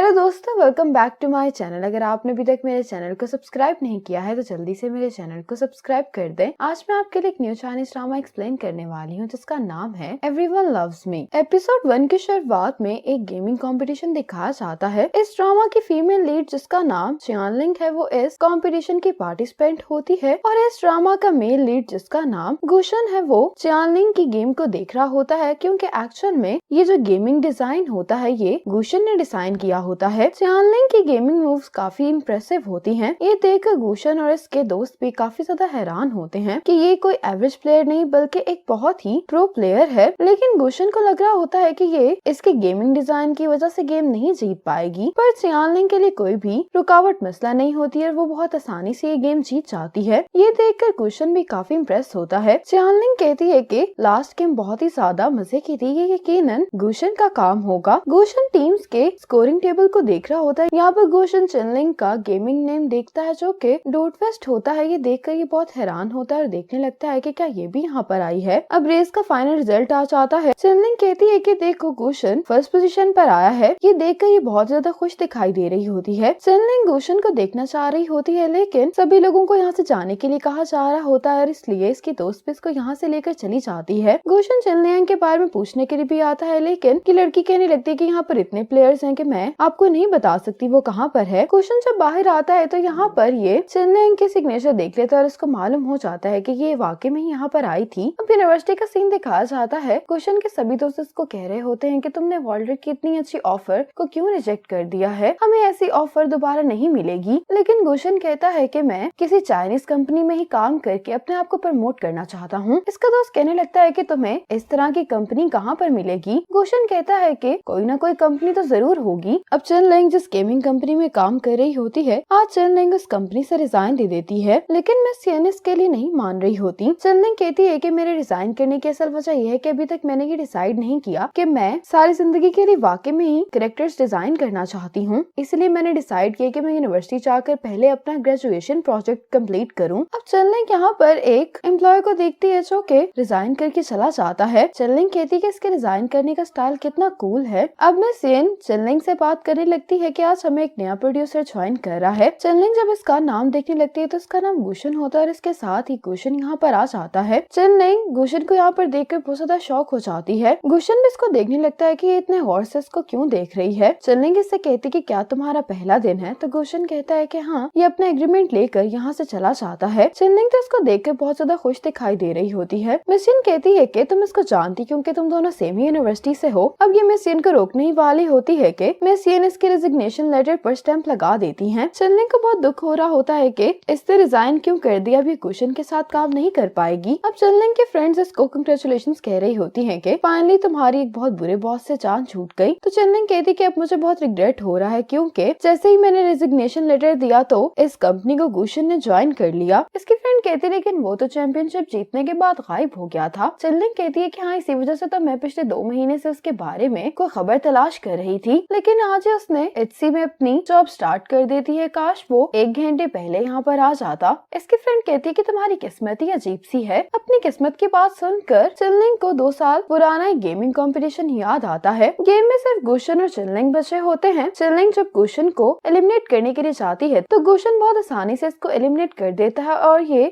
Hello दोस्तों, welcome back to my channel. अगर आपने अभी तक मेरे चैनल को सब्सक्राइब नहीं किया है तो जल्दी से मेरे चैनल को सब्सक्राइब कर दें। आज मैं आपके लिए एक न्यू चाइनीज ड्रामा एक्सप्लेन करने वाली हूँ जिसका नाम है एवरीवन लव्स मी। एपिसोड 1 की शुरुआत में एक गेमिंग कंपटीशन दिखाया जाता है। इस ड्रामा की फीमेल लीड जिसका नाम चियानलिंग है वो इस कंपटीशन की पार्टिसिपेंट होती है और इस ड्रामा का मेल लीड जिसका नाम गुशन है वो चियानलिंग की गेम को देख रहा होता है, क्योंकि एक्चुअल में ये जो गेमिंग डिजाइन होता है ये गुशन ने डिजाइन किया होता है। चियानलिंग की गेमिंग मूव्स काफी इम्प्रेसिव होती हैं। ये देखकर गुशन और इसके दोस्त भी काफी ज्यादा हैरान होते हैं कि ये कोई एवरेज प्लेयर नहीं बल्कि एक बहुत ही प्रो प्लेयर है। लेकिन गुशन को लग रहा होता है कि ये इसके गेमिंग डिजाइन की वजह से गेम नहीं जीत पाएगी, पर चियानलिंग के लिए कोई भी रुकावट मसला नहीं होती है, वो बहुत आसानी से ये गेम जीत जाती है। ये देखकर गुशन भी काफी इम्प्रेस होता है। चियानलिंग कहती है कि लास्ट गेम बहुत ही ज्यादा मजे की थी, ये यकीनन गुशन का काम होगा। गुशन टीम्स के स्कोरिंग टेबल को देख रहा होता है। यहाँ पर गुशन चियानलिंग का गेमिंग नेम देखता है जो कि डोटफेस्ट होता है। ये देखकर ये बहुत हैरान होता है और देखने लगता है कि क्या ये भी यहाँ पर आई है। अब रेस का फाइनल रिजल्ट आ जाता है। चियानलिंग कहती है कि देखो गुशन फर्स्ट पोजीशन पर आया है। ये देखकर ये बहुत ज्यादा खुश दिखाई दे रही होती है। चियानलिंग गुशन को देखना चाह रही होती है, लेकिन सभी लोगों को यहाँ से जाने के लिए कहा जा रहा होता है और इसलिए इसकी दोस्त भी इसको यहाँ से लेकर चली जाती है। गुशन चियानलिंग के बारे में पूछने के लिए भी आता है, लेकिन की लड़की कहने लगती है कि यहाँ पर इतने प्लेयर्स हैं कि मैं आपको नहीं बता सकती वो कहाँ पर है। गुशन जब बाहर आता है तो यहाँ पर ये चियानलिंग के सिग्नेचर देख लेता है और इसको मालूम हो जाता है कि ये वाकई में यहाँ पर आई थी। अब यूनिवर्सिटी का सीन दिखाया जाता है। गुशन के सभी दोस्त इसको कह रहे होते हैं कि तुमने वॉल्डर की इतनी अच्छी ऑफर को क्यों रिजेक्ट कर दिया है, हमें ऐसी ऑफर दोबारा नहीं मिलेगी। लेकिन गुशन कहता है कि मैं किसी चाइनीज कंपनी में ही काम करके अपने आप को प्रमोट करना चाहता हूँ। इसका दोस्त कहने लगता है कि तुम्हें इस तरह की कंपनी कहाँ पर मिलेगी। गुशन कहता है कि कोई ना कोई कंपनी तो जरूर होगी। अब चियानलिंग जिस गेमिंग कंपनी में काम कर रही होती है, आज चियानलिंग उस कंपनी से रिजाइन दे देती है, लेकिन मिस चियन इसके लिए नहीं मान रही होती। चियानलिंग कहती है कि मेरे रिजाइन करने की असल वजह यह है कि अभी तक मैंने ये डिसाइड नहीं किया कि मैं सारी जिंदगी के लिए वाकई में ही कैरेक्टर्स डिजाइन करना चाहती हूँ, इसलिए मैंने डिसाइड किया कि मैं यूनिवर्सिटी जाकर पहले अपना ग्रेजुएशन प्रोजेक्ट कंप्लीट करूँ। अब चियानलिंग यहाँ पर एक एम्प्लॉय को देखती है जो कि रिजाइन करके चला जाता है। चियानलिंग कहती है कि इसके रिजाइन करने का स्टाइल कितना कूल है। अब मिस चियन चियानलिंग से बात करने लगती है कि आज हमें एक नया प्रोड्यूसर ज्वाइन कर रहा है। चियानलिंग जब इसका नाम देखने लगती है तो इसका नाम गुशन होता है और इसके साथ ही गुशन यहाँ पर आ जाता है। चियानलिंग गुशन को यहाँ पर देखकर बहुत ज्यादा शॉक हो जाती है। गुशन भी इसको देखने लगता है कि ये इतने गौर से इसको क्यों देख रही है। चियानलिंग इससे कहती है कि क्या तुम्हारा पहला दिन है, तो गुशन कहता है कि हाँ। ये अपना एग्रीमेंट लेकर यहाँ से चला जाता है। चियानलिंग तो इसको देखकर बहुत ज्यादा खुश दिखाई दे रही होती है। मिस चियन कहती है कि तुम इसको जानती क्योंकि तुम दोनों सेम ही यूनिवर्सिटी से हो। अब ये मिस चियन को रोकने ही वाली होती है कि मिस चियन इसके रेजिग्नेशन लेटर पर स्टैंप लगा देती हैं। चियानलिंग को बहुत दुख हो रहा होता है कि इससे रिजाइन क्यों कर दिया, अभी गुशन के साथ काम नहीं कर पाएगी। अब चियानलिंग के फ्रेंड्स इसको कांग्रेचुलेशंस कह रही होती हैं कि फाइनली तुम्हारी एक बहुत बुरे बॉस से जान छूट गई। तो चियानलिंग कहती कि अब मुझे बहुत रिग्रेट हो रहा है, क्योंकि जैसे ही मैंने रेजिग्नेशन लेटर दिया तो इस कंपनी को गुशन ने ज्वाइन कर लिया। इसकी फ्रेंड कहती लेकिन वो तो चैंपियनशिप जीतने के बाद गायब हो गया था। चियानलिंग कहती है कि हाँ, इसी वजह से तो मैं पिछले 2 महीने से उसके बारे में कोई खबर तलाश कर रही थी, लेकिन आज उसने एचसी में अपनी जॉब स्टार्ट कर देती है। काश वो 1 घंटे पहले यहाँ पर आ जाता। इसकी फ्रेंड कहती है कि तुम्हारी किस्मत ही अजीब सी है। अपनी किस्मत की बात सुनकर चियानलिंग को 2 साल पुराना एक गेमिंग कंपटीशन याद आता है। गेम में सिर्फ गुशन और चियानलिंग बचे होते हैं। चियानलिंग जब गुशन को एलिमिनेट करने के लिए जाती है तो गुशन बहुत आसानी से इसको एलिमिनेट कर देता है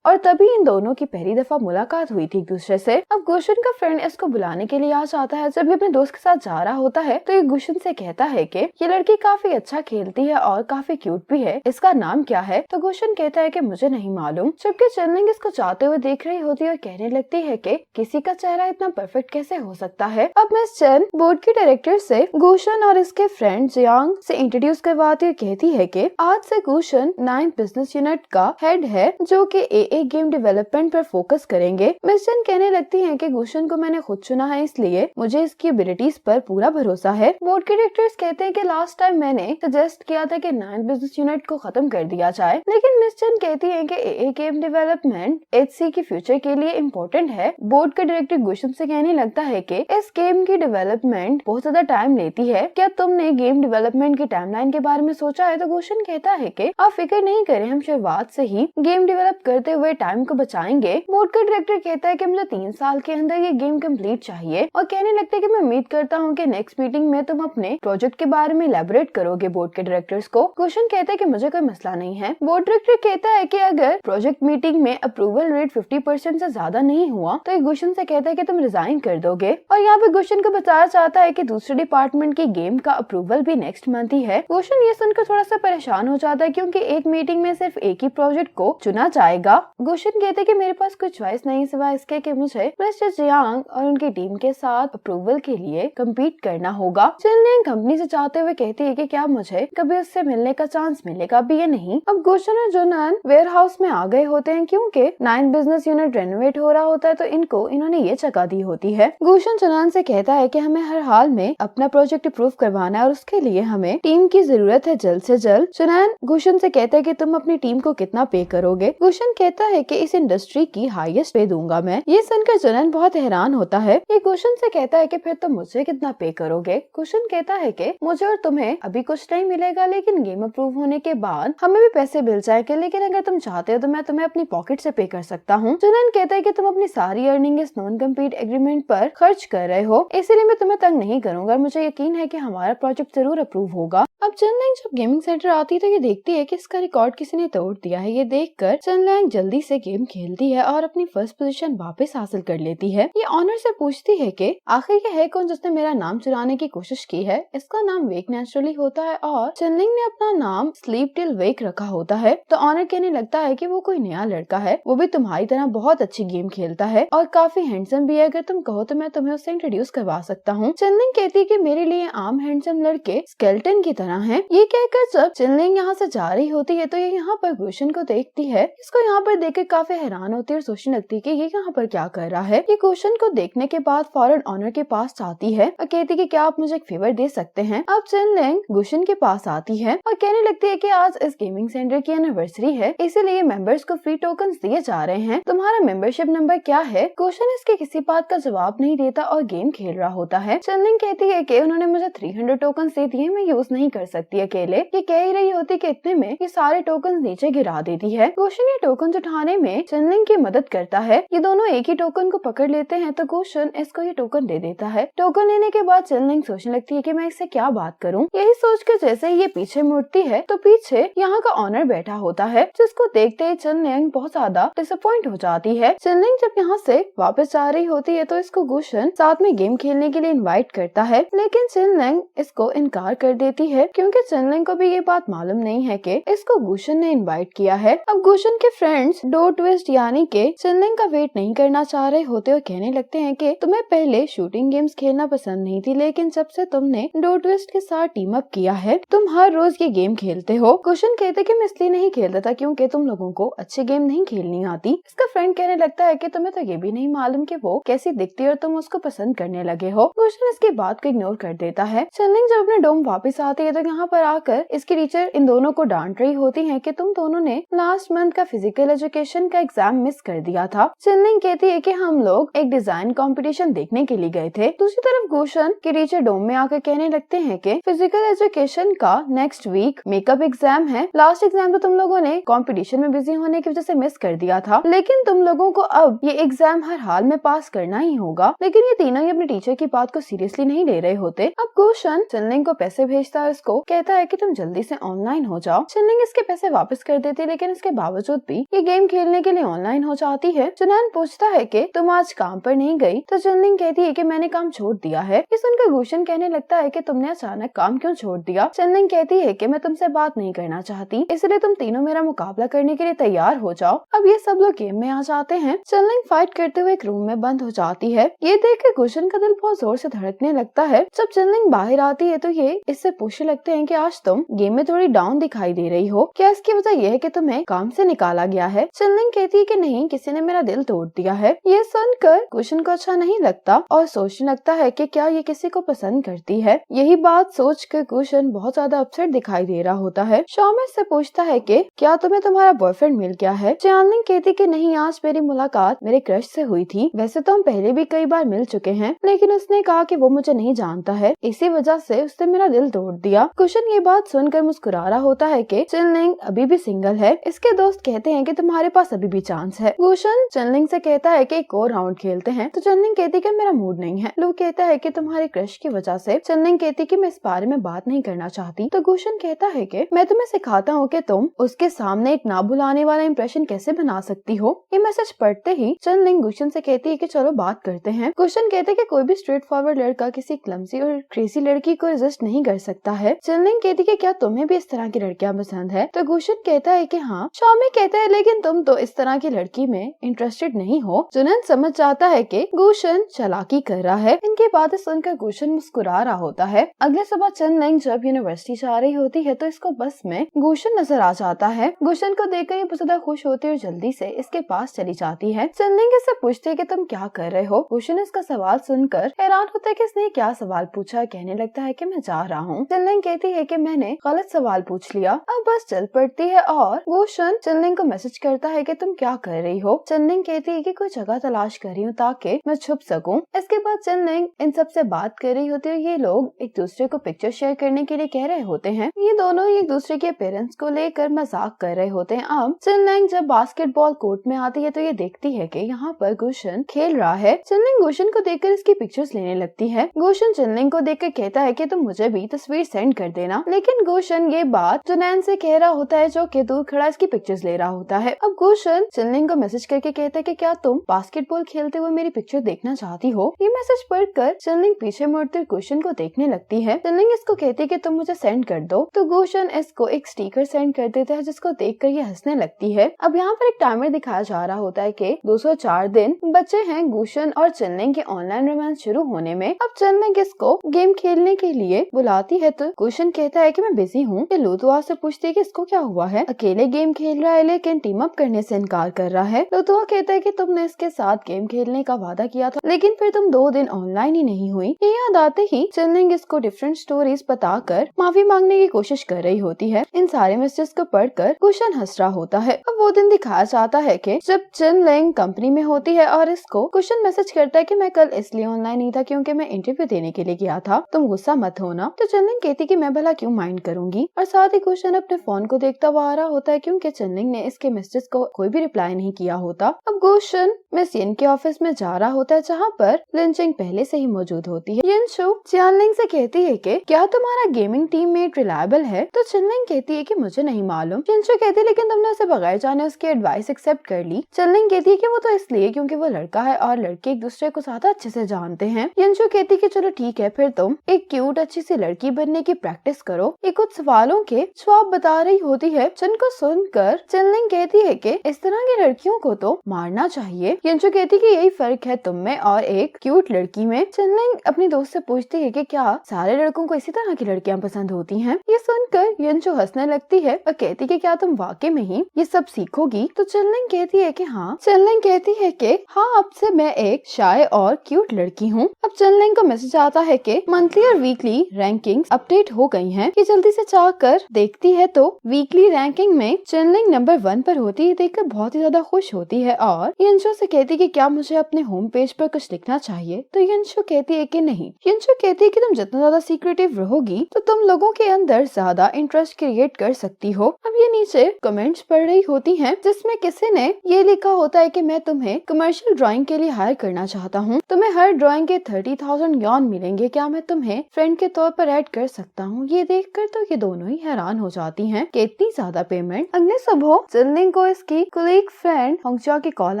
और तभी इन दोनों की पहली दफा मुलाकात हुई थी एक दूसरे से। अब गुशन का फ्रेंड इसको बुलाने के लिए आ जाता है। जब ये अपने दोस्त के साथ जा रहा होता है तो ये गुशन से कहता है कि ये लड़की काफी अच्छा खेलती है और काफी क्यूट भी है, इसका नाम क्या है? तो गुशन कहता है कि मुझे नहीं मालूम। जबकि चियानलिंग इसको जाते हुए देख रही होती है और कहने लगती है कि किसी का चेहरा इतना परफेक्ट कैसे हो सकता है। अब मिस चियन बोर्ड के डायरेक्टर से गुशन और इसके फ्रेंड जियांग से इंट्रोड्यूस करवाती और कहती है कि आज से गुशन 9th बिजनेस यूनिट का हेड है जो कि एए गेम डेवलपमेंट पर फोकस करेंगे। मिस चियन कहने लगती है कि गुशन को मैंने खुद चुना है, इसलिए मुझे इसकी एबिलिटीज पर पूरा भरोसा है। बोर्ड के डायरेक्टर्स कहते हैं कि लास्ट टाइम मैंने सजेस्ट किया था कि 9th बिजनेस यूनिट को खत्म कर दिया जाए, लेकिन मिस चियन कहती है कि एए गेम डेवलपमेंट एचसी के फ्यूचर के लिए इम्पोर्टेंट है। बोर्ड का डायरेक्टर गुशन से कहने लगता है कि इस गेम की डेवलपमेंट बहुत ज्यादा टाइम लेती है, क्या तुमने गेम डेवलपमेंट की टाइमलाइन के बारे में सोचा है? तो गुशन कहता है कि आप फिक्र नहीं करें, हम शुरुआत से ही गेम डेवलप करते हुए टाइम को बचाएंगे। बोर्ड का डायरेक्टर कहता है कि मुझे 3 साल के अंदर ये गेम कंप्लीट चाहिए और कहने लगता है कि मैं उम्मीद करता हूँ कि नेक्स्ट मीटिंग में तुम अपने प्रोजेक्ट के बारे बारे में इलेबोरेट करोगे बोर्ड के डायरेक्टर्स को? गुशन कहता है कि मुझे कोई मसला नहीं है। बोर्ड डायरेक्टर कहता है कि अगर प्रोजेक्ट मीटिंग में अप्रूवल रेट 50% से ज्यादा नहीं हुआ तो ये गुशन से कहता है कि तुम रिजाइन कर दोगे। और यहाँ पे गुशन को बताया जाता है कि दूसरे डिपार्टमेंट की गेम का अप्रूवल भी नेक्स्ट मंथ ही है। गुशन ये सुनकर थोड़ा सा परेशान हो जाता है क्योंकि एक मीटिंग में सिर्फ एक ही प्रोजेक्ट को चुना जाएगा। गुशन कहते हैं कि मेरे पास कोई चॉइस नहीं सिवाय इसके कि मुझे मिस्टर जियांग और उनकी टीम के साथ अप्रूवल के लिए कम्पीट करना होगा। चिनलिंग कंपनी से चाहते हुए कहती है कि क्या मुझे कभी उससे मिलने का चांस मिलेगा भी या नहीं। अब गुशन और जुनन वेयर हाउस में आ गए होते हैं क्योंकि 9 बिजनेस यूनिट रेनोवेट हो रहा होता है तो इन्होंने ये जगह दी होती है। गुशन जुनन से कहता है कि हमें हर हाल में अपना प्रोजेक्ट अप्रूव करवाना है और उसके लिए हमें टीम की जरूरत है जल्द से जल्द। जुनन गुशन से कहता है कि तुम अपनी टीम को कितना पे करोगे? गुशन कहता है कि इस इंडस्ट्री की हाईएस्ट पे दूंगा मैं। ये सुनकर जुनन बहुत हैरान होता है। ये गुशन से कहता है कि फिर तुम मुझे कितना पे करोगे? गुशन कहता है कि मुझे और तुम्हें अभी कुछ नहीं मिलेगा लेकिन गेम अप्रूव होने के बाद हमें भी पैसे मिल जाएंगे, लेकिन अगर तुम चाहते हो तो मैं तुम्हें अपनी पॉकेट से पे कर सकता हूँ। जुनन कहता है कि तुम अपनी सारी अर्निंग इस नॉन कम्पीट एग्रीमेंट पर खर्च कर रहे हो, इसीलिए मैं तुम्हें तंग नहीं करूंगा। मुझे यकीन है कि हमारा प्रोजेक्ट जरूर अप्रूव होगा। अब चिनलिंग जब गेमिंग सेंटर आती है तो ये देखती है कि इसका रिकॉर्ड किसी ने तोड़ दिया है। ये देखकर चिनलिंग जल्दी से गेम खेलती है और अपनी फर्स्ट पोजीशन वापस हासिल कर लेती है। ये ऑनर से पूछती है कि आखिर ये है कौन जिसने मेरा नाम चुराने की कोशिश की है? इसका नाम वेक नेचुरली होता है और चिनलिंग ने अपना नाम स्लीप टिल वेक रखा होता है। तो ऑनर कहने लगता है कि वो कोई नया लड़का है, वो भी तुम्हारी तरह बहुत अच्छी गेम खेलता है और काफी हैंडसम भी है। अगर तुम कहो तो मैं तुम्हें उससे इंट्रोड्यूस करवा सकता हूँ। चिनलिंग कहती है कि मेरे लिए आम हैंडसम लड़के स्केलेटन की तरह हैं। ये कहकर जब चिनलिंग यहाँ से जा रही होती है तो ये यहाँ पर गुशन को देखती है। इसको यहाँ पर देखकर काफी हैरान होती है और सोचने लगती है कि ये यहाँ पर क्या कर रहा है। ये गुशन को देखने के बाद फौरन ऑनर के पास आती है और कहती है कि क्या आप मुझे एक फेवर दे सकते हैं? अब चिनलिंग गुशन के पास आती है और कहने लगती है कि आज इस गेमिंग सेंटर की एनिवर्सरी है, इसीलिए मेंबर्स को फ्री टोकन्स दिए जा रहे हैं। तुम्हारा मेंबरशिप नंबर क्या है? गुशन इसके किसी बात का जवाब नहीं देता और गेम खेल रहा होता है। चिनलिंग कहती है कि उन्होंने मुझे 300 टोकन्स दे दिए, मैं यूज नहीं कर सकती अकेले। ये कह ही रही होती कि इतने में ये सारे टोकन्स नीचे गिरा देती है। गुशन ये टोकन्स उठाने में चिनलिंग की मदद करता है। ये दोनों एक ही टोकन को पकड़ लेते हैं तो गुशन इसको ये टोकन दे देता है। टोकन लेने के बाद चिनलिंग सोचने लगती है कि मैं इससे क्या बात करूं। यही सोचकर जैसे ही ये पीछे मुड़ती है तो पीछे यहाँ का ऑनर बैठा होता है, जिसको देखते ही चिनलिंग बहुत ज्यादा डिसअपॉइंट हो जाती है। चिनलिंग जब यहाँ से वापस जा रही होती है तो इसको गुशन साथ में गेम खेलने के लिए इनवाइट करता है, लेकिन चिनलिंग इसको इनकार कर देती है क्योंकि चिनलिंग को भी ये बात मालूम नहीं है कि इसको गुशन ने इनवाइट किया है। अब गुशन के फ्रेंड्स डो ट्विस्ट यानी कि चिनलिंग का वेट नहीं करना चाह रहे होते और कहने लगते हैं कि तुम्हें पहले शूटिंग गेम्स खेलना पसंद नहीं थी, लेकिन जब से तुमने डो ट्विस्ट के साथ टीम अप किया है तुम हर रोज ये गेम खेलते हो। गुशन कहते कि मैं इसलिए नहीं खेलता था क्योंकि तुम लोगों को अच्छी गेम नहीं खेलनी आती। इसका फ्रेंड कहने लगता है कि तुम्हें तो ये भी नहीं मालूम कि वो कैसी दिखती है और तुम उसको पसंद करने लगे हो। गुशन इसकी बात को इग्नोर कर देता है। चिनलिंग जब अपने डोम वापस आती है तो यहाँ पर आकर इसकी टीचर इन दोनों को डांट रही होती है कि तुम दोनों ने लास्ट मंथ का फिजिकल एजुकेशन का एग्जाम मिस कर दिया था। चिनलिंग कहती है कि हम लोग एक डिजाइन कंपटीशन देखने के लिए गए थे। दूसरी तरफ गुशन के टीचर डोम में आकर कहने लगते हैं कि फिजिकल एजुकेशन का नेक्स्ट वीक मेकअप एग्जाम है। लास्ट एग्जाम तो तुम लोगों ने कंपटीशन में बिजी होने की वजह से मिस कर दिया था, लेकिन तुम लोगों को अब ये एग्जाम हर हाल में पास करना ही होगा। लेकिन ये तीनों ही अपने टीचर की बात को सीरियसली नहीं ले रहे होते। अब गुशन चिनलिंग को पैसे भेजता है, उसको कहता है कि तुम जल्दी से ऑनलाइन हो जाओ। चिनलिंग इसके पैसे वापस कर देती, लेकिन इसके बावजूद भी ये गेम खेलने के लिए ऑनलाइन हो जाती है। जुनैन पूछता है कि तुम आज काम पर नहीं गई, तो चिनलिंग कहती है कि मैंने काम छोड़ दिया है। ये सुनकर गुशन कहने लगता है कि तुमने अचानक काम क्यों छोड़ दिया। चिनलिंग कहती है कि मैं तुमसे बात नहीं करना चाहती, इसलिए तुम तीनों मेरा मुकाबला करने के लिए तैयार हो जाओ। अब ये सब लोग गेम में आ जाते हैं। चिनलिंग फाइट करते हुए एक रूम में बंद हो जाती है। ये देख कर गुशन का दिल बहुत जोर से धड़कने लगता है। जब चिनलिंग बाहर आती है तो ये इससे पूछने लगते हैं कि आज तुम गेम में थोड़ी डाउन दिखाई दे रही हो, क्या इसकी वजह यह है कि तुम्हें काम से निकाला गया है। चिनलिंग कहती है कि नहीं, किसी ने मेरा दिल तोड़ दिया है। ये सुनकर गुशन को अच्छा नहीं लगता और सोचने लगता है कि क्या ये किसी को पसंद करती है। यही बात सोचकर गुशन बहुत ज्यादा अपसेट दिखाई दे रहा होता है। शॉमेश से पूछता है कि क्या तुम्हें तुम्हारा बॉयफ्रेंड मिल गया है। चिनलिंग कहती कि नहीं, आज मेरी मुलाकात मेरे क्रश से हुई थी। वैसे तो हम पहले भी कई बार मिल चुके हैं, लेकिन उसने कहा कि वो मुझे नहीं जानता है, इसी वजह से उसने मेरा दिल तोड़ दिया। गुशन ये बात सुनकर मुस्कुरा रहा होता है कि चिनलिंग अभी भी सिंगल है। इसके दोस्त कहते हैं कि तुम्हारे पास अभी भी चांस है। गुशन चिनलिंग से कहता है कि एक और राउंड खेलते हैं, तो चिनलिंग कहती कि मेरा मूड नहीं है। लू कहता है कि तुम्हारे क्रश की वजह से। चिनलिंग कहती कि मैं इस बारे में बात नहीं करना चाहती। तो गुशन कहता है कि मैं तुम्हें सिखाता हूँ कि तुम उसके सामने एक ना भुलाने वाला इंप्रेशन कैसे बना सकती हो। ये मैसेज पढ़ते ही चनलिंग गुशन से कहती है कि चलो बात करते हैं। गुशन कहते हैं कि कोई भी स्ट्रेट फॉरवर्ड लड़का किसी क्लमसी और क्रेजी लड़की को रेजिस्ट नहीं कर सकता है। चनलिंग कहती है कि क्या तुम्हें भी इस तरह की लड़कियां पसंद है? तो गुशन कहता है कि हाँ। शाओमी कहता है लेकिन तुम तो इस तरह की लड़की में इंटरेस्टेड नहीं हो। जुनैन समझ जाता है कि गुशन चालाकी कर रहा है। इनकी बातें सुनकर गुशन मुस्कुरा रहा होता है। अगले सुबह चनलिंग जब यूनिवर्सिटी जा रही होती है तो इसको बस में गुशन नजर आ जाता है। गुशन को देखकर ये बहुत ज्यादा खुश होती है और जल्दी से इसके पास चली जाती है। चनलिंग इससे पूछती है कि तुम क्या कर रहे हो। गुशन इसका सवाल सुनकर हैरान होता है कि इसने क्या सवाल पूछा। कहने लगता है कि मैं जा रहा हूँ। चनलिंग कहती है कि मैंने गलत सवाल पूछ लिया। अब बस चल पड़ती है और गुशन चनलिंग को मैसेज करता है कि तुम क्या कर रही हो। चनलिंग कहती है कि कोई जगह तलाश कर रही हूँ ताकि मैं छुप सकूं। इसके बाद चनलिंग इन सब से बात कर रही होती है। ये लोग एक दूसरे को पिक्चर शेयर करने के लिए कह रहे होते हैं। ये दोनों एक दूसरे के पेरेंट्स को लेकर मजाक कर रहे होते हैं। अब चनलिंग जब बास्केटबॉल कोर्ट में आती है तो ये देखती है कि यहाँ पर गुशन खेल रहा है। चनलिंग गुशन को देखकर इसकी पिक्चर्स लेने लगती है। गुशन चनलिंग को देखकर कहता है कि तुम मुझे भी तस्वीर सेंड कर देना। लेकिन गुशन ये बात जुनैन से कह रहा होता है जो कि दूर खड़ा इसकी पिक्चर्स ले रहा होता है। अब गुशन चनलिंग को मैसेज करके कहता है कि क्या तुम बास्केटबॉल खेलते हुए मेरी पिक्चर देखना चाहती हो। ये मैसेज पढ़कर चनलिंग पीछे मुड़कर गुशन को देखने लगती है। चनलिंग इसको कहती है कि तुम मुझे सेंड कर दो। तो गुशन इसको एक स्टिकर सेंड कर देता है जिसको देखकर ये हंसने लगती है। अब यहाँ पर एक टाइमर दिखाया जा रहा होता है कि 204 दिन बचे हैं गुशन और चनलिंग के ऑनलाइन रोमांस शुरू होने में। अब चनलिंग इसको गेम खेलने के लिए बुलाती है तो गुशन कहता है कि मैं बिजी हूँ। लुतुआ से पूछती है कि इसको क्या हुआ है, अकेले गेम खेल रहा है लेकिन टीम अप करने से इनकार कर रहा है। लुतुआ कहता है कि तुमने इसके साथ गेम खेलने का वादा किया था लेकिन फिर तुम 2 दिन ऑनलाइन ही नहीं हुई। ये याद आते ही चनलिंग इसको डिफरेंट स्टोरीज बताकर माफी मांगने की कोशिश कर रही होती है। इन सारे मैसेजेस को पढ़कर गुशन हंस रहा होता है। अब वो दिन दिखाया जाता है कि जब चनलिंग कंपनी में होती है और इसको गुशन मैसेज करता है कि मैं कल इसलिए ऑनलाइन नहीं था क्योंकि मैं इंटरव्यू देने के लिए गया था, तुम गुस्सा मत होना। तो चनलिंग कहती कि मैं भला क्यों माइंड करूंगी। और साथ ही गुशन अपने फोन को देखता हुआ आ रहा होता है क्योंकि चनलिंग ने इसके मैसेजेस को कोई भी रिप्लाई नहीं किया होता। अब गुशन मिस यिन के ऑफिस में जा रहा होता है जहाँ पर लिंचिंग पहले से ही मौजूद होती है। यिनशु चनलिंग से कहती है कि क्या तुम्हारा गेमिंग टीममेट रिलायबल है। तो चनलिंग कहती है कि मुझे नहीं मालूम। यिनशु कहती है लेकिन तुमने उसे बगैर जाने उसकी एडवाइस एक्सेप्ट कर ली। चनलिंग कहती है कि वो तो इसलिए क्योंकि वो लड़का है और लड़के एक दूसरे को ज्यादा अच्छे से जानते हैं। यिनशु कहती है कि चलो ठीक है फिर तुम एक क्यूट अच्छी सी लड़की बनने की प्रैक्टिस करो। ये कुछ सवालों के जवाब बता रही होती है। चन को सुनकर चनलिंग कहती है कि इस तरह की लड़कियों को तो मारना चाहिए। यिनशु कहती है कि यही फर्क है तुम में और एक क्यूट लड़की में। चनलिंग अपनी दोस्त से पूछती है कि क्या सारे लड़कों को इसी तरह की लड़कियां पसंद होती हैं। ये सुनकर यिनशु हंसने लगती है और कहती है कि क्या तुम वाकई में ही ये सब सीखोगी। तो चनलिंग कहती है कि हाँ। चनलिंग कहती है कि हाँ अब से मैं एक शाय और क्यूट लड़की हूँ। अब चनलिंग को मैसेज आता है कि मंथली और वीकली रैंकिंग्स अपडेट हो गई हैं। ये जल्दी से जाकर देखती है तो वीकली रैंकिंग में चनलिंग नंबर 1 पर होती है। देखकर बहुत ही ज्यादा खुश होती है और यिनशु से कहती है कि क्या मुझे अपने होम पेज पर कुछ लिखना चाहिए। तो यिनशु कहती है कि नहीं। यिनशु कहती है कि तुम जितना ज्यादा सीक्रेटिव रहोगी तो तुम लोगों के अंदर ज्यादा इंटरेस्ट क्रिएट कर सकती हो। अब ये नीचे कमेंट्स पढ़ रही होती हैं जिसमें किसी ने ये लिखा होता है कि मैं तुम्हें कमर्शियल ड्राइंग के लिए हायर करना चाहता हूँ। तुम्हें हर ड्राइंग के 30,000 यॉन मिलेंगे। क्या मैं तुम्हें फ्रेंड के तौर पर ऐड कर सकता हूँ। ये देखकर तो ये दोनों ही हैरान हो जाती हैं कि इतनी ज्यादा पेमेंट। अगले सुबह चनलिंग को इसकी कोलीग फ्रेंड होंगचा की कॉल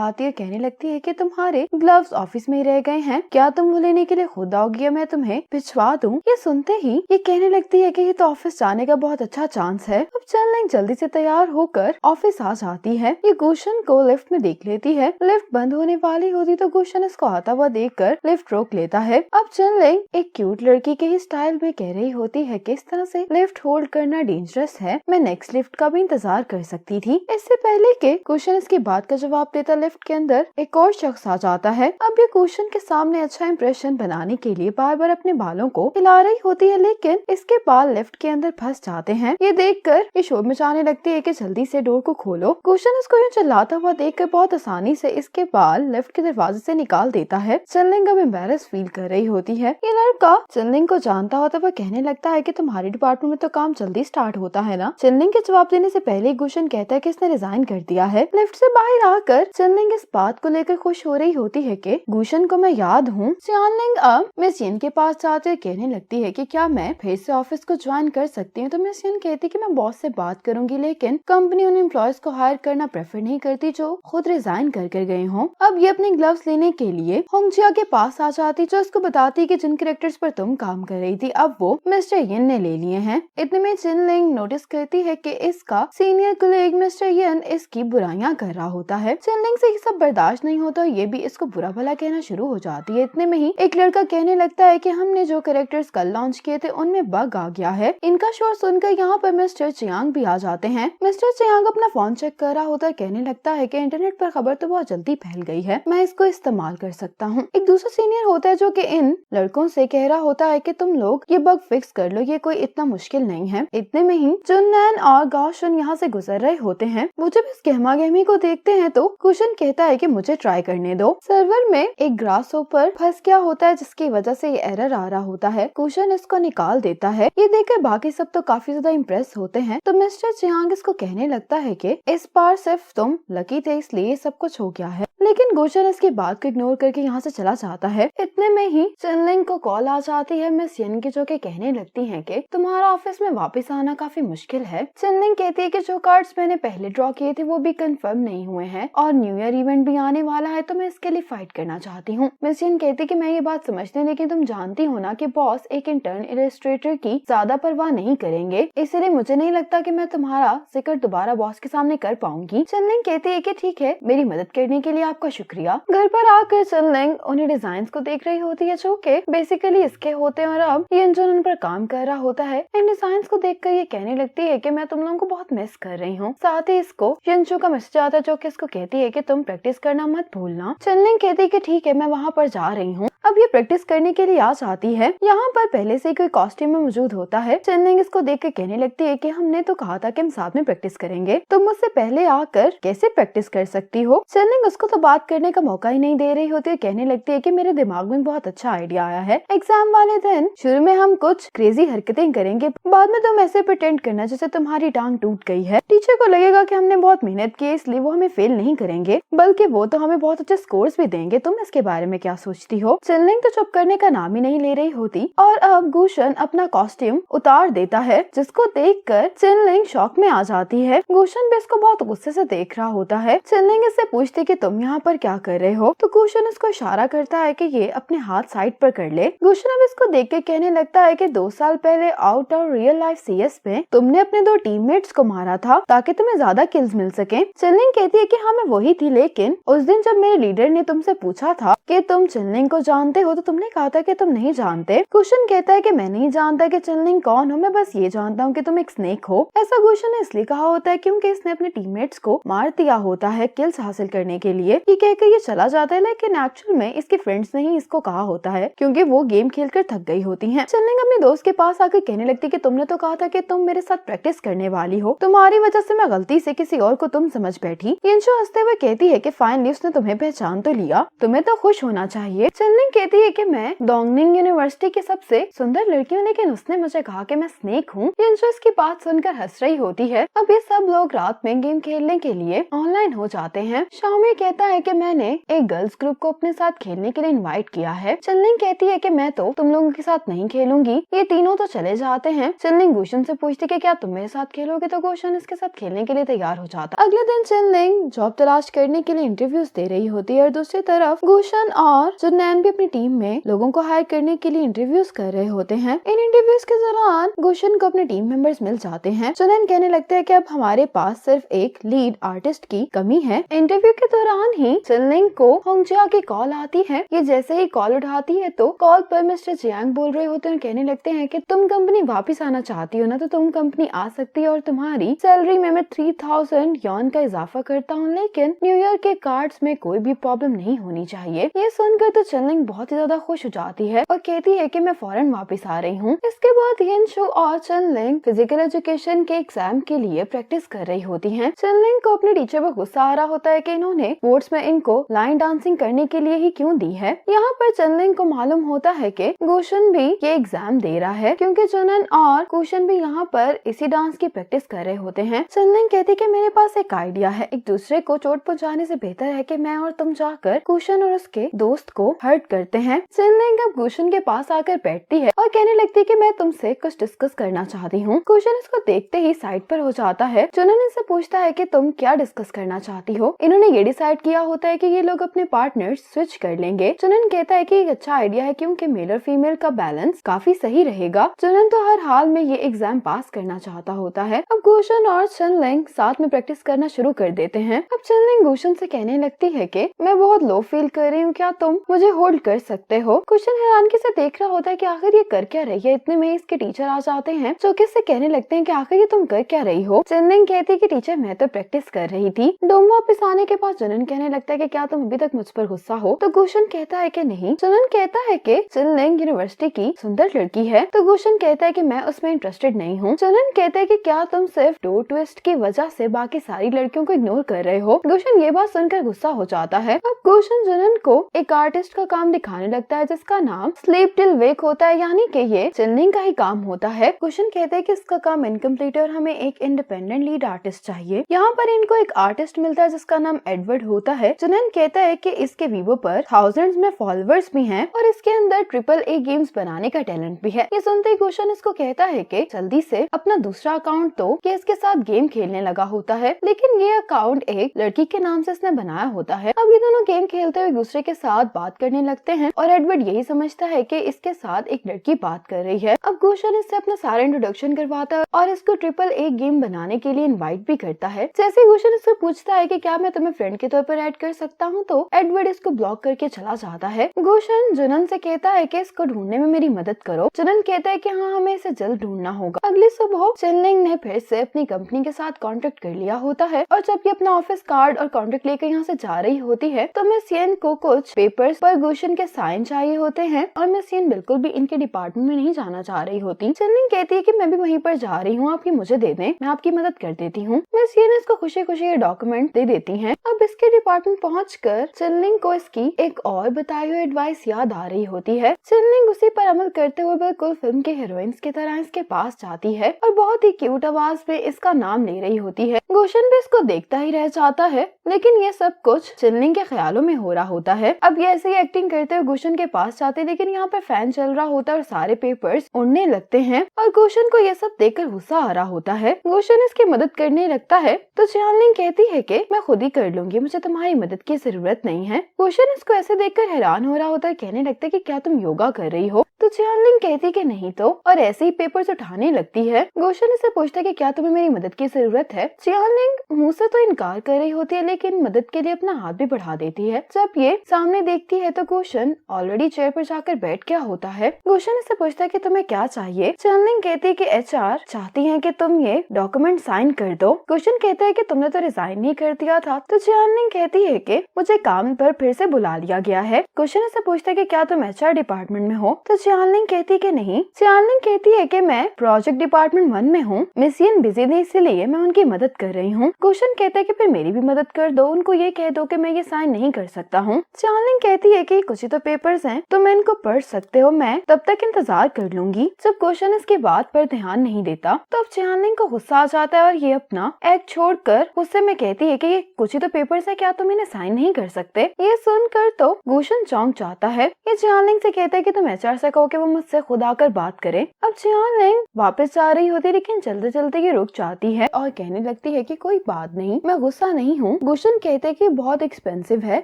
आती है। कहने लगती है कि तुम्हारे ग्लव्स ऑफिस में ही रह गए हैं, क्या तुम वो लेने के लिए खुद आओगी या मैं तुम्हें भिजवा दूं। ये सुनते ही ये कहने लगती है कि ये तो ऑफिस जाने का बहुत अच्छा चांस है। अब चनलिंग जल्दी से तैयार होकर ऑफिस आ जाती है। ये गुशन को लिफ्ट में देख लेती है। लिफ्ट बंद होने वाली होती तो गुशन इसको आता हुआ देखकर लिफ्ट रोक लेता है। अब चनलिंग एक क्यूट लड़की के ही स्टाइल में कह रही होती है कि इस तरह से लिफ्ट होल्ड करना डेंजरस है, मैं नेक्स्ट लिफ्ट का भी इंतजार कर सकती थी। इससे पहले के गुशन इसकी बात का जवाब देता लिफ्ट के अंदर एक और शख्स आ जाता है। अब ये गुशन के सामने अच्छा इंप्रेशन बनाने के लिए बार बार अपने बालों को हिला रही होती है लेकिन इसके बाल लिफ्ट के अंदर फंस जाते हैं। ये देखकर ये शोर मचाने लगती है कि जल्दी से डोर को खोलो। गुशन इसको यूं चिल्लाता हुआ देखकर बहुत आसानी से इसके बाल लिफ्ट के दरवाजे से निकाल देता है। चनलिंग अब एम्बैरेस फील कर रही होती है। ये लड़का चनलिंग को जानता होता वह कहने लगता है कि तुम्हारे डिपार्टमेंट में तो काम जल्दी स्टार्ट होता है ना। चनलिंग के जवाब देने से पहले गुशन कहता है कि इसने रिजाइन कर दिया है। लिफ्ट से बाहर आकर चनलिंग इस बात को लेकर खुश हो रही होती है कि गुशन को मैं याद हूँ। चनलिंग अब मिस यिन के पास जाकर कहने लगती है कि क्या मैं फिर से ऑफिस को ज्वाइन कर सकती हूँ। तो मिस यन कहती कि मैं बॉस से बात करूंगी, लेकिन कंपनी उन एम्प्लॉयज को हायर करना प्रेफर नहीं करती जो खुद रिजाइन कर गए हों। अब ये अपने ग्लव्स लेने के लिए होंगजिया के पास आ जाती, जो उसको बताती कि जिन कैरेक्टर्स पर तुम काम कर रही थी अब वो मिस्टर यन ने ले लिए हैं। इतने में चिनलिंग नोटिस करती है कि इसका सीनियर कलीग मिस्टर यन इसकी बुराइयां कर रहा होता है। चिनलिंग से ये सब बर्दाश्त नहीं होता, ये भी इसको बुरा भला कहना शुरू हो जाती है। इतने में ही एक लड़का कहने लगता है कि हमने जो कैरेक्टर्स कल लॉन्च किए थे उनमें बग आ गया है। इनका शोर सुनकर यहाँ पर मिस्टर चियांग भी आ जाते हैं। मिस्टर चियांग अपना फोन चेक कर रहा होता है, कहने लगता है कि इंटरनेट पर खबर तो बहुत जल्दी फैल गई है, मैं इसको इस्तेमाल कर सकता हूँ। एक दूसरा सीनियर होता है जो कि इन लड़कों से कह रहा होता है कि तुम लोग ये बग फिक्स कर लो, ये कोई इतना मुश्किल नहीं है। इतने में ही जुननैन और गाओशुन यहाँ से गुजर रहे होते हैं। वो जब इस गहमा गहमी को देखते हैं तो कुशन कहता है कि मुझे ट्राई करने दो। सर्वर में एक ग्रासहोपर फंस गया होता है, जिसकी वजह से ये एरर आ रहा होता है। कुशन इसको निकाल देता है। ये देखकर बाकी सब तो काफी ज्यादा इम्प्रेस होते हैं। तो मिस्टर चियांग इसको कहने लगता है कि इस बार सिर्फ तुम लकी थे इसलिए सब कुछ हो गया है, लेकिन गोशन इसकी बात को इग्नोर करके यहाँ से चला जाता है। इतने में ही चिनलिंग को कॉल आ जाती है मिस यन की, जो कि कहने लगती हैं कि तुम्हारा ऑफिस में वापस आना काफी मुश्किल है। चिनलिंग कहती है कि जो कार्ड्स मैंने पहले ड्रॉ किए थे वो भी कंफर्म नहीं हुए हैं और न्यू ईयर इवेंट भी आने वाला है, तो मैं इसके लिए फाइट करना चाहती हूँ। मिस यन कहती है कि मैं ये बात समझती हूँ, लेकिन तुम जानती हो ना कि बॉस एक इंटर्न इलस्ट्रेटर की ज्यादा परवाह नहीं करेंगे, इसलिए मुझे नहीं लगता कि मैं तुम्हारा जिक्र दोबारा बॉस के सामने कर पाऊंगी। चिनलिंग कहती है कि ठीक है, मेरी मदद करने के लिए आपका शुक्रिया। घर पर आकर चिनलिंग उन्हें डिजाइन को देख रही होती है, जो कि बेसिकली इसके होते हैं और अब यंजुन उन पर काम कर रहा होता है। इन डिजाइन को देखकर ये कहने लगती है कि मैं तुम लोगों को बहुत मिस कर रही हूँ। साथ ही इसको यंजू का मैसेज आता है, जो कि इसको कहती है कि तुम प्रैक्टिस करना मत भूलना। चिनलिंग कहती है कि ठीक है, मैं वहाँ पर जा रही हूँ। अब ये प्रैक्टिस करने के लिए आ जाती है। यहाँ पर पहले से कोई कॉस्ट्यूम में मौजूद होता है। चिनलिंग इसको देख के कहने लगती है कि हमने तो कहा था कि हम साथ में प्रैक्टिस करेंगे, तुम मुझसे पहले आकर कैसे प्रैक्टिस कर सकती हो। चिनलिंग उसको तो बात करने का मौका ही नहीं दे रही होती है। कहने लगती है कि मेरे दिमाग में बहुत अच्छा आइडिया आया है। एग्जाम वाले दिन शुरू में हम कुछ क्रेजी हरकतें करेंगे, बाद में तुम ऐसे प्रिटेंड करना जैसे तुम्हारी टांग टूट गई है। टीचर को लगेगा कि हमने बहुत मेहनत की है, इसलिए वो हमें फेल नहीं करेंगे, बल्कि वो तो हमें बहुत अच्छे स्कोर्स भी देंगे। तुम इसके बारे में क्या सोचती हो। चिनलिंग तो चुप करने का नाम ही नहीं ले रही होती और अब गुशन अपना कॉस्ट्यूम उतार देता है, जिसको देखकर चिनलिंग शॉक में आ जाती है। गुशन भी इसको बहुत गुस्से से देख रहा होता है। चिनलिंग इससे पूछती कि तुम यहाँ पर क्या कर रहे हो, तो गुशन इसको इशारा करता है कि ये अपने हाथ साइड पर कर ले। गुशन अब इसको देख के कहने लगता है कि 2 साल पहले out of real life CS में तुमने अपने 2 टीममेट्स को मारा था ताकि तुम्हें ज्यादा किल्स मिल सके। चिनलिंग कहती है कि हाँ मैं वही थी, लेकिन उस दिन जब मेरे लीडर ने तुमसे पूछा था कि तुम चिनलिंग को जानते हो, तो तुमने कहा था कि तुम नहीं जानते। गुशन कहता है कि मैं नहीं जानता कि चिनलिंग कौन हो, मैं बस ये जानता हूँ कि तुम एक स्नेक हो। ऐसा गुशन ने इसलिए कहा होता है क्योंकि इसने अपने टीममेट्स को मार दिया होता है किल्स हासिल करने के लिए। ये कहकर ये चला जाता है, लेकिन एक्चुअल में इसके फ्रेंड्स ने ही इसको कहा होता है क्योंकि वो गेम खेलकर थक गई होती हैं। चिनलिंग अपने दोस्त के पास आकर कहने लगती कि तुमने तो कहा था कि तुम मेरे साथ प्रैक्टिस करने वाली हो, तुम्हारी वजह से मैं गलती से किसी और को तुम समझ बैठी। यंशु हंसते हुए कहती है कि फाइनली उसने तुम्हें पहचान तो लिया, तुम्हें तो खुश होना चाहिए। चिनलिंग कहती है कि मैं डोंगनिंग यूनिवर्सिटी की सबसे सुंदर लड़की हूँ, लेकिन उसने मुझे कहा कि मैं स्नेक हूँ। यंशु इसकी बात सुनकर हंस रही होती है। अब ये सब लोग रात में गेम खेलने के लिए ऑनलाइन हो जाते हैं। शाओमी कहता है कि मैंने एक गर्ल्स ग्रुप को अपने साथ खेलने के लिए इनवाइट किया है। चिनलिंग कहती है कि मैं तो तुम लोगों के साथ नहीं खेलूंगी। ये तीनों तो चले जाते हैं। चिनलिंग गुशन से पूछती कि क्या तुम मेरे साथ खेलोगे, तो गुशन इसके साथ खेलने के लिए तैयार हो जाता। अगले दिन चिनलिंग जॉब तलाश करने के लिए इंटरव्यूज दे रही होती है और दूसरी तरफ गुशन और जुनैन भी अपनी टीम में लोगों को हायर करने के लिए इंटरव्यूज कर रहे होते हैं। इन इंटरव्यूज के दौरान गुशन को अपने टीम मेंबर्स मिल जाते हैं। जुनैन कहने लगते हैं कि अब हमारे पास सिर्फ एक लीड आर्टिस्ट की कमी है। इंटरव्यू के दौरान ही चिनलिंग को होंगजिया की कॉल आती है। ये जैसे ही कॉल उठाती है तो कॉल पर मिस्टर जियांग बोल रहे होते हैं, कहने लगते हैं कि तुम कंपनी वापस आना चाहती हो ना, तो तुम कंपनी आ सकती है और तुम्हारी सैलरी में मैं 3000 यॉन का इजाफा करता हूँ, लेकिन न्यू ईयर के कार्ड्स में कोई भी प्रॉब्लम नहीं होनी चाहिए। ये सुनकर तो चिनलिंग बहुत ही ज्यादा खुश हो जाती है और कहती है कि मैं फौरन वापस आ रही हूँ। इसके बाद यंशु और चिनलिंग फिजिकल एजुकेशन के एग्जाम के लिए प्रैक्टिस कर रही होती हैं। चिनलिंग को अपने टीचर पर गुस्सा आ रहा होता है कि इन्होंने स्पोर्ट्स में इनको लाइन डांसिंग करने के लिए ही क्यों दी है। यहाँ पर चिनलिंग को मालूम होता है कि गुशन भी ये एग्जाम दे रहा है क्योंकि जुनन और गुशन भी यहाँ पर इसी डांस की प्रैक्टिस कर रहे होते हैं। चिनलिंग कहती कि मेरे पास एक आइडिया है, एक दूसरे को चोट पहुँचाने से बेहतर है कि मैं और तुम जाकर गुशन और उसके दोस्त को हर्ट करते हैं। चिनलिंग अब गुशन के पास आकर बैठती है और कहने लगती है कि मैं तुमसे कुछ डिस्कस करना चाहती हूँ। गुशन इसको देखते ही साइड पर हो जाता है। जुनन इनसे पूछता है कि तुम क्या डिस्कस करना चाहती हो। इन्होंने ये डिसाइड किया होता है कि ये लोग अपने पार्टनर स्विच कर लेंगे। जुनन कहता है कि एक अच्छा आइडिया है क्योंकि मेल और फीमेल का बैलेंस काफी सही रहेगा। जुनन तो हर हाल में ये एग्जाम पास करना चाहता होता है। अब गुशन और चिनलिंग साथ में प्रैक्टिस करना शुरू कर देते हैं। अब चिनलिंग गुशन से कहने लगती है कि मैं बहुत लो फील कर रही हूँ, क्या तुम मुझे होल्ड कर सकते हो। गुशन हैरानगी से देख रहा होता है कि आखिर ये कर क्या रही है। इतने में इसके टीचर आ जाते हैं जो कि इससे कहने लगते हैं कि आखिर ये तुम कर क्या रही हो। चिनलिंग कहती है कि टीचर मैं तो प्रैक्टिस कर रही थी। डोम वापस आने के बाद जुनन कहने लगता है कि क्या तुम अभी तक मुझ पर गुस्सा हो। तो गुशन कहता है कि नहीं। जुनन कहता है कि चिनलिंग यूनिवर्सिटी की सुंदर लड़की है। तो गुशन कहता है कि मैं उसमें इंटरेस्टेड नहीं हूँ। जुनन कहता है कि क्या तुम सिर्फ डोर ट्विस्ट की वजह से बाकी सारी लड़कियों को इग्नोर कर रहे हो। गुशन ये बात सुनकर गुस्सा हो जाता है। अब गुशन जुनन को एक आर्टिस्ट का काम दिखाने लगता है जिसका नाम स्लीप टिल वेक होता है, यानी कि ये चिनलिंग का ही काम होता है। गुशन कहते हैं कि इसका काम इनकम्प्लीट है और हमें एक इंडिपेंडेंट लीड आर्टिस्ट चाहिए। यहाँ पर इनको एक आर्टिस्ट मिलता है जिसका नाम एडवर्ड होता है। जुनन कहता है कि इसके वीवो पर थाउजेंड्स में फॉलोअर्स भी हैं और इसके अंदर AAA गेम्स बनाने का टैलेंट भी है। ये सुनते ही गुशन इसको कहता है कि जल्दी से अपना दूसरा अकाउंट तो ये इसके साथ गेम खेलने लगा होता है, लेकिन ये अकाउंट एक लड़की के नाम से इसने बनाया होता है। अब ये दोनों गेम खेलते हुए दूसरे के साथ बात करने लगते हैं और एडवर्ड यही समझता है कि इसके साथ एक लड़की बात कर रही है। अब गुशन इससे अपना सारा इंट्रोडक्शन करवाता है और इसको AAA गेम बनाने के लिए इनवाइट भी करता है। जैसे गुशन इससे पूछता है कि क्या मैं तुम्हें फ्रेंड के तौर पर ऐड कर सकता हूँ, तो एडवर्ड इसको ब्लॉक करके चला जाता है। गुशन जुनन से कहता है कि इसको ढूंढने में मेरी मदद करो। जुनन कहता है कि हाँ, हमें इसे जल्द ढूंढना होगा। अगली सुबह चिनलिंग ने फिर से अपनी कंपनी के साथ कॉन्टेक्ट कर लिया होता है और जब ये अपना ऑफिस कार्ड और कॉन्ट्रैक्ट लेकर यहाँ से जा रही होती है तो मिस येन को कुछ पेपर्स पर गुशन के साइन चाहिए होते हैं और मिस येन बिल्कुल भी इनके डिपार्टमेंट में नहीं जाना चाह रही होती। चिनलिंग कहती है कि मैं भी वहीं पर जा रही हूँ, आप ये मुझे दे दें, मैं आपकी मदद कर देती हूँ। मिस येन इसको खुशी खुशी ये डॉक्यूमेंट दे देती हैं। अब इसके डिपार्टमेंट पहुंचकर चिनलिंग को इसकी एक और बताई हुई एडवाइस याद आ रही होती है। चिनलिंग उसी पर अमल करते हुए बिल्कुल फिल्म के हीरोइंस की तरह इसके पास जाती है और बहुत ही क्यूट आवाज में इसका नाम ले रही होती है। गुशन भी इसको देखता ही रह जाता है, लेकिन ये सब कुछ चिनलिंग के ख्यालों में हो रहा होता है। अब ये ऐसे ही एक्टिंग करते हुए गुशन के पास जाते हैं, लेकिन यहाँ पर फैन चल रहा होता है और सारे पेपर्स उड़ने लगते हैं और गुशन को ये सब देखकर गुस्सा आ रहा होता है। गुशन इसकी मदद करने लगता है तो चिनलिंग कहती है कि मैं खुद ही कर लूंगी, मुझे तुम्हारी मदद की जरूरत नहीं है। गुशन इसको ऐसे देखकर हैरान हो रहा होता है, कहने लगता है कि क्या तुम योगा कर रही हो। तो चिनलिंग कहती कि नहीं तो, और ऐसे ही पेपर्स उठाने लगती है। गुशन इससे पूछता है कि क्या तुम्हें मेरी मदद की जरूरत है। चिनलिंग मुंह से तो इनकार कर रही होती है, लेकिन मदद के लिए अपना हाथ भी बढ़ा देती है। जब ये सामने देखती है तो गुशन ऑलरेडी चेयर पर जाकर बैठ गया होता है। गुशन इससे पूछता है कि तुम्हें क्या चाहिए। चिनलिंग कहती है कि HR चाहती है कि तुम ये डॉक्यूमेंट साइन कर दो। गुशन कहता है कि तुमने तो रिजाइन नहीं कर दिया था। तो चिनलिंग कहती है कि मुझे काम पर फिर से बुला लिया गया है। गुशन इससे पूछता है कि क्या तुम HR डिपार्टमेंट में हो। तो चिनलिंग कहती है कि नहीं। चिनलिंग कहती है कि मैं प्रोजेक्ट डिपार्टमेंट 1 में हूँ, मिस येन बिजी थी इसीलिए मैं उनकी मदद कर रही हूँ। गुशन कहता है कि फिर मेरी भी मदद कर दो, उनको ये कह दो कि मैं ये साइन नहीं कर सकता हूँ। चिनलिंग कहती है कि कुछ ही तो पेपर्स हैं, तुम इनको पढ़ सकते हो, मैं तब तक इंतजार कर लूंगी। जब गुशन इसकी बात पर ध्यान नहीं देता तो अब चिनलिंग को गुस्सा आ जाता है और ये अपना एक्ट छोड़कर गुस्से में कहती है कि ये कुछ ही तो पेपर्स है, क्या तुम इन्हें साइन नहीं कर सकते। ये सुनकर तो गुशन चौंक जाता है। ये चिनलिंग से कहता है कि तुम HR से कहो कि वो मुझसे खुद आकर बात करे। अब चिनलिंग वापस जा रही होती है, लेकिन चलते चलते ये रुक जाती है और कहने लगती है कि कोई बात नहीं, मैं गुस्सा नहीं हूँ। गुशन कहते हैं कि बहुत एक्सपेंसिव है।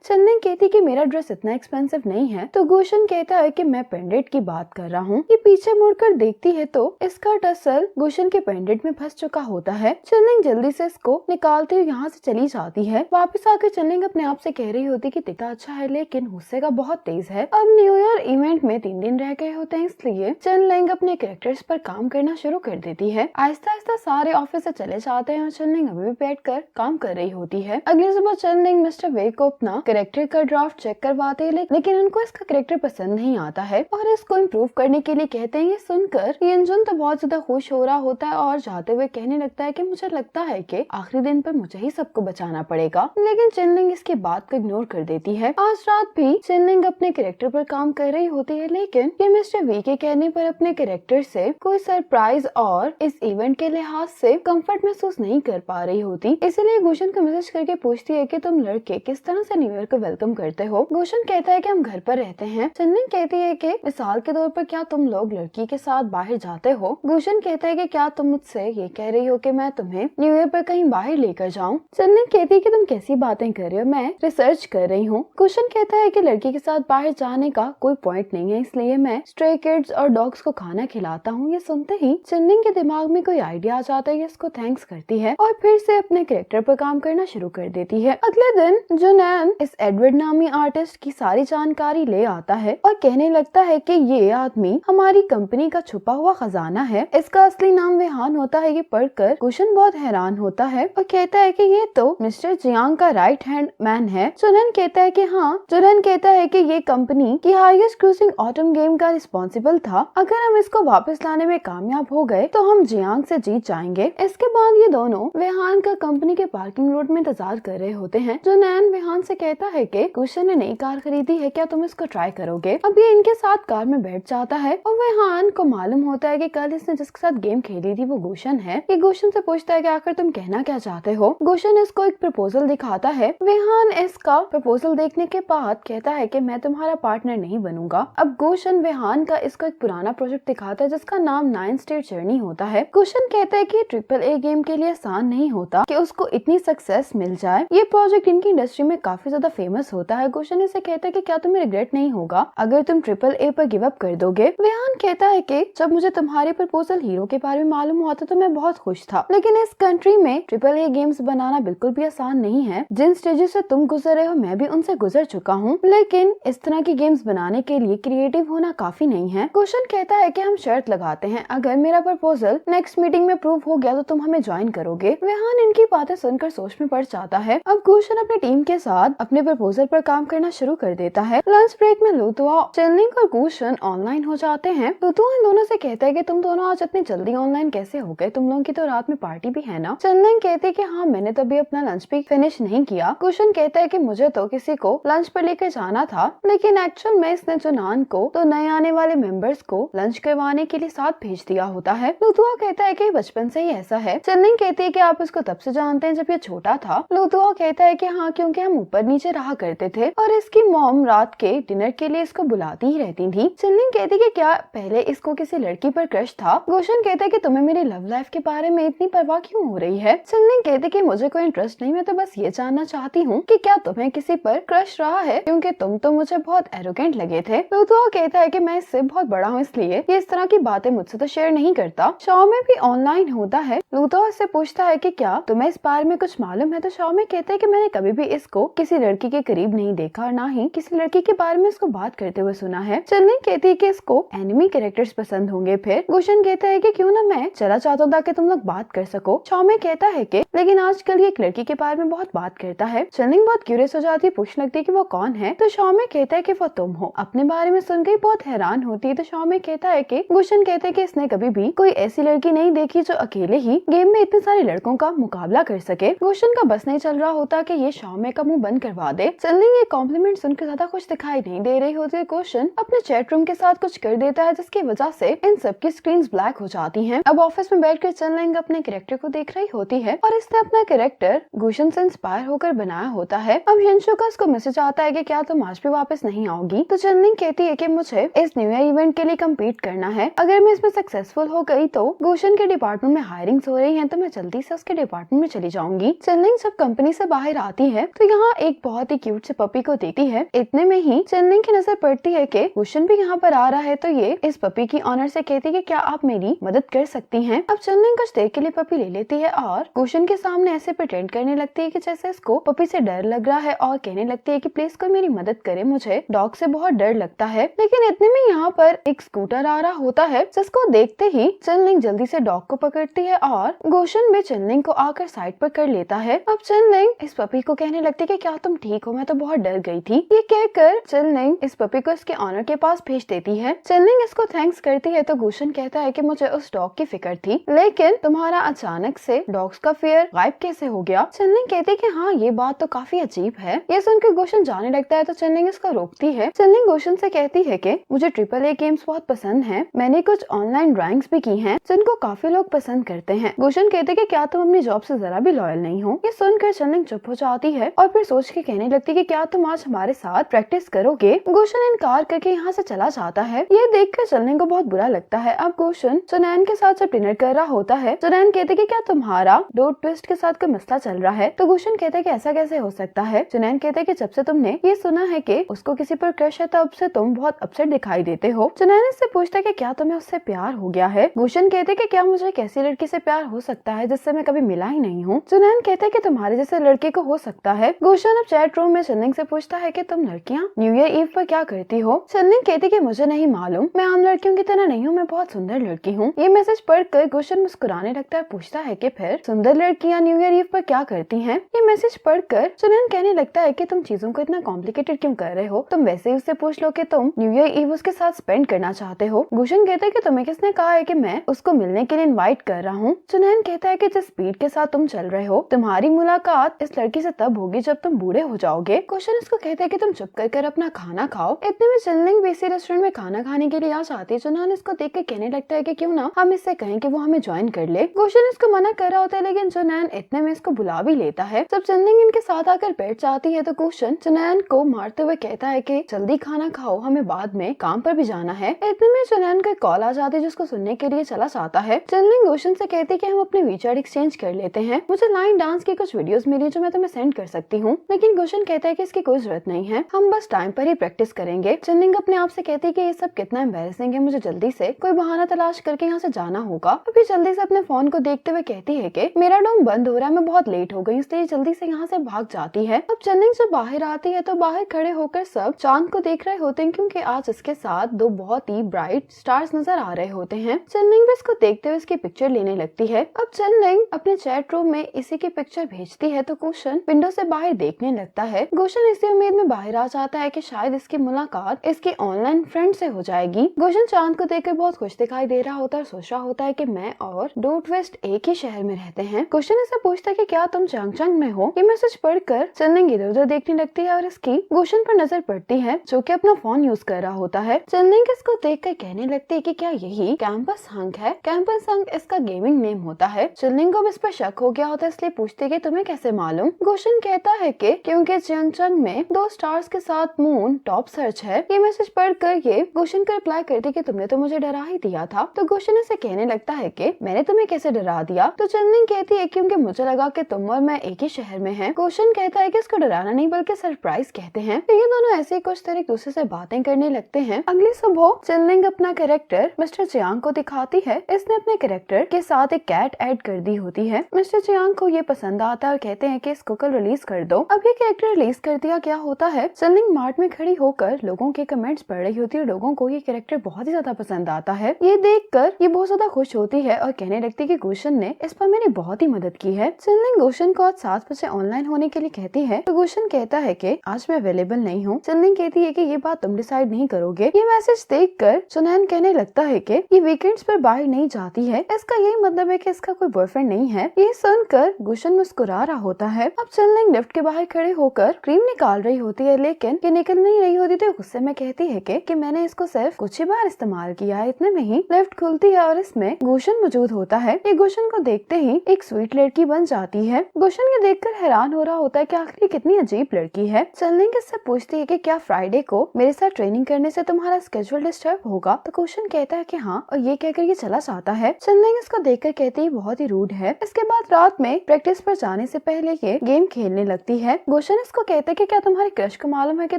चिनलिंग कहती है कि मेरा ड्रेस इतना एक्सपेंसिव नहीं है। तो गुशन कहता है कि मैं पेंडेंट की बात कर रहा हूँ। ये पीछे मुड़कर देखती है तो इसका टसल गुशन के पेंडेंट में फंस चुका होता है। चिनलिंग जल्दी से इसको निकालते हुए यहाँ से चली जाती है। वापस आकर चिनलिंग अपने आप से कह रही होती कि दिखता अच्छा है लेकिन गुस्से का बहुत तेज है। अब न्यू ईयर इवेंट में 3 दिन रह गए होते हैं, इसलिए चिनलिंग अपने कैरेक्टर्स पर काम करना शुरू कर देती है। आहिस्ता आहिस्ता सारे ऑफिस से चले जाते हैं और चिनलिंग अभी भी बैठकर काम कर रही होती है। अगली सुबह चिनलिंग मिस्टर वे को अपना कैरेक्टर का ड्राफ्ट चेक करवाते हैं, लेकिन उनको इसका कैरेक्टर पसंद नहीं आता है और इसको इम्प्रूव करने के लिए कहते हैं। ये सुनकर यंजुन तो बहुत ज्यादा खुश हो रहा होता है और जाते हुए कहने लगता है कि मुझे लगता है कि आखिरी दिन पर मुझे ही सबको बचाना पड़ेगा, लेकिन चिनलिंग इसकी बात को इग्नोर कर देती है। आज रात भी चिनलिंग अपने कैरेक्टर पर काम कर रही होती है, लेकिन कि मिस्टर वी के कहने पर अपने कैरेक्टर से कोई सरप्राइज और इस इवेंट के लिहाज से कंफर्ट महसूस नहीं कर पा रही होती। इसलिए गुशन को मैसेज करके पूछती है कि तुम लड़के किस तरह से न्यू ईयर को वेलकम करते हो। गुशन कहता है कि हम घर पर रहते हैं। चन्निंग कहती है कि मिसाल के तौर पर क्या तुम लोग लड़की के साथ बाहर जाते हो। गुशन कहता है कि क्या तुम मुझसे ये कह रही हो कि मैं तुम्हें न्यू ईयर पर कहीं बाहर लेकर जाऊं। चन्निंग कहती है कि तुम कैसी बातें कर रही हो, मैं रिसर्च कर रही हूँ। गुशन कहता है कि लड़की के साथ बाहर जाने का कोई पॉइंट नहीं है, इसलिए मैं स्ट्रे किड्स और डॉग्स को खाना खिलाता हूँ। ये सुनते ही चन्निंग के दिमाग में कोई आइडिया आ जाता है, इसको थैंक्स करती है और फिर से अपने कैरेक्टर पर काम करना शुरू कर देती है। अगले दिन जोनैन इस एडवर्ड नामी आर्टिस्ट की सारी जानकारी ले आता है और कहने लगता है कि ये आदमी हमारी कंपनी का छुपा हुआ खजाना है। इसका असली नाम वेहान होता है। ये पढ़कर गुशन बहुत हैरान होता है और कहता है कि ये तो मिस्टर जियांग का राइट हैंड मैन है। जोनैन कहता है कि हाँ। जोनैन कहता है कि ये कंपनी की हाईएस्ट क्रूजिंग ऑटम गेम का रिस्पॉन्सिबल था। अगर हम इसको वापस लाने में कामयाब हो गए तो हम जियांग से जीत जाएंगे। इसके बाद ये दोनों वेहान का कंपनी के पार्किंग लॉट में इंतजार कर रहे होते हैं। जोनैन वेहान से कहता है कि गुशन ने नई कार खरीदी है, क्या तुम इसको ट्राई करोगे। अब ये इनके साथ कार में बैठ जाता है और वेहान को मालूम होता है कि कल इसने जिसके साथ गेम खेली थी वो गुशन है। ये गुशन से पूछता है कि आखिर तुम कहना क्या चाहते हो। गुशन इसको एक प्रपोजल दिखाता है। वेहान इसका प्रपोजल देखने के बाद कहता है कि मैं तुम्हारा पार्टनर नहीं बनूंगा। अब गुशन वेहान का इसको एक पुराना प्रोजेक्ट दिखाता है जिसका नाम 9 स्टेट जर्नी होता है। गुशन कहता है कि ट्रिपल ए गेम के लिए आसान नहीं होता कि उसको इतनी सक्सेस मिल जाए। ये प्रोजेक्ट इनकी इंडस्ट्री में काफी ज्यादा फेमस होता है। गुशन इसे कहता है कि क्या तुम्हें रिग्रेट नहीं होगा अगर तुम ट्रिपल ए पर गिव अप कर दोगे। वेहान कहता है कि जब मुझे तुम्हारे प्रपोजल हीरो के बारे में मालूम हुआ था तो मैं बहुत खुश था, लेकिन इस कंट्री में ट्रिपल ए गेम्स बनाना बिल्कुल भी आसान नहीं है। जिन स्टेजेस से तुम गुजर रहे हो मैं भी उनसे गुजर चुका हूँ, लेकिन इस तरह की गेम्स बनाने के लिए क्रिएटिव होना काफी नहीं है। गुशन कहता है कि हम शर्त लगाते हैं, अगर मेरा प्रपोजल नेक्स्ट मीटिंग में प्रूव हो गया तो तुम हमें ज्वाइन करोगे। वेहान इनकी बातें सुनकर सोच में पड़ जाता है। अब गुशन अपनी टीम के साथ अपने प्रपोजल पर काम करना शुरू कर देता है। लंच ब्रेक में लुतुआ, चेनलिंग और गुशन ऑनलाइन हो जाते हैं। लुतुआ इन दोनों से कहता है कि तुम दोनों आज इतनी जल्दी ऑनलाइन कैसे हो गए, तुम लोगों की तो रात में पार्टी भी है ना। चेनलिंग कहती है कि हाँ, मैंने तो अभी अपना लंच भी फिनिश नहीं किया। गुशन कहता है कि मुझे तो किसी को लंच पर लेकर जाना था, लेकिन एक्चुअल में इसने जोनान को तो नए आने वाले मेंबर्स को लंच करवाने के लिए साथ भेज दिया होता है। लुतुआ कहता है कि बचपन से ही ऐसा है। चेनलिंग कहती है कि आप इसको तब से जानते हैं जब ये छोटा था। लुतुआ कहता है कि हाँ, क्योंकि हम ऊपर नीचे रहा करते थे और इसकी मॉम रात के डिनर के लिए इसको बुलाती ही रहती थी। चेनलिंग कहती है कि क्या पहले इसको किसी लड़की पर क्रश था। गुशन कहता है कि तुम्हें मेरी लव लाइफ के बारे में इतनी परवाह क्यों हो रही है। चेनलिंग कहती है कि मुझे कोई इंटरेस्ट नहीं, मैं तो बस ये जानना चाहती हूँ कि क्या तुम्हें किसी पर क्रश रहा है, क्योंकि तुम तो मुझे बहुत एरोगेंट लगे थे। लुतुआ कहता है कि मैं इससे बहुत बड़ा हूँ, इसलिए ये इस तरह की बातें मुझसे तो शेयर नहीं करता। शाओमे भी ऑनलाइन होता है। लुतुआ से पूछता है कि क्या तुम्हें इस बारे में कुछ मालूम है, तो शाओमे कहता है कि मैंने कभी भी इसको किसी लड़की के करीब नहीं देखा और ना ही किसी लड़की के बारे में इसको बात करते हुए सुना है। चेनलिंग कहती है कि इसको एनिमी कैरेक्टर्स पसंद होंगे। फिर गुशन कहता है कि क्यों ना मैं चला चाहता हूँ ताकि तुम लोग बात कर सको। शाओमे कहता है कि लेकिन आजकल ये एक लड़की के बारे में बहुत बात करता है। चेनलिंग बहुत क्यूरियस हो जाती है, पूछने लगती है कि वो कौन है, तो शाओमे कहता है कि वो तुम हो। अपने बारे में सुनकर बहुत हैरान होती है। तो शाओमे कहता है कि गुशन कहते हैं कि इसने कभी भी कोई ऐसी लड़की नहीं देखी जो अकेले ही गेम में इतने सारे लड़कों का मुकाबला कर सके। गुशन का बस नहीं चल रहा होता कि ये शाओमे का मुंह बंद करवा दे। चेनलिंग ये कॉम्प्लीमेंट सुनकर ज्यादा कुछ दिखाई नहीं दे रही होती। गुशन अपने चैट रूम के साथ कुछ कर देता है जिसकी वजह से इन सब की स्क्रीन्स ब्लैक हो जाती हैं। अब ऑफिस में बैठकर चेनलिंग अपने कैरेक्टर को देख रही होती है और इसने अपना कैरेक्टर गुशन से इंस्पायर होकर बनाया होता है। अब यंशु का इसको मैसेज आता है कि क्या तुम आज भी वापस नहीं आओगी। तो चेनलिंग कहती है कि मुझे इस न्यू ईयर इवेंट के लिए कम्पीट करना है, अगर मैं इसमें सक्सेसफुल हो गई तो गुशन के डिपार्टमेंट में हायरिंग्स हो रही है तो मैं जल्दी से उसके डिपार्टमेंट में चली जाऊंगी। चेनलिंग जब कंपनी से बाहर आती है तो यहाँ एक बहुत ही क्यूट से पपी को देखती है। इतने में ही चेनलिंग की नजर पड़ती है कि गुशन भी यहाँ पर आ रहा है, तो ये इस पपी की ऑनर से कहती है कि क्या आप मेरी मदद कर सकती हैं। अब चेनलिंग कुछ देर के लिए पपी ले लेती है और गुशन के सामने ऐसे प्रिटेंड करने लगती है कि जैसे इसको पपी से डर लग रहा है और कहने लगती है कि प्लीज कोई मेरी मदद करे, मुझे डॉग से बहुत डर लगता है। लेकिन इतने में यहाँ पर एक स्कूटर आ रहा होता है जिसको देखते ही चेनलिंग जल्दी से डॉग को पकड़ती है और गुशन भी चेनलिंग को आकर साइड पर कर लेता है। अब चेनलिंग इस पपी को कहने लगती है कि क्या तुम ठीक हो, मैं तो बहुत डर गई थी। ये कहकर चेनलिंग इस पपी को इसके ऑनर के पास भेज देती है। चेनलिंग इसको थैंक्स करती है तो गुशन कहता है कि मुझे उस डॉग की फिक्र थी, लेकिन तुम्हारा अचानक से डॉग्स का फियर गायब कैसे हो गया। चेनलिंग कहती है कि हाँ, ये बात तो काफी अजीब है। ये सुनकर गुशन जाने लगता है तो चेनलिंग इसको रोकती है। चेनलिंग गुशन से कहती है कि मुझे AAA गेम्स बहुत पसंद हैं। मैंने कुछ ऑनलाइन ड्राइंग्स भी की हैं जिनको काफी लोग पसंद करते हैं। गुशन कहते कि क्या तुम अपनी जॉब से जरा भी लॉयल नहीं हो। ये सुनकर चनलिंग चुप हो जाती है और फिर सोच के कहने लगती कि क्या तुम आज हमारे साथ प्रैक्टिस करोगे। गुशन इनकार करके यहाँ से चला जाता है। ये देखकर चनलिंग को बहुत बुरा लगता है। अब गुशन सुनैन के साथ जब डिनर कर रहा होता है, सुनैन कहते कि क्या तुम्हारा डॉट ट्विस्ट के साथ कोई मसला चल रहा है। तो गुशन कहते कि ऐसा कैसे हो सकता है। सुनैन कहते कि जब से तुमने ये सुना है कि उसको किसी पर क्रश है तब से तुम बहुत अपसेट दिखाई देते हो। सुनैन इससे पूछता है कि क्या तुम्हें उससे प्यार हो गया है। गुशन कहते कि क्या मुझे एक ऐसी लड़की से प्यार हो सकता है जिससे मैं कभी मिला ही नहीं हूँ। सुनैन कहते कि तुम्हारे जैसे लड़के को हो सकता है। गुशन अब चैट रूम में चनलिंग से पूछता है कि तुम लड़कियाँ न्यू ईयर ईव पर क्या करती हो। चनलिंग कहती कि मुझे नहीं मालूम, मैं आम लड़कियों की तरह नहीं हूँ, मैं बहुत सुंदर लड़की हूँ। ये मैसेज पढ़कर गुशन मुस्कुराने लगता है, पूछता है कि फिर सुंदर लड़कियाँ न्यू ईयर ईव पर क्या करती हैं। ये मैसेज पढ़कर सुनैन कहने लगता है कि तुम चीजों को इतना कॉम्प्लिकेटेड क्यों कर रहे हो, तुम वैसे ही उससे पूछ लो कि तुम न्यू ईयर ईव उसके साथ स्पेंड करना चाहते हो। गुशन कहते हैं कि तुम्हें किसने कहा है कि मैं उसको मिलने के लिए इनवाइट कर रहा हूँ। सुनैन कहता है कि जिस स्पीड के साथ तुम चल रहे हो, तुम्हारी मुलाकात इस लड़की से तब होगी जब तुम बूढ़े हो जाओगे। गुशन इसको कहता है कि तुम चुप कर अपना खाना खाओ। इतने में चनलिंग बेसी रेस्टोरेंट में खाना खाने के लिए आ जाती है। सुनैन इसको देख के कहने लगता है कि क्यों ना हम इससे कहें कि वो हमें ज्वाइन कर ले। गुशन इसको मना कर रहा होता है लेकिन सुनैन इतने में इसको बुला भी लेता है। जब चनलिंग इनके साथ आकर बैठ जाती है तो गुशन सुनैन को मारते हुए कहता है कि जल्दी खाना खाओ, हमें बाद में काम पर भी जाना है। इतने में सुनैन को कॉल आ जाती है जिसको सुनने के लिए चला जाता है। चनलिंग गुशन से कहती है कि हम अपने विचार एक्सचेंज कर लेते हैं। मुझे लाइन डांस की कुछ वीडियोस मिली जो मैं तुम्हें सेंड कर सकती हूँ, लेकिन गुशन कहता है कि इसकी कोई जरूरत नहीं है, हम बस टाइम पर ही प्रैक्टिस करेंगे। चनलिंग अपने आप से कहती है कि ये सब कितना एम्बैरेसिंग है, मुझे जल्दी से कोई बहाना तलाश करके यहाँ से जाना होगा। अभी जल्दी से अपने फोन को देखते हुए कहती है कि मेरा डोम बंद हो रहा है, मैं बहुत लेट हो गई, इसलिए जल्दी से यहाँ से भाग जाती है। अब चनलिंग जब बाहर आती है तो बाहर खड़े होकर सब चांद को देख रहे होते हैं क्योंकि आज इसके साथ दो बहुत ही ब्राइट स्टार्स नजर आ रहे होते हैं। चनलिंग भी इसको देखते हुए इसकी पिक्चर लेने लगती है। अब चनलिंग अपने चैट रूम में इसी की पिक्चर भेजती है तो गुशन विंडो से बाहर देखने लगता है। गुशन इसी उम्मीद में बाहर आ जाता है कि शायद इसकी मुलाकात इसके ऑनलाइन फ्रेंड से हो जाएगी। गुशन चांद को देखकर बहुत खुश दिखाई दे रहा होता है और सोच रहा होता है कि मैं और डॉट ट्विस्ट एक ही शहर में रहते हैं। गुशन इससे पूछता है कि क्या तुम चंगचंग में हो। ये मैसेज पढ़कर चनलिंग इधर उधर देखने लगती है और इसकी गुशन पर नजर पड़ती है जो कि अपना फोन यूज कर रहा होता है। चनलिंग इसको देखकर कहने लगती है कि क्या यही कैंपस हंक है। कैंपस हंक इसका गेमिंग नेम होता है। चनलिंग को इस पर शक हो गया होता है इसलिए पूछती है कि तुम्हें कैसे मालूम। गुशन कहता है कि क्योंकि चंगचंग में 2 स्टार्स के साथ मून टॉप सर्च है। ये मैसेज पढ़कर ये गुशन को रिप्लाई करती कि तुमने तो मुझे डरा ही दिया था। तो गुशन इसे कहने लगता है कि मैंने तुम्हें कैसे डरा दिया। तो चनलिंग कहती है क्योंकि मुझे लगा कि तुम और मैं एक ही शहर में हैं। गुशन कहता है कि इसको डराना नहीं बल्कि सरप्राइज कहते हैं। तो ये दोनों ऐसे कुछ देर एक दूसरे से बातें करने लगते हैं। अगली सुबह चनलिंग अपना कैरेक्टर मिस्टर चियांग को दिखाती है। इसने अपने कैरेक्टर के साथ एक कैट ऐड कर दी होती है। मिस्टर चियांग को ये पसंद आता है और कहते हैं कि इसको कल रिलीज कर दो। अब ये कैरेक्टर रिलीज कर दिया क्या होता है, चनलिंग मार्ट में खड़ी होकर लोगों के कमेंट्स पढ़ रही होती है। लोगों को ये कैरेक्टर बहुत ही ज्यादा पसंद आता है। ये देखकर ये बहुत ज्यादा खुश होती है और कहने लगती है कि गुशन ने इस पर मेरी बहुत ही मदद की है। चनलिंग गुशन को आज 7 बजे ऑनलाइन होने के लिए कहती है तो गुशन कहता है कि आज मैं अवेलेबल नहीं हूँ। चनलिंग कहती है कि ये बात तुम डिसाइड नहीं करोगे। ये मैसेज देखकर सुनैन कहने लगता है कि ये वीकेंड्स पर बाहर नहीं जाती है, इसका यही मतलब है कि इसका कोई बॉयफ्रेंड नहीं है। ये सुनकर गुशन मुस्कुरा रहा होता है। अब चनलिंग लिफ्ट के बाहर खड़े होकर क्रीम निकाल रही होती है लेकिन ये निकल नहीं रही होती तो गुस्से में कहती है कि मैंने इसको सिर्फ कुछ ही बार इस्तेमाल किया है। इतने में ही लिफ्ट खुलती है और इसमें गुशन मौजूद होता है। ये गुशन को देखते ही एक स्वीट लड़की बन जाती है। गुशन ये देखकर हैरान हो रहा होता है कि आखिर कितनी अजीब लड़की है। चनलिंग इससे पूछती है कि क्या फ्राइडे को मेरे साथ ट्रेनिंग करने से तुम्हारा स्केड्यूल डिस्टर्ब होगा। तो गुशन कहता है कि हाँ और ये कहकर ये चला जाता है। चनलिंग इसको देखकर कहती है बहुत ही रूड है। इसके बाद रात में प्रैक्टिस पर जाने से पहले ये गेम खेलने लगती है। गुशन इसको कहता है कि क्या तुम्हारे क्रश को मालूम है कि